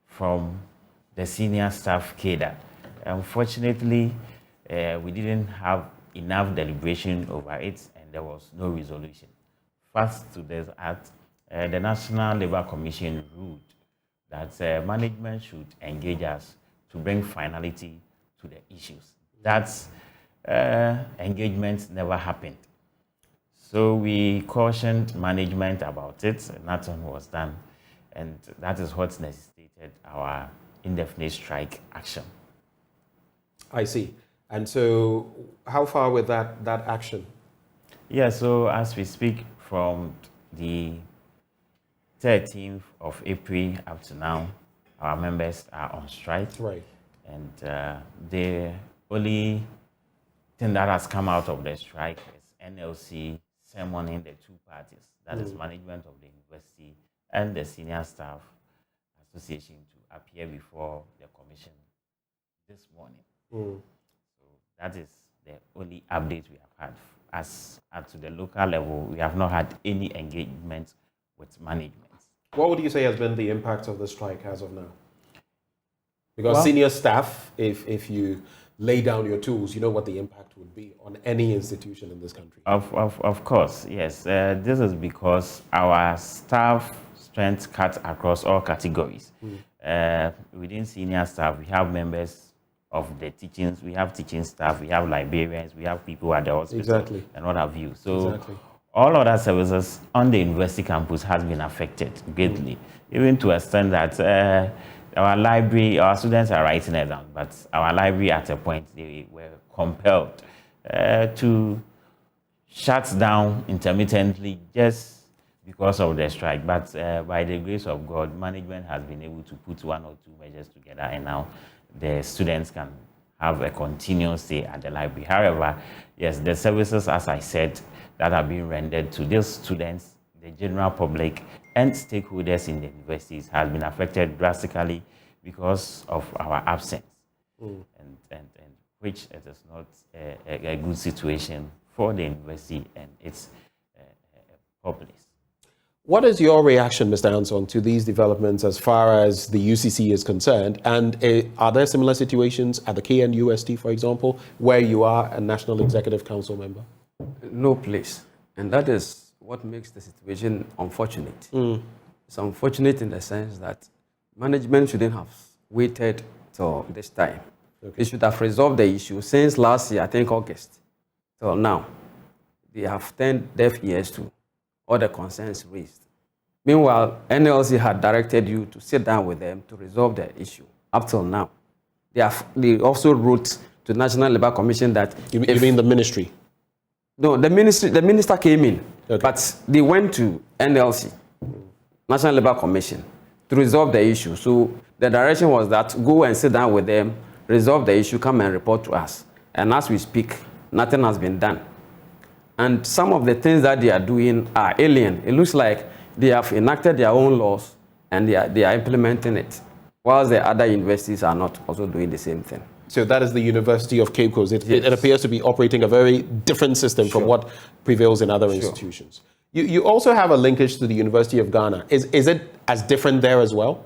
from the senior staff cadre. Unfortunately, we didn't have enough deliberation over it and there was no resolution. First to this act, the National Labour Commission ruled that management should engage us to bring finality to the issues. That engagement never happened. So we cautioned management about it, nothing was done, and that is what necessitated our indefinite strike action. I see. And so how far with that action? Yeah, so as we speak, from the 13th of April up to now, our members are on strike. Right. And the only thing that has come out of the strike is NLC summoning the two parties, that is management of the university and the senior staff association, to appear before the commission this morning. So that is the only update we have had. As to the local level, we have not had any engagement with management. What would you say has been the impact of the strike as of now? Because senior staff, if you lay down your tools, you know what the impact would be on any institution in this country. Of course, yes. This is because our staff strength cut across all categories. Within senior staff, we have members of the teachings, we have teaching staff, we have librarians, we have people at the hospital, and what have you. So all other services on the university campus has been affected greatly, even to an extent that our library, our students are writing it down, but our library at a point, they were compelled to shut down intermittently just because of the strike. But by the grace of God, management has been able to put one or two measures together, and now the students can have a continuous stay at the library. However, yes, the services, as I said, that are being rendered to these students, the general public, and stakeholders in the universities has been affected drastically because of our absence, and which it is not a good situation for the university and its populace. What is your reaction, Mr. Ansong, to these developments as far as the UCC is concerned? And are there similar situations at the KNUST, for example, where you are a National Executive Council member? No place. And that is what makes the situation unfortunate. It's unfortunate in the sense that management shouldn't have waited till this time. They should have resolved the issue since last year, I think August, till now. They have turned deaf ears to all the concerns raised. Meanwhile, NLC had directed you to sit down with them to resolve the issue up till now. They also wrote to the National Labour Commission that... You mean the ministry? No, the minister came in, but they went to NLC, National Labour Commission, to resolve the issue. So the direction was that go and sit down with them resolve the issue, come and report to us. And as we speak, nothing has been done. And some of the things that they are doing are alien. It looks like they have enacted their own laws and they are implementing it, whilst the other universities are not also doing the same thing. So that is the University of Cape Coast. It appears to be operating a very different system from what prevails in other institutions. You also have a linkage to the University of Ghana. Is it as different there as well?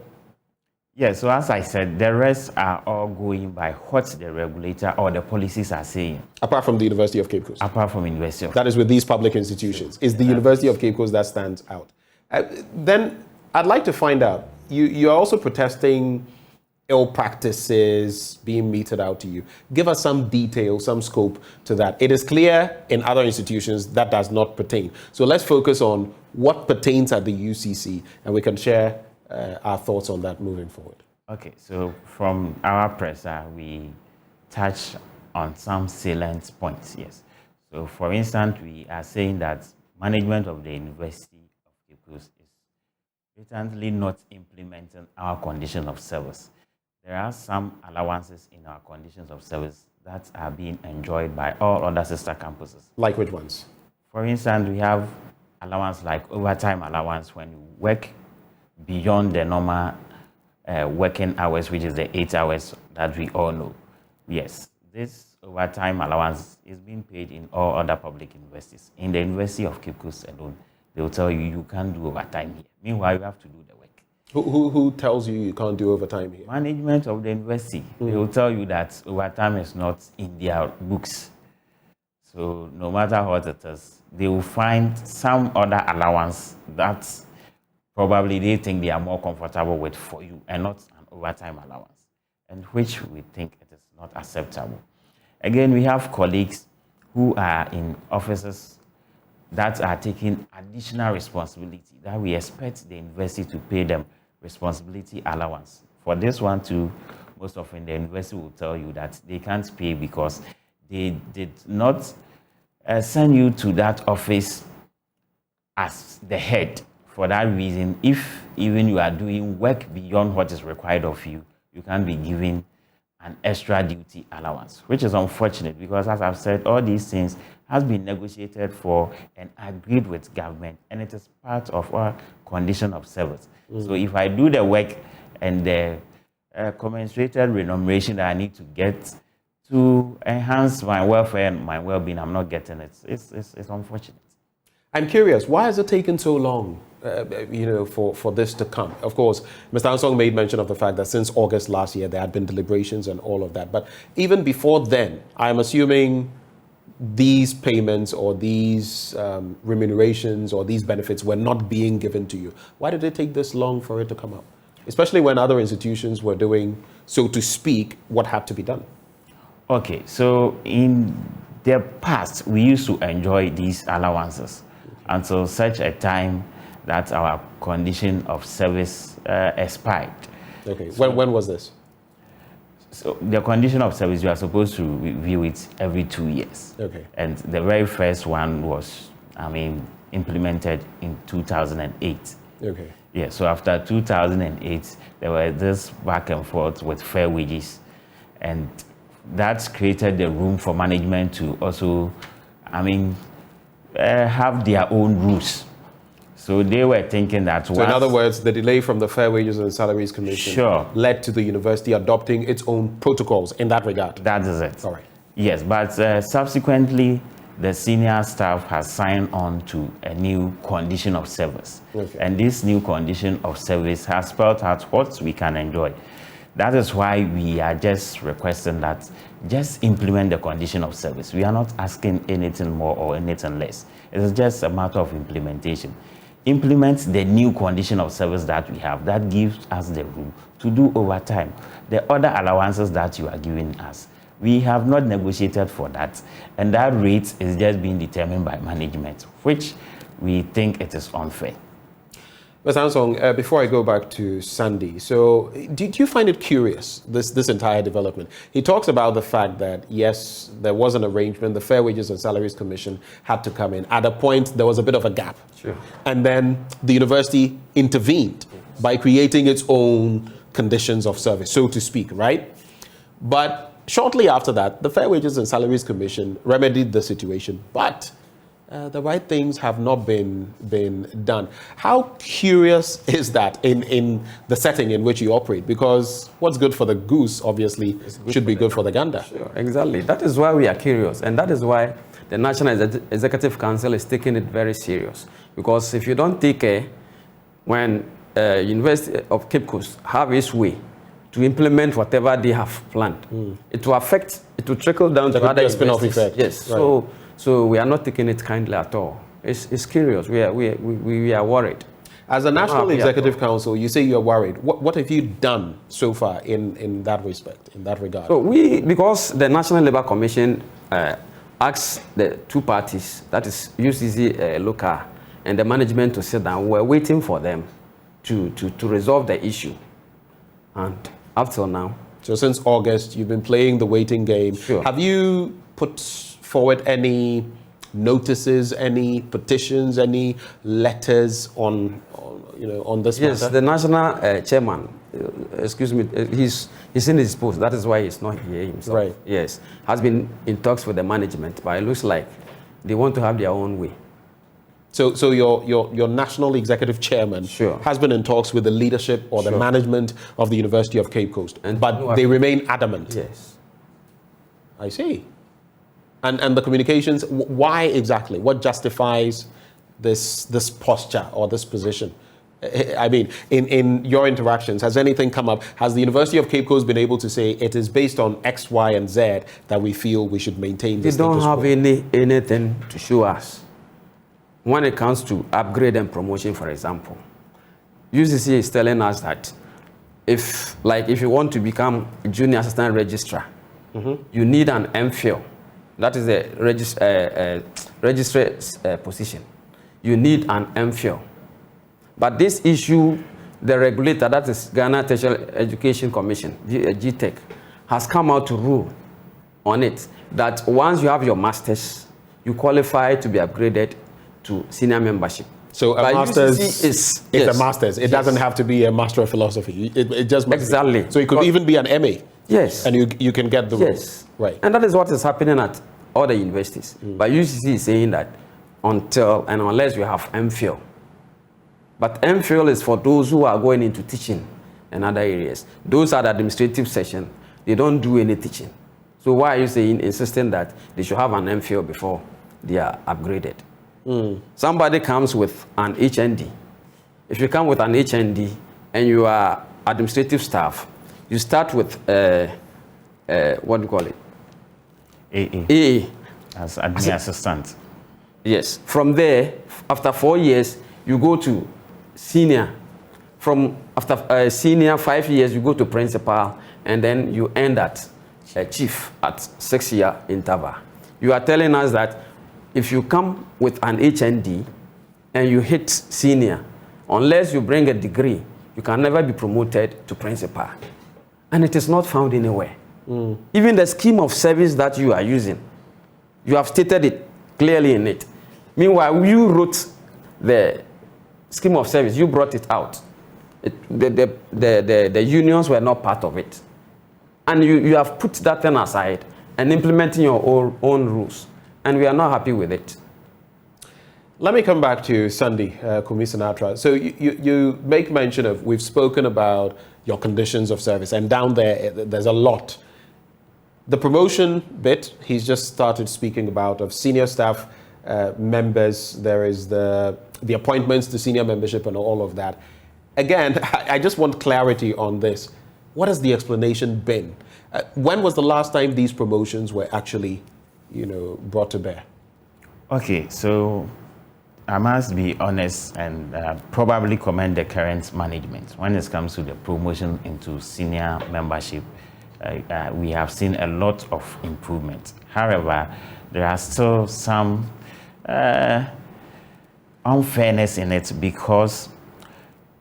Yes, so as I said, the rest are all going by what the regulator or the policies are saying. Apart from the University of Cape Coast? Apart from University of That is with these public institutions. Is the University of Cape Coast that stands out? Then I'd like to find out, you're also protesting ill practices being meted out to you. Give us some detail, some scope to that. It is clear in other institutions that does not pertain. So let's focus on what pertains at the UCC, and we can share our thoughts on that moving forward. Okay, so from our presser, we touch on some salient points, yes. So for instance, we are saying that management of the University of Cape Coast is blatantly not implementing our condition of service. There are some allowances in our conditions of service that are being enjoyed by all other sister campuses. Like which ones? For instance, we have allowance like overtime allowance when you work beyond the normal working hours, which is the 8 hours that we all know. Yes, this overtime allowance is being paid in all other public universities. In the University of Cape Coast alone, they will tell you you can't do overtime here. Meanwhile, you have to do the work. Who tells you can't do overtime here? Management of the university. They will tell you that overtime is not in their books. So no matter what it is, they will find some other allowance that probably they think they are more comfortable with for you and not an overtime allowance, and which we think it is not acceptable. Again, we have colleagues who are in offices that are taking additional responsibility that we expect the university to pay them responsibility allowance. For this one too, most often the university will tell you that they can't pay because they did not send you to that office as the head. For that reason, if even you are doing work beyond what is required of you, you can be given an extra duty allowance, which is unfortunate because, as I've said, all these things has been negotiated for and agreed with government, and it is part of our condition of service. So if I do the work and the commensurated remuneration that I need to get to enhance my welfare and my well-being, I'm not getting it. It's unfortunate. I'm curious, why has it taken so long, for this to come? Of course, Mr. Ansong made mention of the fact that since August last year, there had been deliberations and all of that. But even before then, I'm assuming these payments or these remunerations or these benefits were not being given to you. Why did it take this long for it to come up? Especially when other institutions were doing, so to speak, what had to be done. Okay, so in the past, we used to enjoy these allowances until such a time that our condition of service expired. Okay, so when was this? So the condition of service, you are supposed to review it every 2 years. Okay. And the very first one was, implemented in 2008. Okay. Yeah, so after 2008, there were this back and forth with fair wages. And that's created the room for management to also, have their own rules. So they were thinking that. So in other words, the delay from the Fair Wages and Salaries Commission led to the university adopting its own protocols in that regard. That is it. All right. Yes, but subsequently, the senior staff has signed on to a new condition of service. Okay. And this new condition of service has spelled out what we can enjoy. That is why we are just requesting that just implement the condition of service. We are not asking anything more or anything less. It is just a matter of implementation. Implement the new condition of service that we have that gives us the room to do overtime. The other allowances that you are giving us, we have not negotiated for that, and that rate is just being determined by management, which we think it is unfair. Mr. Ansong, before I go back to Sandy, so did you find it curious, this entire development? He talks about the fact that, yes, there was an arrangement, the Fair Wages and Salaries Commission had to come in. At a point, there was a bit of a gap. Sure. And then the university intervened by creating its own conditions of service, so to speak, right? But shortly after that, the Fair Wages and Salaries Commission remedied the situation, but the right things have not been done. How curious is that in the setting in which you operate? Because what's good for the goose, obviously, should be good for the gander. Sure, exactly. That is why we are curious, and that is why the National Executive Council is taking it very serious. Because if you don't take care, when University of Cape Coast have its way to implement whatever they have planned, it will trickle down to other spin-off effect. Yes. Right. So we are not taking it kindly at all. It's curious. We are worried. As a National Executive Council, you say you're worried. What have you done so far in that respect, in that regard? So because the National Labour Commission asked the two parties, that is UCC local and the management, to sit down, we're waiting for them to resolve the issue. And up till now. So since August, you've been playing the waiting game. Sure. Have you put forward any notices, any petitions, any letters on this matter? Yes, the national chairman, excuse me, he's in his post. That is why he's not here himself. Right. Yes, has been in talks with the management, but it looks like they want to have their own way. So your national executive chairman has been in talks with the leadership or the management of the University of Cape Coast, but they remain adamant. Yes. I see. And the communications, why exactly? What justifies this posture or this position? I mean, in your interactions, has anything come up? Has the University of Cape Coast been able to say it is based on X, Y, and Z that we feel we should maintain this? They don't have anything to show us. When it comes to upgrade and promotion, for example, UCC is telling us that if you want to become a junior assistant registrar, you need an MPhil. That is a registrar's position. You need an MPhil. But this issue, the regulator, that is Ghana Tertiary Education Commission, GTEC, has come out to rule on it, that once you have your master's, you qualify to be upgraded to senior membership. So a master's is a master's. It doesn't have to be a master of philosophy. It just must exactly. So it could even be an MA. Yes. And you can get the yes. Right. And that is what is happening at other universities. But UCC is saying that until and unless you have MPhil. But MPhil is for those who are going into teaching and other areas. Those are the administrative section. They don't do any teaching. So why are you insisting that they should have an MPhil before they are upgraded? Somebody comes with an HND. If you come with an HND and you are administrative staff, you start with what do you call it? AA. As admin assistant. Yes. From there, after 4 years, you go to senior. From after senior, 5 years, you go to principal, and then you end at chief at 6-year interval. You are telling us that if you come with an HND and you hit senior, unless you bring a degree, you can never be promoted to principal. And it is not found anywhere. Even the scheme of service that you are using, you have stated it clearly in it. Meanwhile, you wrote the scheme of service, you brought it out. The unions were not part of it. And you have put that thing aside and implementing your own rules. And we are not happy with it. Let me come back to Sunday, Kumi Sinatra. So you make mention of, we've spoken about your conditions of service, and down there's a lot. The promotion bit, he's just started speaking about, of senior staff members. There is the appointments to senior membership and all of that. Again, I just want clarity on this. What has the explanation been? When was the last time these promotions were actually, brought to bear? Okay, so I must be honest and probably commend the current management. When it comes to the promotion into senior membership, we have seen a lot of improvement. However, there are still some unfairness in it because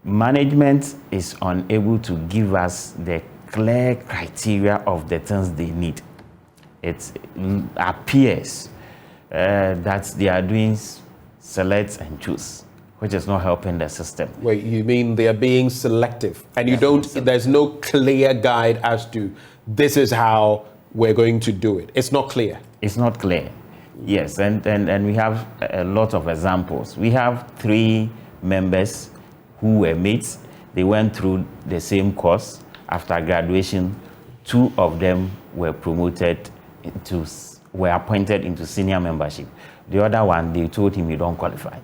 management is unable to give us the clear criteria of the things they need. It appears that they are doing select and choose, which is not helping the system. Wait, you mean they are being selective, and there's no clear guide as to this is how we're going to do it. It's not clear. It's not clear. Yes, and we have a lot of examples. We have 3 members who were mates. They went through the same course. After graduation, 2 of them were appointed into senior membership. The other one, they told him, you don't qualify.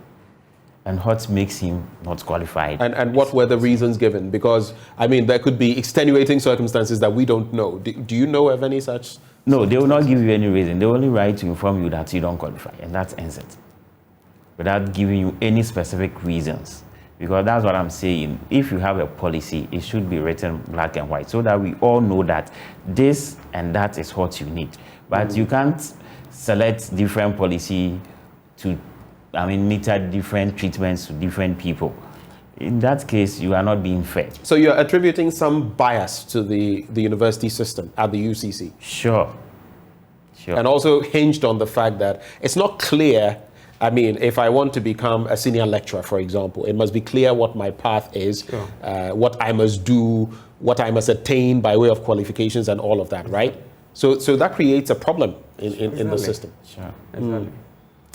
And what makes him not qualified? And what were the reasons given? Because, I mean, there could be extenuating circumstances that we don't know. Do you know of any such? No, they will not give you any reason. They only write to inform you that you don't qualify, and that ends it. Without giving you any specific reasons. Because that's what I'm saying. If you have a policy, it should be written black and white so that we all know that this and that is what you need. But you can't select different policy to, meter different treatments to different people. In that case, you are not being fair. So you're attributing some bias to the university system at the UCC? Sure. And also hinged on the fact that it's not clear. I mean, if I want to become a senior lecturer, for example, it must be clear what my path is, what I must do, what I must attain by way of qualifications and all of that, right? So that creates a problem in the system. Sure. Exactly.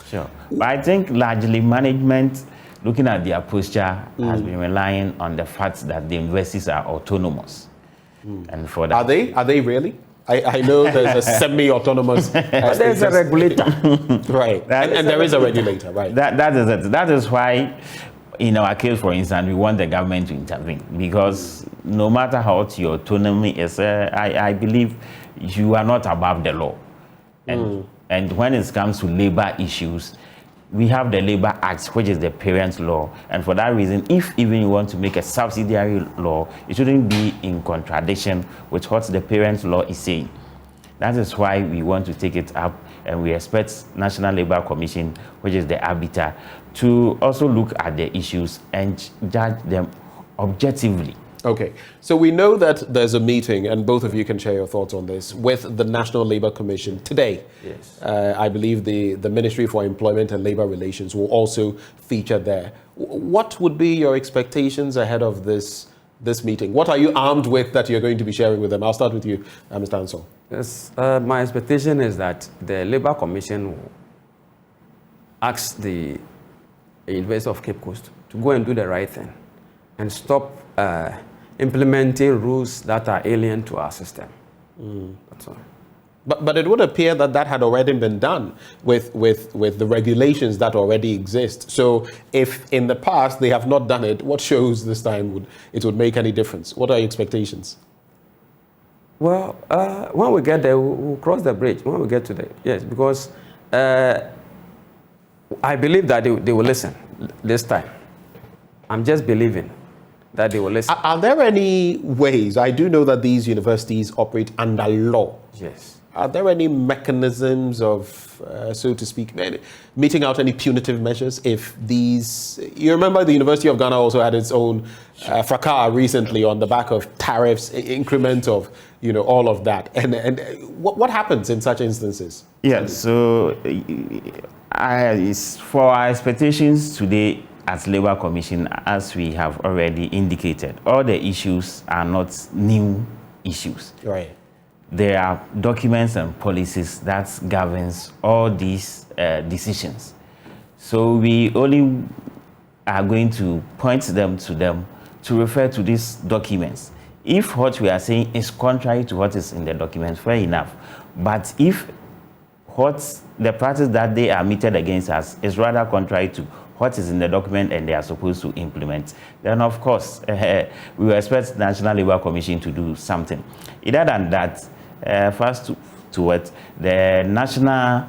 Sure. But I think largely management, looking at their posture, has been relying on the fact that the universities are autonomous. And for that, Are they really? I know there's a semi-autonomous. There's a regulator. Right. And there is a regulator, right. That is it. That is why, in our case, for instance, we want the government to intervene. Because no matter how your autonomy is, I believe you are not above the law. And when it comes to labor issues, we have the Labor Act, which is the parent law. And for that reason, if even you want to make a subsidiary law, it shouldn't be in contradiction with what the parent law is saying. That is why we want to take it up, and we expect National Labour Commission, which is the arbiter, to also look at the issues and judge them objectively. Okay, so we know that there's a meeting, and both of you can share your thoughts on this, with the National Labour Commission today. Yes. I believe the Ministry for Employment and Labour Relations will also feature there. What would be your expectations ahead of this meeting? What are you armed with that you're going to be sharing with them? I'll start with you, Mr. Ansel. Yes, my expectation is that the Labour Commission will ask the University of Cape Coast to go and do the right thing and stop implementing rules that are alien to our system. That's all. But it would appear that had already been done with the regulations that already exist. So if in the past they have not done it, what shows this time it would make any difference? What are your expectations? Well, when we get there, we'll cross the bridge. When we get to yes, because I believe that they will listen this time. I'm just believing that they will listen. Are there any ways? I do know that these universities operate under law. Yes. Are there any mechanisms of, so to speak, meting out any punitive measures if these... You remember the University of Ghana also had its own fracas recently on the back of tariffs, increment of, all of that. And what happens in such instances? Yes, so for our expectations today, as Labour Commission, as we have already indicated, all the issues are not new issues. Right. There are documents and policies that governs all these decisions. So we only are going to point them to refer to these documents. If what we are saying is contrary to what is in the documents, fair enough. But if what the practice that they are meted against us is rather contrary to what is in the document and they are supposed to implement, then of course we will expect the National Labour Commission to do something. Other than that, first to what the national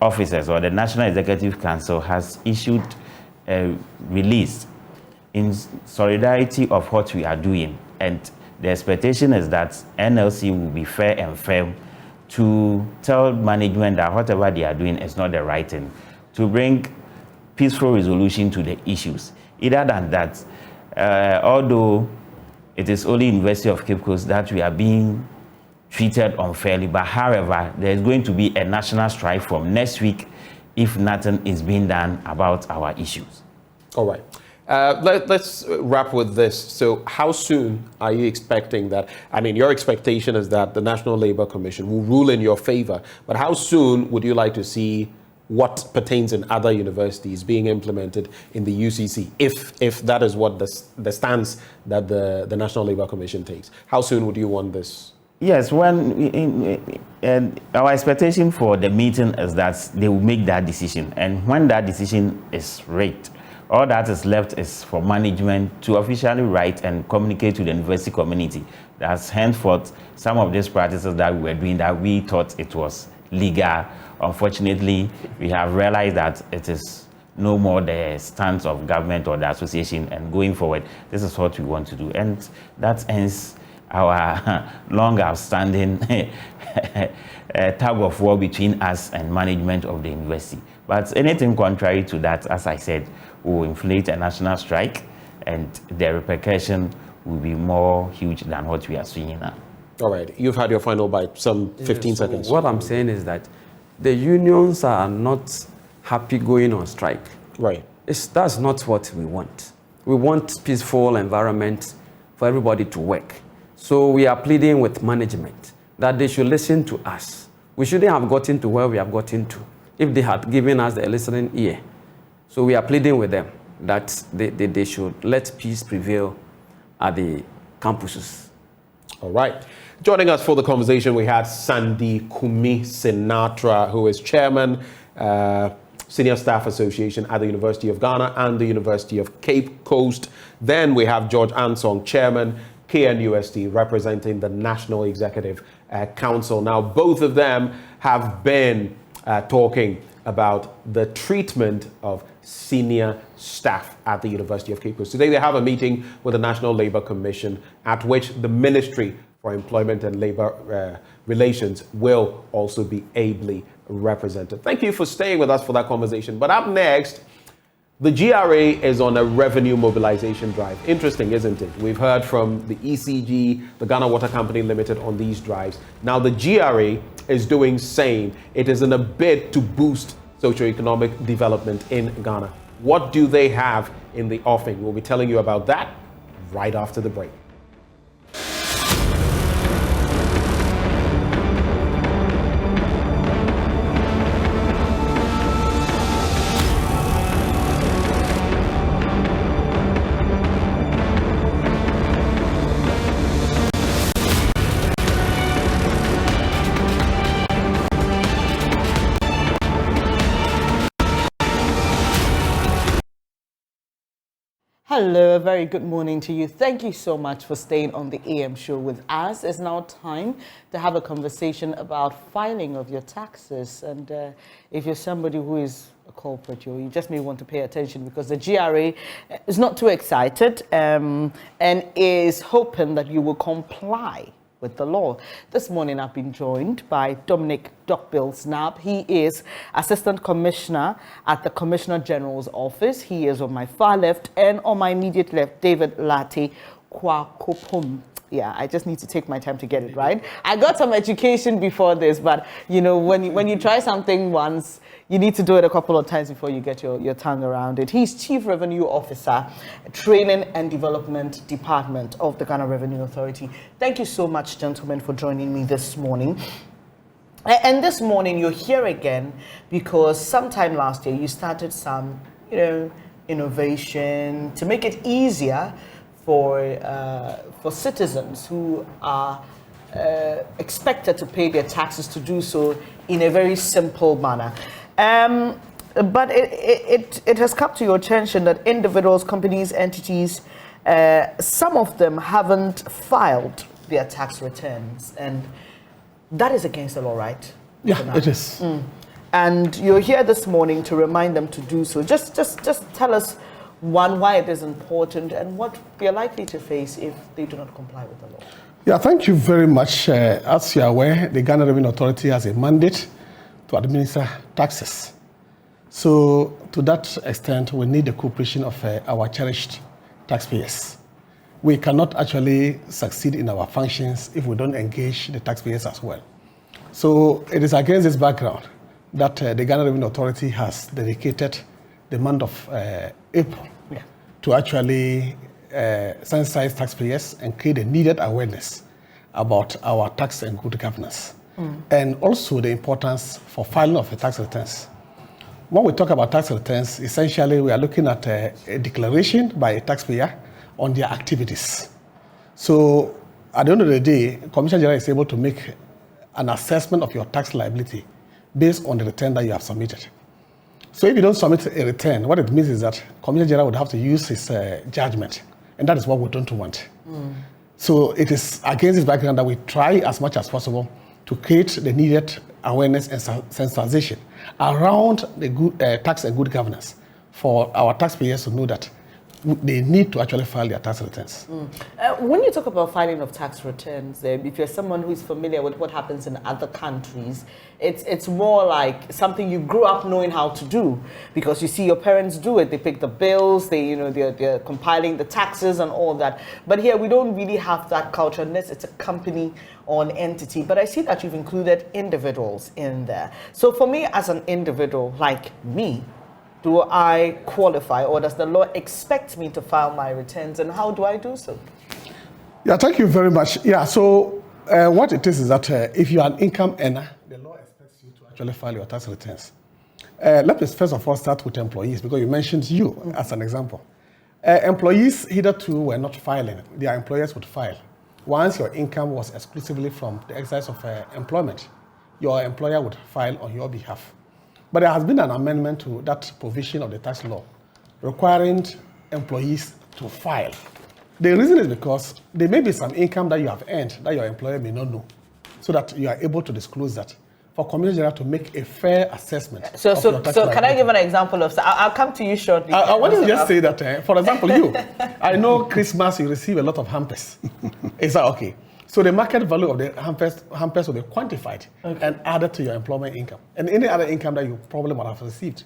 officers or the National Executive Council has issued a release in solidarity of what we are doing, and the expectation is that NLC will be fair and firm to tell management that whatever they are doing is not the right thing, to bring peaceful resolution to the issues. Other than that, although it is only University of Cape Coast that we are being treated unfairly, but however, there is going to be a national strike from next week if nothing is being done about our issues. All right. Let's wrap with this. So how soon are you expecting that? I mean, your expectation is that the National Labour Commission will rule in your favor, but how soon would you like to see what pertains in other universities being implemented in the UCC, if that is what the stance that the National Labour Commission takes? How soon would you want this? Yes, our expectation for the meeting is that they will make that decision, and when that decision is reached, all that is left is for management to officially write and communicate to the university community. That's henceforth some of these practices that we were doing that we thought it was legal. Unfortunately, we have realized that it is no more the stance of government or the association, and going forward, this is what we want to do. And that ends our long outstanding tug of war between us and management of the university. But anything contrary to that, as I said, will inflate a national strike, and the repercussion will be more huge than what we are seeing now. All right, you've had your final bite, some 15 seconds. What I'm saying is that the unions are not happy going on strike. Right. That's not what we want. We want peaceful environment for everybody to work. So we are pleading with management that they should listen to us. We shouldn't have gotten to where we have gotten to if they had given us the listening ear. So we are pleading with them that they should let peace prevail at the campuses. All right. Joining us for the conversation, we had Sandy Kumi Sinatra, who is chairman, Senior Staff Association at the University of Ghana and the University of Cape Coast. Then we have George Ansong, chairman, KNUST, representing the National Executive Council. Now, both of them have been talking about the treatment of senior staff at the University of Cape Coast. Today, they have a meeting with the National Labour Commission at which the Ministry for Employment and Labour Relations will also be ably represented. Thank you for staying with us for that conversation. But up next, the GRA is on a revenue mobilization drive. Interesting, isn't it? We've heard from the ECG, the Ghana Water Company Limited, on these drives. Now the GRA is doing same. It is in a bid to boost socioeconomic development in Ghana. What do they have in the offing? We'll be telling you about that right after the break. Hello, a very good morning to you. Thank you so much for staying on the AM show with us. It's now time to have a conversation about filing of your taxes. And if you're somebody who is a culprit, you just may want to pay attention, because the GRA is not too excited and is hoping that you will comply with the law. This morning I've been joined by Dominic Dokbil Snap. He is Assistant Commissioner at the Commissioner General's Office. He is on my far left, and on my immediate left, David Lati Kwakopum. Yeah, I just need to take my time to get it right. I got some education before this, but you know, when you try something once, you need to do it a couple of times before you get your tongue around it. He's Chief Revenue Officer, Training and Development Department of the Ghana Revenue Authority. Thank you so much, gentlemen, for joining me this morning. And this morning, you're here again because sometime last year, you started some, innovation to make it easier for citizens who are expected to pay their taxes to do so in a very simple manner. But it has come to your attention that individuals, companies, entities, some of them haven't filed their tax returns, and that is against the law, right? Yeah, it is. And you're here this morning to remind them to do so. Just tell us, one, why it is important and what we are likely to face if they do not comply with the law. Yeah, thank you very much. As you are aware, the Ghana Revenue Authority has a mandate to administer taxes. So to that extent, we need the cooperation of our cherished taxpayers. We cannot actually succeed in our functions if we don't engage the taxpayers as well. So it is against this background that the Ghana Revenue Authority has dedicated the month of April to actually sensitize taxpayers and create a needed awareness about our tax and good governance. And also the importance for filing of the tax returns. When we talk about tax returns, essentially we are looking at a declaration by a taxpayer on their activities. So at the end of the day, Commissioner General is able to make an assessment of your tax liability based on the return that you have submitted. So if you don't submit a return, what it means is that Commissioner General would have to use his judgment, and that is what we don't want. So it is against this background that we try as much as possible to create the needed awareness and sensitization around the good, tax and good governance for our taxpayers to know that they need to actually file their tax returns. When you talk about filing of tax returns, if you're someone who is familiar with what happens in other countries, it's more like something you grew up knowing how to do because you see your parents do it. They pick the bills, they're compiling the taxes and all that. But here we don't really have that culture unless it's a company or an entity. But I see that you've included individuals in there. So for me as an individual like me, do I qualify or does the law expect me to file my returns and how do I do so? Yeah, thank you very much. Yeah, so what it is that if you are an income earner, the law expects you to actually file your tax returns. Let me first of all start with employees because you mentioned you as an example. Employees hitherto were not filing. Their employers would file. Once your income was exclusively from the exercise of employment, your employer would file on your behalf. But there has been an amendment to that provision of the tax law requiring employees to file. The reason is because there may be some income that you have earned that your employer may not know, so that you are able to disclose that for Commissioner General to make a fair assessment. So can I give an example of? I'll come to you shortly. I want to just say that, for example, you, I know Christmas you receive a lot of hampers. Is that okay? So the market value of the hampers will be quantified and added to your employment income and any other income that you probably might have received.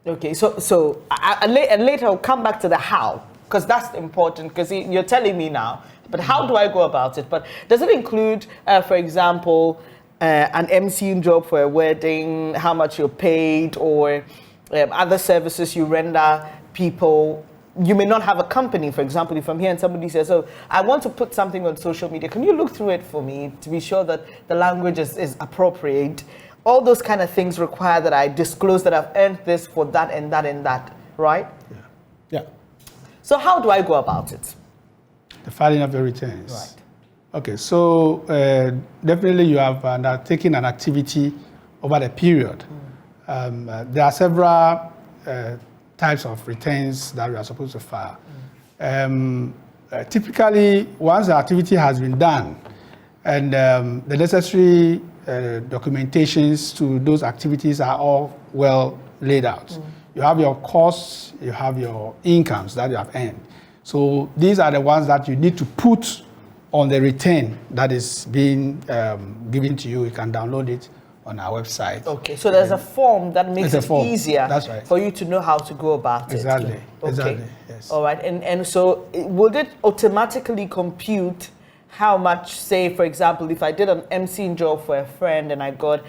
Okay, so later I'll come back to the how, because that's important, because you're telling me now, but how do I go about it? But does it include, for example, an emceeing job for a wedding, how much you're paid, or other services you render people? You may not have a company, for example, if I'm here and somebody says, oh, I want to put something on social media. Can you look through it for me to be sure that the language is appropriate? All those kind of things require that I disclose that I've earned this for that and that and that, right? Yeah. So how do I go about it? The filing of the returns. Right. Okay, so definitely you have undertaken an activity over the period. There are several types of returns that we are supposed to file. Typically, once the activity has been done and the necessary documentations to those activities are all well laid out. You have your costs, you have your incomes that you have earned. So these are the ones that you need to put on the return that is being given to you. You can download it on our website. Okay, so there's a form that makes it easier right. for you to know how to go about exactly. it. Okay. Exactly, yes. All right, and so would it automatically compute how much, say, for example, if I did an emceeing job for a friend and I got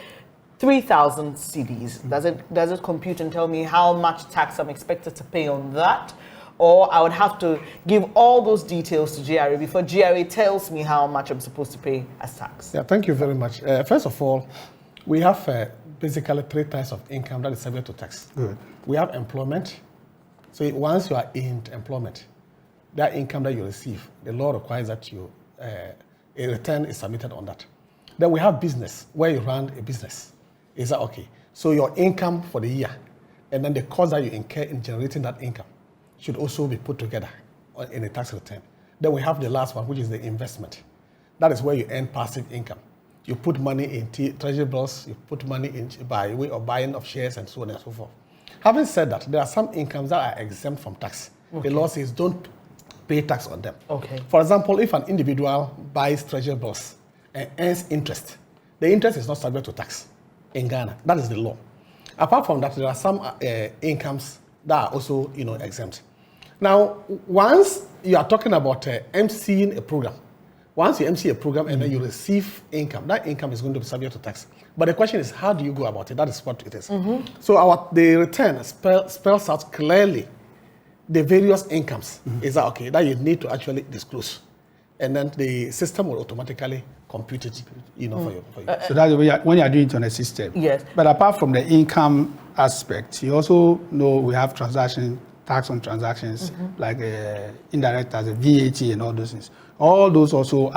3,000 CDs, does it compute and tell me how much tax I'm expected to pay on that? Or I would have to give all those details to GRA before GRA tells me how much I'm supposed to pay as tax? Yeah, thank you very much. First of all, we have basically three types of income that is subject to tax. Good. We have employment. So once you are in employment, that income that you receive, the law requires that you a return is submitted on that. Then we have business, where you run a business. Is that okay? So your income for the year, and then the cost that you incur in generating that income should also be put together in a tax return. Then we have the last one, which is the investment. That is where you earn passive income. You put money in treasury bills, you put money in by way of buying of shares and so on and so forth. Having said that, there are some incomes that are exempt from tax. Okay. The law says don't pay tax on them. Okay. For example, if an individual buys treasury bills and earns interest, the interest is not subject to tax in Ghana. That is the law. Apart from that, there are some incomes that are also exempt. Now, once you are talking about emceeing a program, once you MC a program and then you receive income, that income is going to be subject to tax. But the question is, how do you go about it? That is what it is. So the return spells out clearly the various incomes. Is that okay? That you need to actually disclose. And then the system will automatically compute it, for you. So that's when you are doing it on a system. Yes. But apart from the income aspect, you also know we have tax on transactions, like indirect tax, VAT and all those things. All those also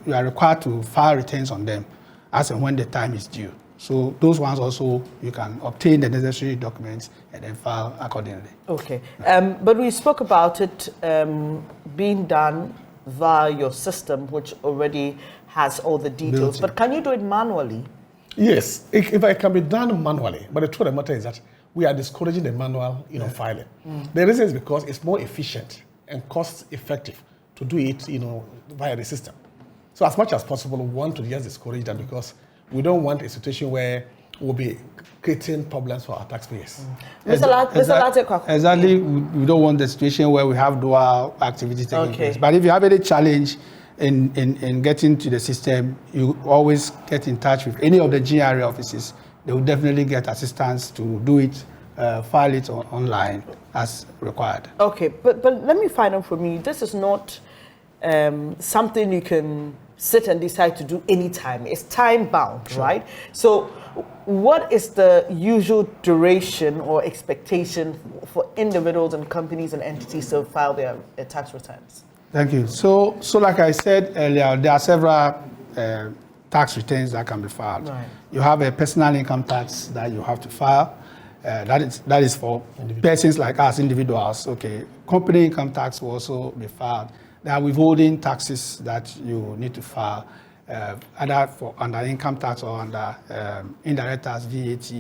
you are required to file returns on them as and when the time is due. So those ones also, you can obtain the necessary documents and then file accordingly. Okay. But we spoke about it being done via your system, which already has all the details. But can you do it manually? Yes, if it can be done manually. But the truth of the matter is that we are discouraging the manual, filing. The reason is because it's more efficient and cost effective to do it, via the system. So as much as possible, we want to just discourage that because we don't want a situation where we'll be creating problems for our taxpayers. Exactly, we don't want the situation where we have dual activity taking place. But if you have any challenge in getting to the system, you always get in touch with any of the GRA offices. They will definitely get assistance to do it, file it online as required. Okay, but let me find out from you, this is not something you can sit and decide to do anytime. It's time bound, right? So what is the usual duration or expectation for individuals and companies and entities to file their tax returns? Thank you. So like I said earlier, there are several tax returns that can be filed. Right. You have a personal income tax that you have to file. That is for persons like us, individuals. Okay. Company income tax will also be filed. There are withholding taxes that you need to file, either under income tax or under indirect tax, VAT,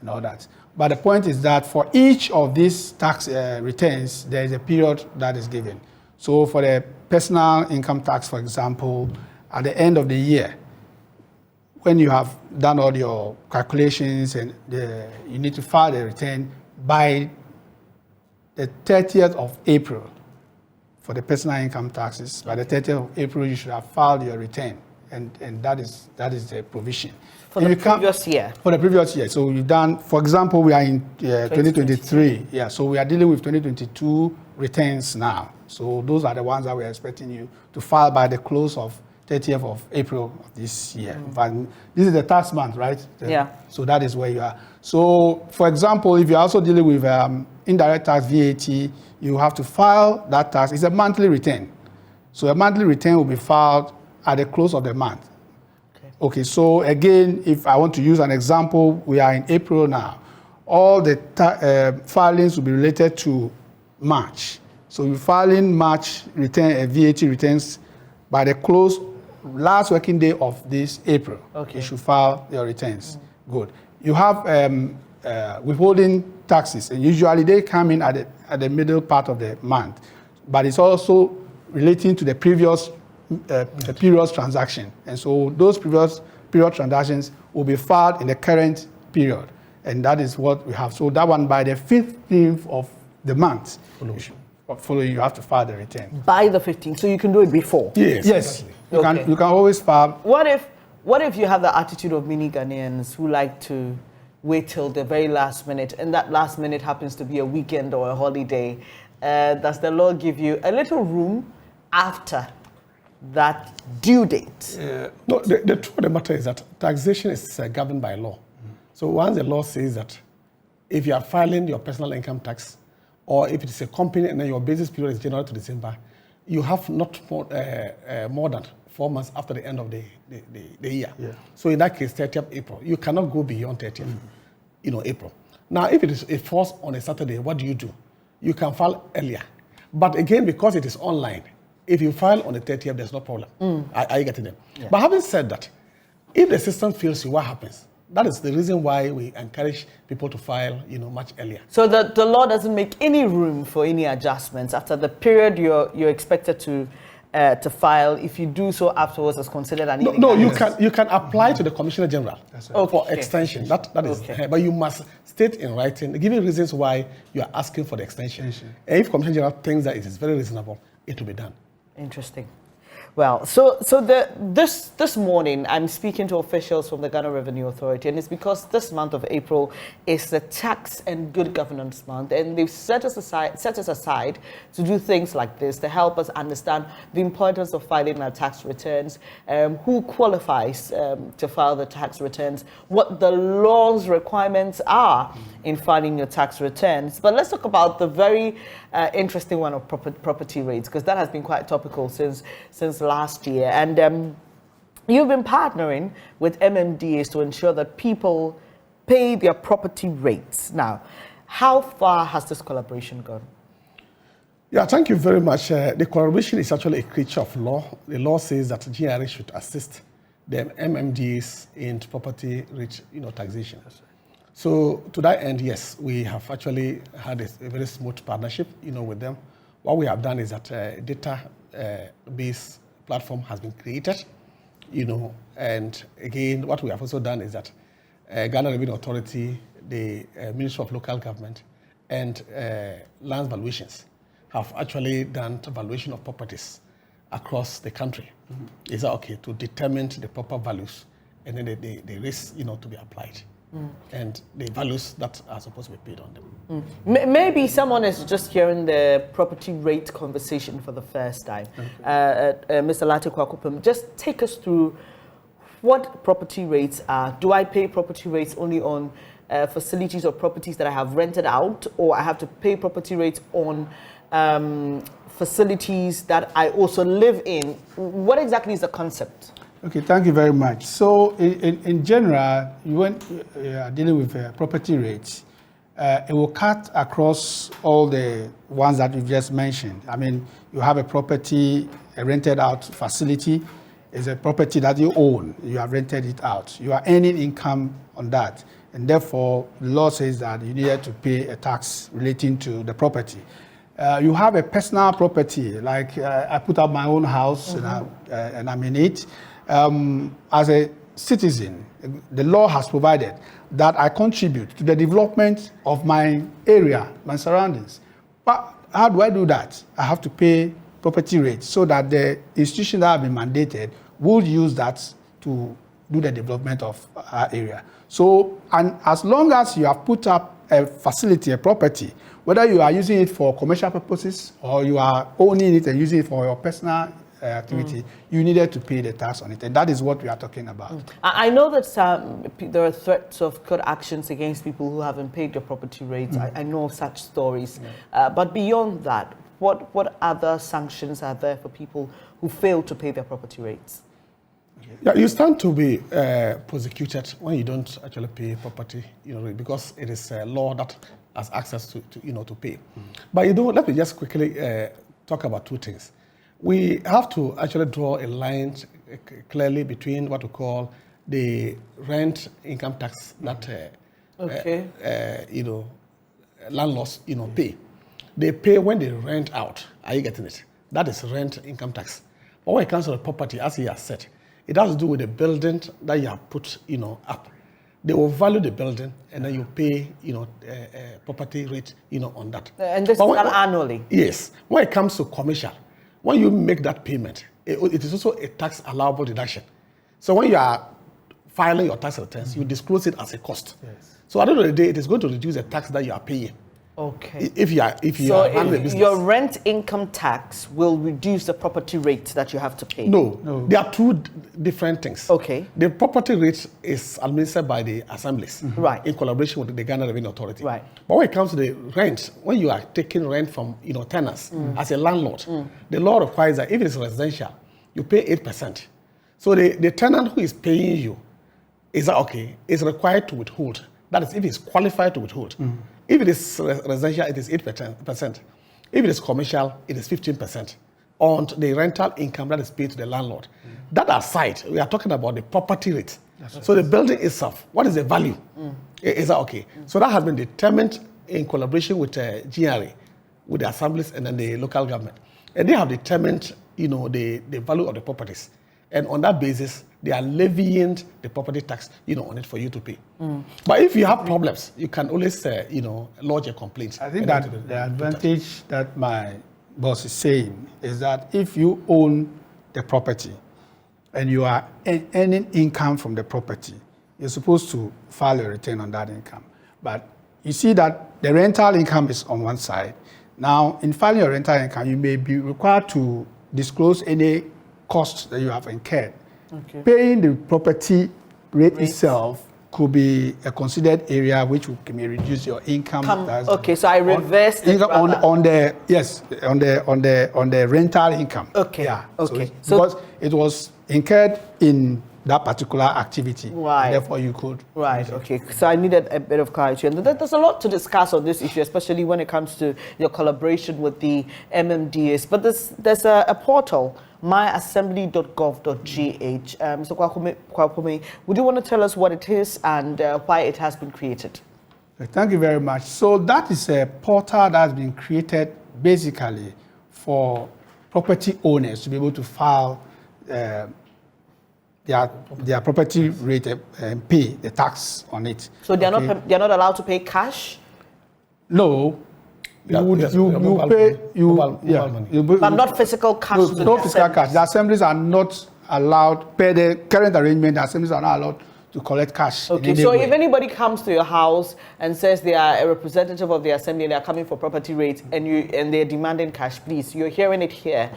and all that. But the point is that for each of these tax returns, there is a period that is given. So for the personal income tax, for example, at the end of the year, when you have done all your calculations and you need to file the return by the 30th of April. For the personal income taxes, by the 30th of April, you should have filed your return, and that is the provision. For the previous year? For the previous year. So you've done, for example, we are in 2023. Yeah, so we are dealing with 2022 returns now. So those are the ones that we are expecting you to file by the close of 30th of April of this year. But this is the tax month, right? Yeah. So that is where you are. So, for example, if you're also dealing with indirect tax, VAT, you have to file that tax. It's a monthly return. So a monthly return will be filed at the close of the month. Okay, so again, if I want to use an example, we are in April now. All the filings will be related to March. So you file in March VAT returns by the last working day of this April. Okay. You should file your returns. Good. You have withholding taxes, and usually they come in at the middle part of the month, but it's also relating to the previous period's transaction, and so those previous period transactions will be filed in the current period, and that is what we have. So that one by the 15th of the month, following you have to file the return by the 15th. So you can do it before. Yes. Exactly. You can always file. What if you have the attitude of many Ghanaians who like to wait till the very last minute, and that last minute happens to be a weekend or a holiday? Does the law give you a little room after that due date? No, the truth of the matter is that taxation is governed by law. So once the law says that if you are filing your personal income tax, or if it is a company and then your basis period is January to December, you have not more than 4 months after the end of the year. Yeah. So in that case, 30th April, you cannot go beyond 30th, April. Now, if it falls on a Saturday, what do? You can file earlier. But again, because it is online, if you file on the 30th, there's no problem. Are you getting them? Yeah. But having said that, if the system fails you, what happens? That is the reason why we encourage people to file, much earlier. So the law doesn't make any room for any adjustments after the period you're expected to file. If you do so afterwards, it's considered an illegal. No, you can apply to the Commissioner General for extension. That is, but you must state in writing, giving reasons why you are asking for the extension. And if Commissioner General thinks that it is very reasonable, it will be done. Interesting. Well, so this morning I'm speaking to officials from the Ghana Revenue Authority, and it's because this month of April is the Tax and Good Governance Month, and they've set us aside to do things like this to help us understand the importance of filing our tax returns, who qualifies to file the tax returns, what the law's requirements are in filing your tax returns. But let's talk about the very interesting one of property rates, because that has been quite topical since last year. And you've been partnering with MMDAs to ensure that people pay their property rates. Now, how far has this collaboration gone? Yeah, thank you very much. The collaboration is actually a creature of law. The law says that GRA should assist the MMDAs in property rate, taxation. So to that end, yes, we have actually had a very smooth partnership, with them. What we have done is that data-based platform has been created, and again, what we have also done is that Ghana Revenue Authority, the Ministry of Local Government, and Land Valuations have actually done valuation of properties across the country. Is that okay? To determine the proper values and then the risk, to be applied. And the values that are supposed to be paid on them. Maybe someone is just hearing the property rate conversation for the first time. Mr. Akakpo, just take us through what property rates are. Do I pay property rates only on facilities or properties that I have rented out, or I have to pay property rates on facilities that I also live in? What exactly is the concept? Okay, thank you very much. So in general, when you are dealing with property rates, it will cut across all the ones that you just mentioned. I mean, you have a property, a rented out facility, is a property that you own. You have rented it out. You are earning income on that. And therefore, the law says that you needed to pay a tax relating to the property. You have a personal property, like I put up my own house and I'm in it. As a citizen, the law has provided that I contribute to the development of my area, my surroundings. But how do I do that? I have to pay property rates so that the institution that have been mandated will use that to do the development of our area. So, and as long as you have put up a facility, a property, whether you are using it for commercial purposes or you are owning it and using it for your personal activity, you needed to pay the tax on it, and that is what we are talking about. I know that there are threats of court actions against people who haven't paid their property rates. I know such stories. But beyond that, what other sanctions are there for people who fail to pay their property rates? Yeah, you stand to be prosecuted when you don't actually pay property, because it is a law that has access to pay. But let me just quickly talk about two things. We have to actually draw a line clearly between what we call the rent income tax that landlords pay. They pay when they rent out. Are you getting it? That is rent income tax. But when it comes to the property, as he has said, it has to do with the building that you have put up. They will value the building and then you pay property rate on that. And this is done annually? Yes. When it comes to commercial, when you make that payment, it is also a tax allowable deduction. So when you are filing your tax returns, you disclose it as a cost. Yes. So at the end of the day, it is going to reduce the tax that you are paying. Okay. If you are running a business. Your rent income tax will reduce the property rate that you have to pay? No. There are two different things. Okay. The property rate is administered by the assemblies, right, in collaboration with the Ghana Revenue Authority. Right. But when it comes to the rent, when you are taking rent from tenants as a landlord, the law requires that if it is residential, you pay 8%. So the tenant who is paying you is required to withhold. That is, if it's qualified to withhold. If it is residential, it is 8%. If it is commercial, it is 15% on the rental income that is paid to the landlord. That aside, we are talking about the property rate. So the building itself, what is the value? Is that okay? So that has been determined in collaboration with GRA, with the assemblies and then the local government. And they have determined, the value of the properties. And on that basis, they are levying the property tax, on it for you to pay. But if you have problems, you can always, lodge a complaint. I think that the advantage that my boss is saying is that if you own the property and you are earning income from the property, you're supposed to file a return on that income. But you see that the rental income is on one side. Now, in filing your rental income, you may be required to disclose any costs that you have incurred. Okay. Paying the property rate itself could be a considered area which may reduce your income. Okay, so I reversed it on the rental income. Okay. Yeah. Okay. So because it was incurred in that particular activity, right? Therefore, you could. Right. Okay. So I needed a bit of clarity, and there's a lot to discuss on this issue, especially when it comes to your collaboration with the MMDAs. But there's a portal, myassembly.gov.gh. Mr. Kwapome, would you want to tell us what it is and why it has been created? Thank you very much. So that is a portal that has been created basically for property owners to be able to file their property rate and pay the tax on it. So they're not allowed to pay cash? No. But not physical cash. No physical cash. The assemblies are not allowed, per the current arrangement, the assemblies are not allowed to collect cash. Okay, so if anybody comes to your house and says they are a representative of the assembly and they are coming for property rates and they're demanding cash, please, you're hearing it here.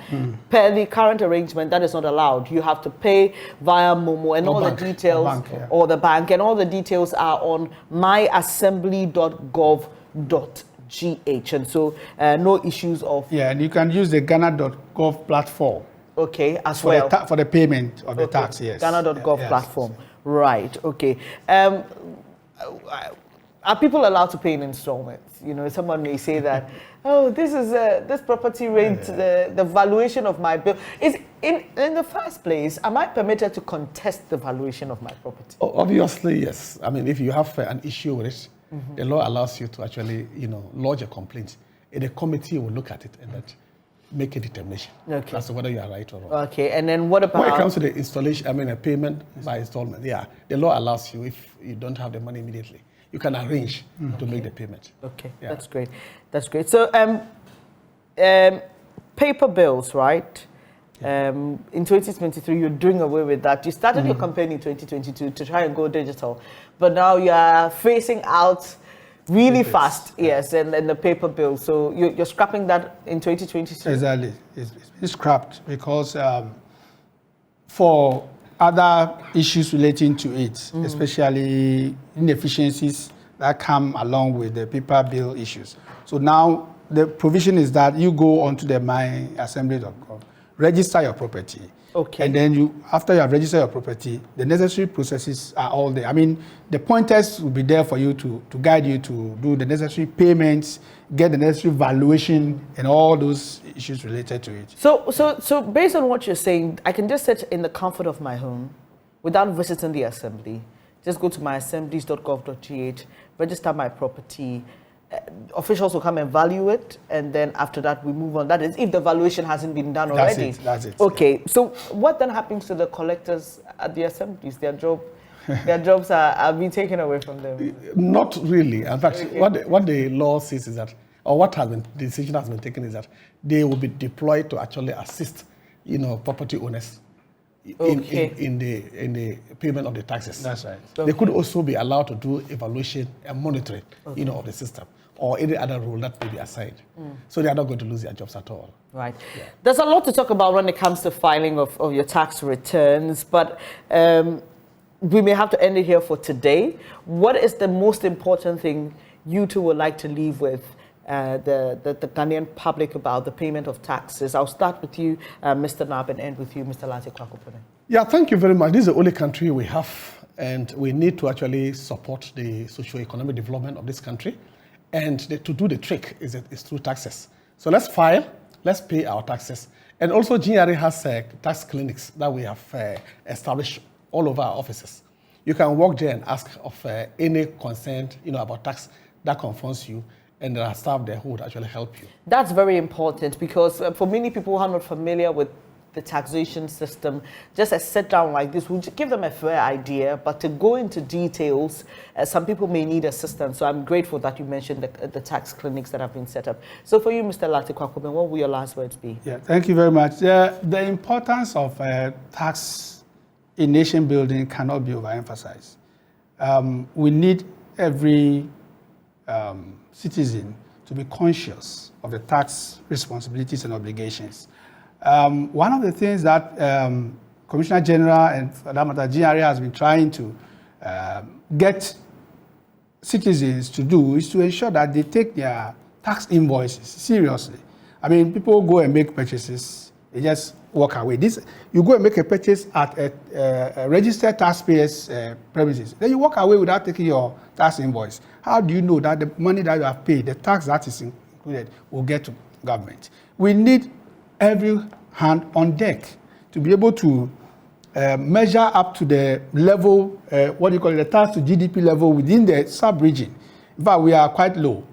Per the current arrangement, that is not allowed. You have to pay via Momo and all the details, or the bank, and all the details are on myassembly.gov.gh, and so no issues of... Yeah, and you can use the Ghana.gov platform. Okay, as well. For the payment of the tax, yes. Ghana.gov platform. Right, okay. Are people allowed to pay in installments? You know, someone may say that, oh, this is this property rate, the valuation of my bill. Is in the first place, am I permitted to contest the valuation of my property? Obviously, yes. I mean, if you have an issue with it, the law allows you to actually, lodge a complaint. And the committee will look at it and make a determination as to whether you are right or wrong. Okay, and then what about... When it comes to the installation, a payment by installment, the law allows you, if you don't have the money immediately, you can arrange to make the payment. Okay, that's great. That's great. So, paper bills, right? In 2023, you're doing away with that. You started your campaign in 2022 to try and go digital, but now you are phasing out really fast, yes, and the paper bill. So you're scrapping that in 2022? Exactly. It's been scrapped because for other issues relating to it, especially inefficiencies that come along with the paper bill issues. So now the provision is that you go onto the myassembly.gov, register your property. Okay. And then after you have registered your property, the necessary processes are all there. I mean, the pointers will be there for you to guide you to do the necessary payments, get the necessary valuation, and all those issues related to it. So based on what you're saying, I can just sit in the comfort of my home without visiting the assembly. Just go to myassemblies.gov.gh, register my property. Officials will come and value it, and then after that we move on. That is, if the valuation hasn't been done already. That's it. Okay, so what then happens to the collectors at the assemblies? Their jobs are being taken away from them? Not really. In fact, what the law says is that, or the decision has been taken is that they will be deployed to actually assist, property owners in the payment of the taxes. That's right. They could also be allowed to do evaluation and monitoring, of the system, or any other role that may be assigned. So they are not going to lose their jobs at all. Right. Yeah. There's a lot to talk about when it comes to filing of your tax returns, but we may have to end it here for today. What is the most important thing you two would like to leave with the Ghanaian public about the payment of taxes? I'll start with you, Mr. Nab, and end with you, Mr. Lansah Kwakopone. Yeah, thank you very much. This is the only country we have, and we need to actually support the socio-economic development of this country. And to do the trick is through taxes. So let's file, let's pay our taxes. And also GRA has tax clinics that we have established all over our offices. You can walk there and ask of any concern about tax that concerns you, and there are staff there who would actually help you. That's very important because for many people who are not familiar with the taxation system, just a sit down like this will give them a fair idea, but to go into details, some people may need assistance. So I'm grateful that you mentioned the tax clinics that have been set up. So for you, Mr. Latte Kwakuben, what will your last words be? Yeah, thank you very much. The importance of tax in nation building cannot be overemphasized. We need every citizen to be conscious of the tax responsibilities and obligations. One of the things that Commissioner General and for that matter, GRA has been trying to get citizens to do is to ensure that they take their tax invoices seriously. I mean, people go and make purchases, they just walk away. You go and make a purchase at a registered taxpayer's premises, then you walk away without taking your tax invoice. How do you know that the money that you have paid, the tax that is included, will get to government? We need every hand on deck to be able to measure up to the level, the tax to GDP level within the sub-region. In fact, we are quite low.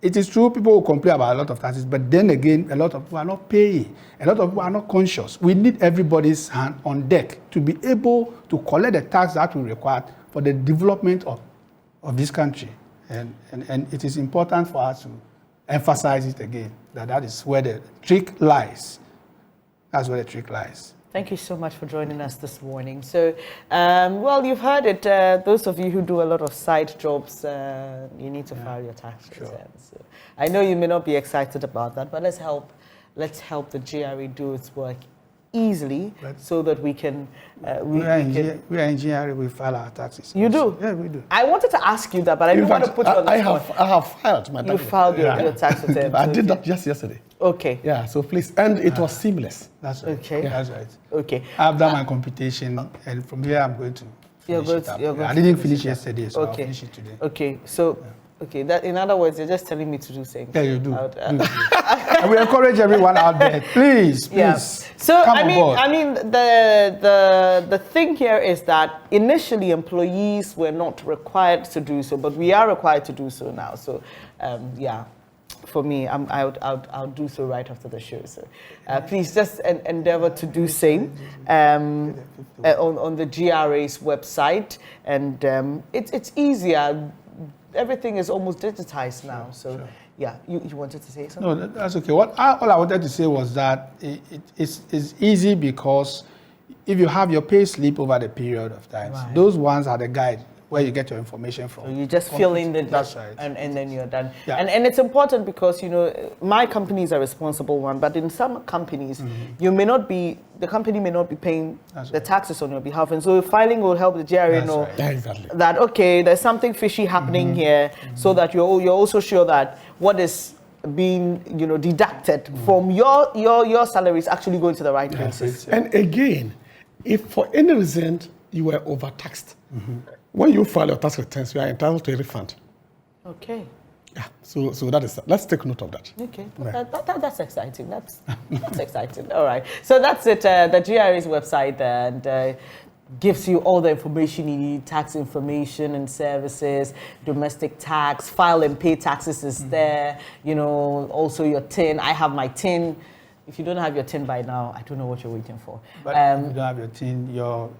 It is true, people will complain about a lot of taxes, but then again, a lot of people are not paying. A lot of people are not conscious. We need everybody's hand on deck to be able to collect the tax that we require for the development of this country. And it is important for us to emphasize it again, that is where the trick lies. That's where the trick lies. Thank you so much for joining us this morning. So, well, you've heard it. Those of you who do a lot of side jobs, you need to file your tax returns. So, I know you may not be excited about that, but let's help the GRA do its work easily so that we can... we are in GRA, we file our taxes. You do? Yeah, we do. I wanted to ask you that, but I didn't want to put you on the spot. I have filed my tax. You filed your tax return. I did that just yesterday. Okay. Yeah, so please. And it was seamless. That's right. Okay. Yeah. That's right. Okay. I've done my computation, and from here I'm going to finish it up. I didn't finish yesterday, so I'll finish it today. Okay. So, okay. That, in other words, you're just telling me to do things. Yeah, you do. And we encourage everyone out there, please. Yeah. So come I on mean, the thing here is that initially employees were not required to do so, but we are required to do so now. So, yeah. For me, I'll do so right after the show. So please just endeavor to do same on the GRA's website, and it's easier. Everything is almost digitized now. So yeah, you wanted to say something? No, that's okay. All I wanted to say was that it's easy because if you have your pay slip over the period of time, those ones are the guide where you get your information from. So you just fill in the... That's right. And then you're done. Yeah. And it's important because, you know, my company is a responsible one, but in some companies, you may not be, the company may not be paying the taxes on your behalf. And so filing will help the GRA know that, okay, there's something fishy happening here, so that you're also sure that what is being, you know, deducted from your salary is actually going to the right places. And again, if for any reason you were overtaxed, when you file your tax returns, you are entitled to a refund. Okay. Yeah. So that is. Let's take note of that. Okay. Yeah. That's exciting. That's exciting. All right. So that's it. The GRA's website and gives you all the information you need: tax information and services, domestic tax, file and pay taxes is there. You know, also your TIN. I have my TIN. If you don't have your TIN by now, I don't know what you're waiting for. But if you don't have your TIN,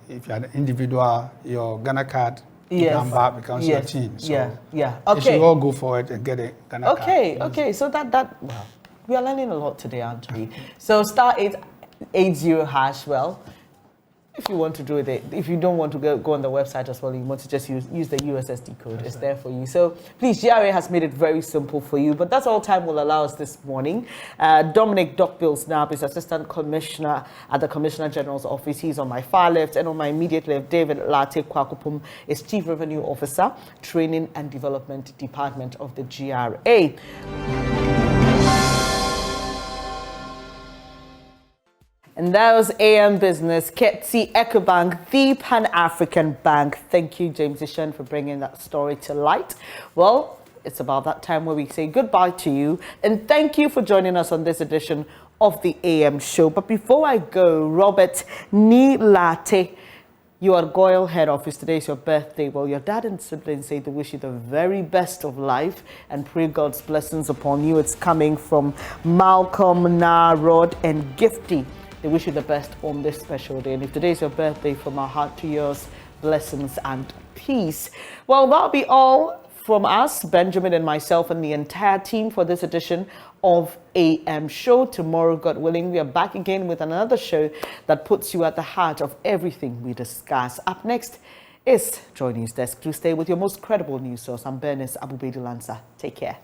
if you're an individual, your Ghana card number becomes your TIN. So okay. You should all go for it and get a Ghana card. Okay. So well, we are learning a lot today, aren't we? So *880#. Well, if you want to do it, if you don't want to go on the website as well, you want to just use the USSD code. It's there for you. So please, GRA has made it very simple for you. But that's all time will allow us this morning. Dominic Duckbill-Snap is Assistant Commissioner at the Commissioner General's Office. He's on my far left, and on my immediate left, David Latte Kwakuben is Chief Revenue Officer, Training and Development Department of the GRA. And that was AM Business, Ketsi EcoBank, the Pan-African Bank. Thank you, James Ishan, for bringing that story to light. Well, it's about that time where we say goodbye to you. And thank you for joining us on this edition of the AM show. But before I go, Robert Nilate, you are Goyle Head Office. Today is your birthday. Well, your dad and siblings say they wish you the very best of life and pray God's blessings upon you. It's coming from Malcolm, Narod, and Gifty. They wish you the best on this special day. And if today is your birthday, from our heart to yours, blessings and peace. Well, that'll be all from us, Benjamin and myself and the entire team, for this edition of AM Show. Tomorrow, God willing, we are back again with another show that puts you at the heart of everything we discuss. Up next is JoyNews Desk. Do stay with your most credible news source. I'm Bernice Lansah. Take care.